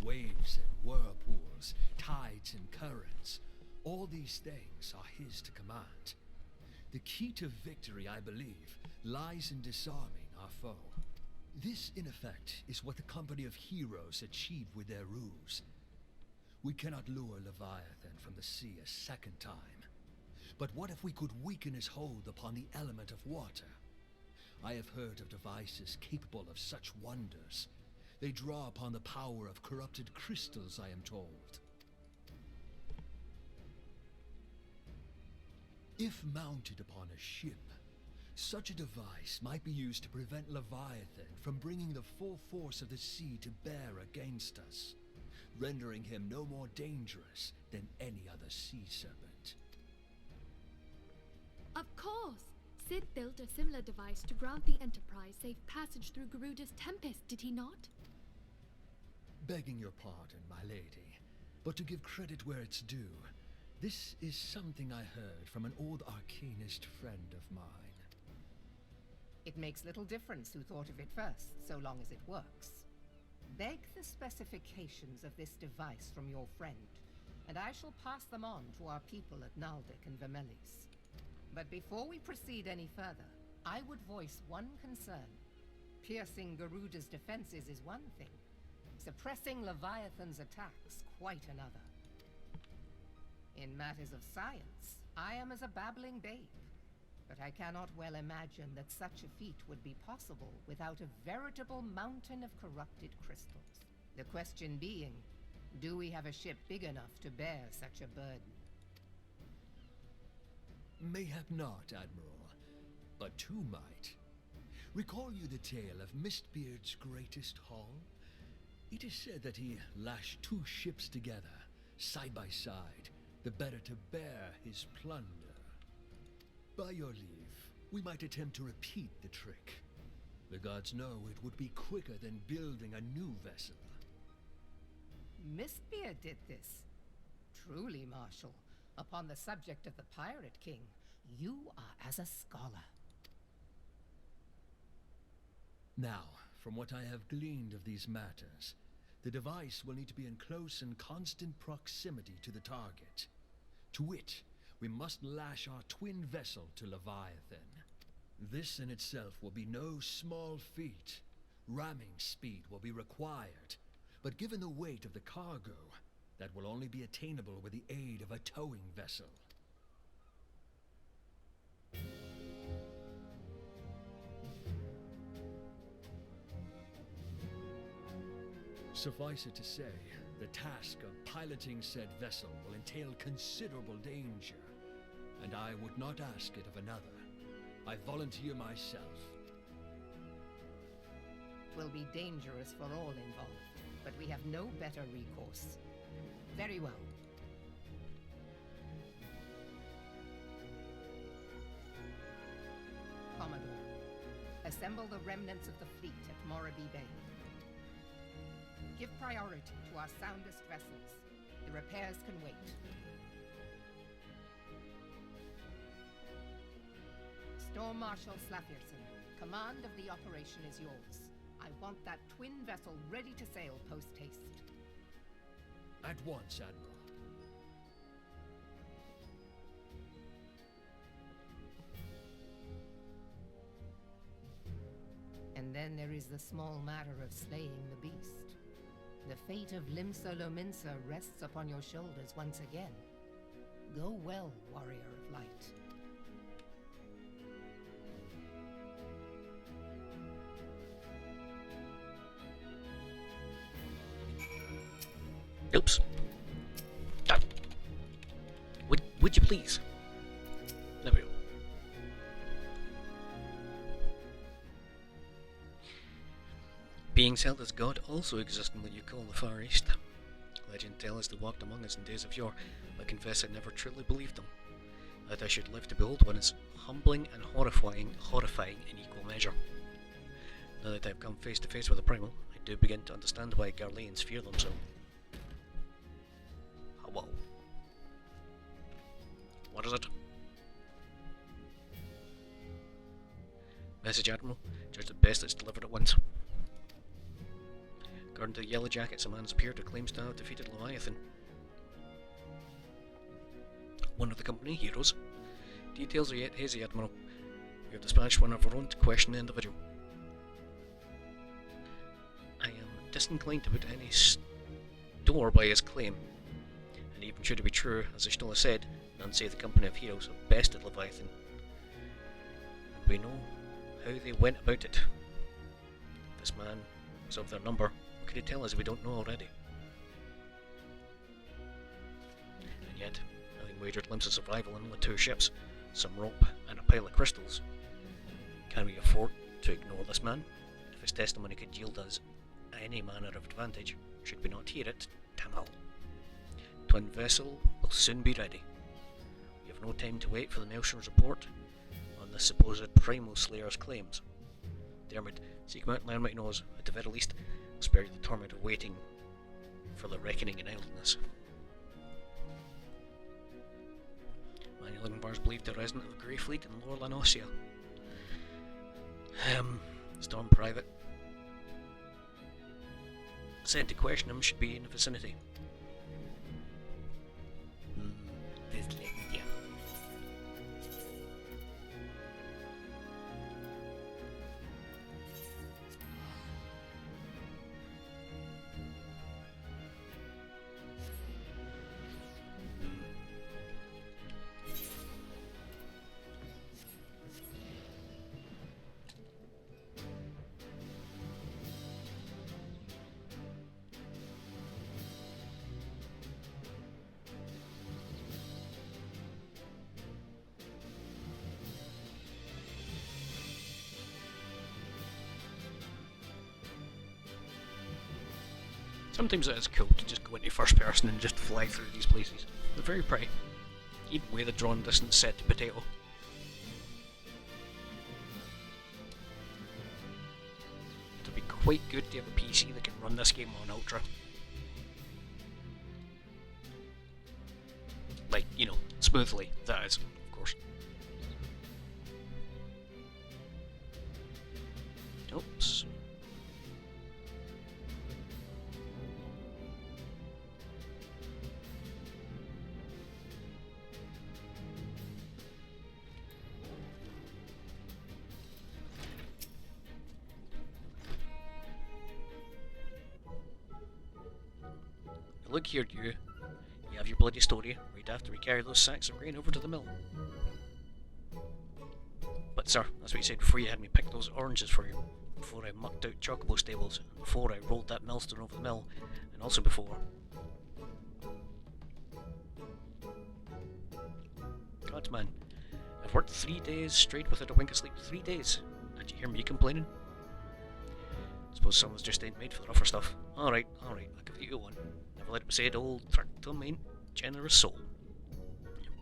Waves and whirlpools, tides and currents, all these things are his to command. The key to victory, I believe, lies in disarming our foe. This, in effect, is what the company of heroes achieved with their ruse. We cannot lure Leviathan from the sea a second time. But what if we could weaken his hold upon the element of water? I have heard of devices capable of such wonders. They draw upon the power of corrupted crystals, I am told. If mounted upon a ship, such a device might be used to prevent Leviathan from bringing the full force of the sea to bear against us, rendering him no more dangerous than any other sea serpent. Of course! Sid built a similar device to grant the Enterprise safe passage through Garuda's Tempest, did he not? Begging your pardon, my lady, but to give credit where it's due, this is something I heard from an old arcanist friend of mine. It makes little difference who thought of it first, so long as it works. Beg the specifications of this device from your friend, and I shall pass them on to our people at Naldic and Vermelis. But before we proceed any further, I would voice one concern. Piercing Garuda's defenses is one thing. Suppressing Leviathan's attacks, quite another. In matters of science, I am as a babbling babe. But I cannot well imagine that such a feat would be possible without a veritable mountain of corrupted crystals. The question being, do we have a ship big enough to bear such a burden? Mayhap not, Admiral, but two might. Recall you the tale of Mistbeard's greatest haul? It is said that he lashed two ships together, side by side, the better to bear his plunder. By your leave, we might attempt to repeat the trick. The gods know it would be quicker than building a new vessel. Mistbeard did this. Truly, Marshal, upon the subject of the Pirate King, you are as a scholar. Now, from what I have gleaned of these matters, the device will need to be in close and constant proximity to the target. To wit, we must lash our twin vessel to Leviathan. This in itself will be no small feat. Ramming speed will be required, but given the weight of the cargo, that will only be attainable with the aid of a towing vessel. Suffice it to say, the task of piloting said vessel will entail considerable danger, and I would not ask it of another. I volunteer myself. Will be dangerous for all involved, but we have no better recourse. Very well. Commodore, assemble the remnants of the fleet at Morabee Bay. Give priority to our soundest vessels. The repairs can wait. Storm Marshal Slafierson, command of the operation is yours. I want that twin vessel ready to sail post-haste. At once, Admiral. And then there is the small matter of slaying the beast. The fate of Limsa Lominsa rests upon your shoulders once again. Go well, warrior of light. Oops. Ah. Would you please? There we go. Beings held as God also exist in what you call the Far East. Legend tells they walked among us in days of yore, but I confess I never truly believed them. That I should live to behold one is humbling and horrifying in equal measure. Now that I've come face to face with the primal, I do begin to understand why Garleans fear them so. Hello. What is it? Message, Admiral. Judge at best it's delivered at once. According to the Yellow Jackets, a man has appeared who claims to have defeated Leviathan. One of the company heroes. Details are yet hazy, Admiral. We have dispatched one of our own to question the individual. I am disinclined to put any store by his claim, and even should it be true, as Ishtola said, none save the company of heroes have bested Leviathan. And we know how they went about it. This man was of their number. What could he tell us we don't know already? And yet, having wagered limbs of survival on only 2 ships, some rope and a pile of crystals, can we afford to ignore this man? If his testimony could yield us any manner of advantage, should we not hear it? Tamal. Twin vessel will soon be ready. We have no time to wait for the Maelstrom's report on the supposed primal slayer's claims. Dermot, seek him out and learn what he knows. At the very least, I'll spare you the torment of waiting for the reckoning in idleness. Manuel Lingenbar is believed a resident of the Grey Fleet in Lower Lanosia. Storm Private said to question him should be in the vicinity. Dyslexia. Sometimes it is cool to just go into first person and just fly through these places. They're very pretty. Even with the drawn distance set to potato. It'll be quite good to have a PC that can run this game on Ultra. Like, you know, smoothly, that is, of course. Oops. Look here, you. You have your bloody story. Right after we carry those sacks of grain over to the mill. But sir, that's what you said before you had me pick those oranges for you. Before I mucked out chocobo stables. And before I rolled that millstone over the mill. And also before... God, man. I've worked 3 days straight without a wink of sleep. 3 days. Did you hear me complaining? Suppose someone's just ain't made for the rougher stuff. Alright, I'll give you one. Never let it be said, old Thractum ain't generous soul.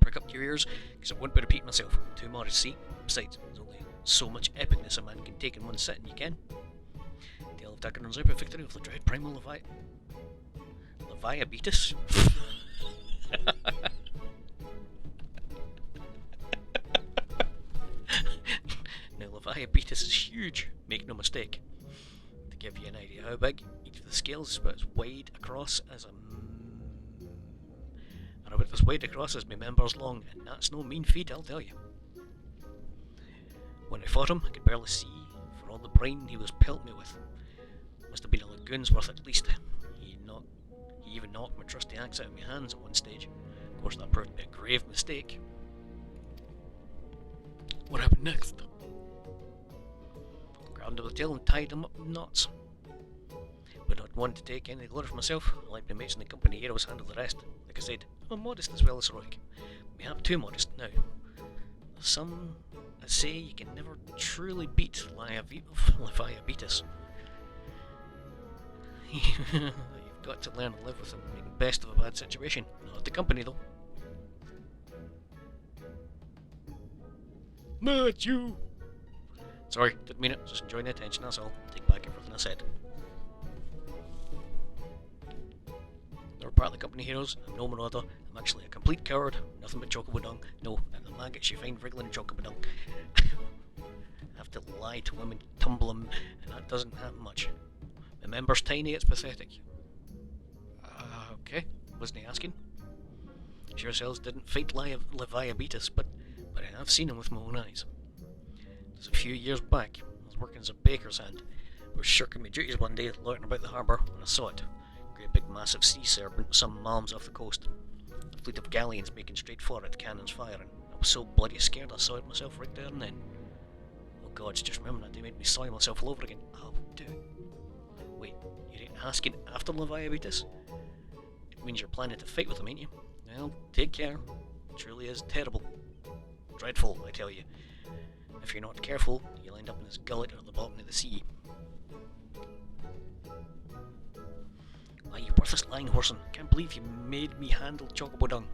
Prick up your ears, because I won't be repeating myself. Too modest, see? Besides, there's only so much epicness a man can take in one sitting, you can. Tale of Dagon's epic victory of the dread primal Leviabetus? Now, Leviabetus is huge, make no mistake. To give you an idea how big, each of the scales is about as wide across as and about as wide across as my members long, and that's no mean feat, I'll tell you. When I fought him, I could barely see for all the brine he was pelting me with. Must have been a lagoon's worth at least. He even knocked my trusty axe out of my hands at one stage. Of course, that proved to be a grave mistake. What happened next? Grabbed him by the tail and tied him up in knots. But not want to take any glory for myself. I like to mention the company heroes handle the rest. Like I said, I'm modest as well as heroic. Mayhap too modest now. Some say you can never truly beat Leviabetus. You've got to learn to live with them, making best of a bad situation. Not the company though. Matthew! Sorry, didn't mean it. Just enjoying the attention, that's all. Take back everything I said. They're part of the company heroes. I'm no marauder. I'm actually a complete coward. Nothing but chocobo dung. No, and the maggots you find wriggling in chocobo dung. I have to lie to women, tumble them, and that doesn't happen much. My member's tiny, it's pathetic. Okay, wasn't he asking? Sure cells didn't fight Leviabetus, but I have seen him with my own eyes. It was a few years back. I was working as a baker's hand. I was shirking my duties one day, loitering about the harbour, when I saw it. A great big massive sea serpent with some malms off the coast. A fleet of galleons making straight for it, cannons firing. I was so bloody scared I saw it myself right there and then. Oh god, just remember that day made me soil myself all over again. Oh, dude. Wait, you ain't asking after Leviabetus? It means you're planning to fight with him, ain't you? Well, take care. It truly is terrible. Dreadful, I tell you. If you're not careful, you'll end up in his gullet at the bottom of the sea. Why, you worthless lying horseman. Can't believe you made me handle chocobo dung.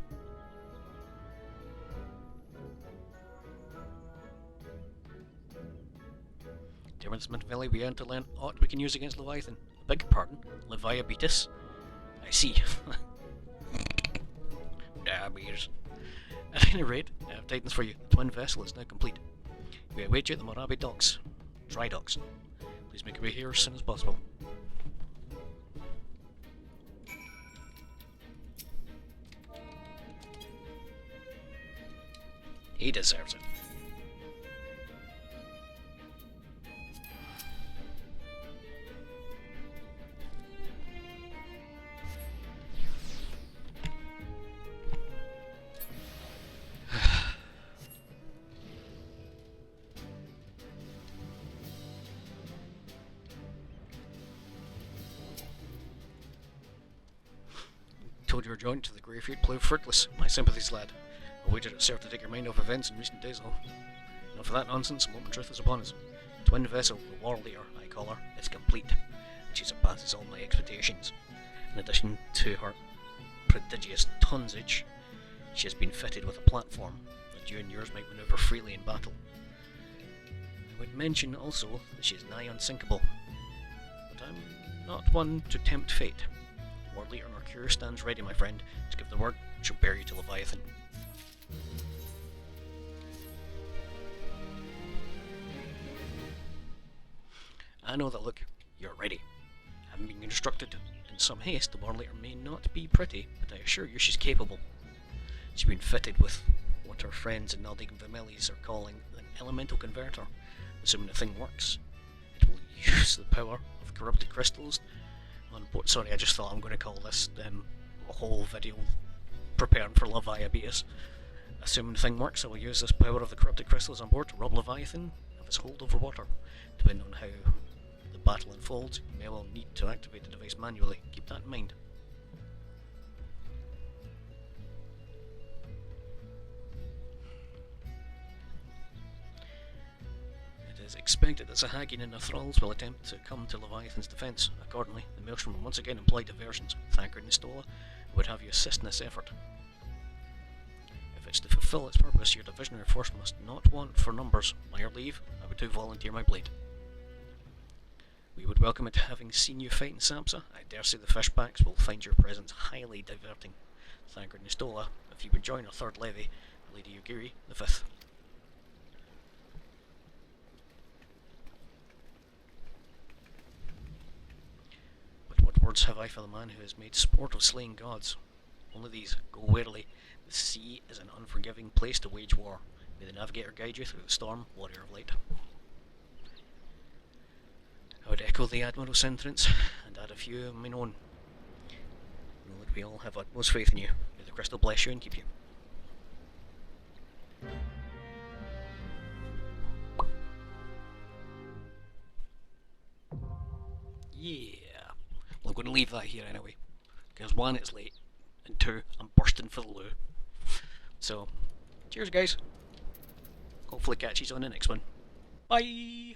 During this mid-valley we aren't to learn aught we can use against Leviathan. Beg your pardon, Leviabetus? I see. Damn ears. At any rate, I have tidings for you. The twin vessel is now complete. We await you at the Morabe docks. Dry docks. Please make your way here as soon as possible. He deserves it. Told your joint to the grey fleet proved fruitless. My sympathies, lad. I wagered it served to take your mind off events in recent days, though. Enough of that nonsense, the moment truth is upon us. The twin vessel, the War Leader, I call her, is complete, and she surpasses all my expectations. In addition to her prodigious tonnage, she has been fitted with a platform that you and yours might maneuver freely in battle. I would mention also that she is nigh unsinkable, but I'm not one to tempt fate. War Leader Mercure stands ready, my friend. To give the word, she'll bear you to Leviathan. I know that look. You're ready. Having been instructed in some haste, the War Leader may not be pretty, but I assure you she's capable. She's been fitted with what her friends in Naldic Vermelis are calling an elemental converter. Assuming the thing works, it will use the power of corrupted crystals on board. Sorry, I just thought I'm going to call this a whole video preparing for Leviabetus. Assuming the thing works, I will use this power of the corrupted crystals on board to rob Leviathan of its hold over water. Depending on how the battle unfolds, you may well need to activate the device manually. Keep that in mind. It is expected that Sahagin and the thralls will attempt to come to Leviathan's defence. Accordingly, the Maelstrom will once again employ diversions. Thancred and Stola would have you assist in this effort. If it's to fulfil its purpose, your divisionary force must not want for numbers. By your leave, I would too volunteer my blade. We would welcome it, having seen you fight in Samsa. I dare say the fishbacks will find your presence highly diverting. Thancred and Stola, if you would join our third levy, Lady Yugiri, the fifth. What words have I for the man who has made sport of slaying gods? Only these. Go warily. The sea is an unforgiving place to wage war. May the navigator guide you through the storm, warrior of light. I would echo the Admiral's sentiments and add a few of mine own. Know that we all have utmost faith in you. May the crystal bless you and keep you. Yeah. I'm going to leave that here anyway. Because 1, it's late, and 2, I'm bursting for the loo. So, cheers guys. Hopefully catch you on the next one. Bye!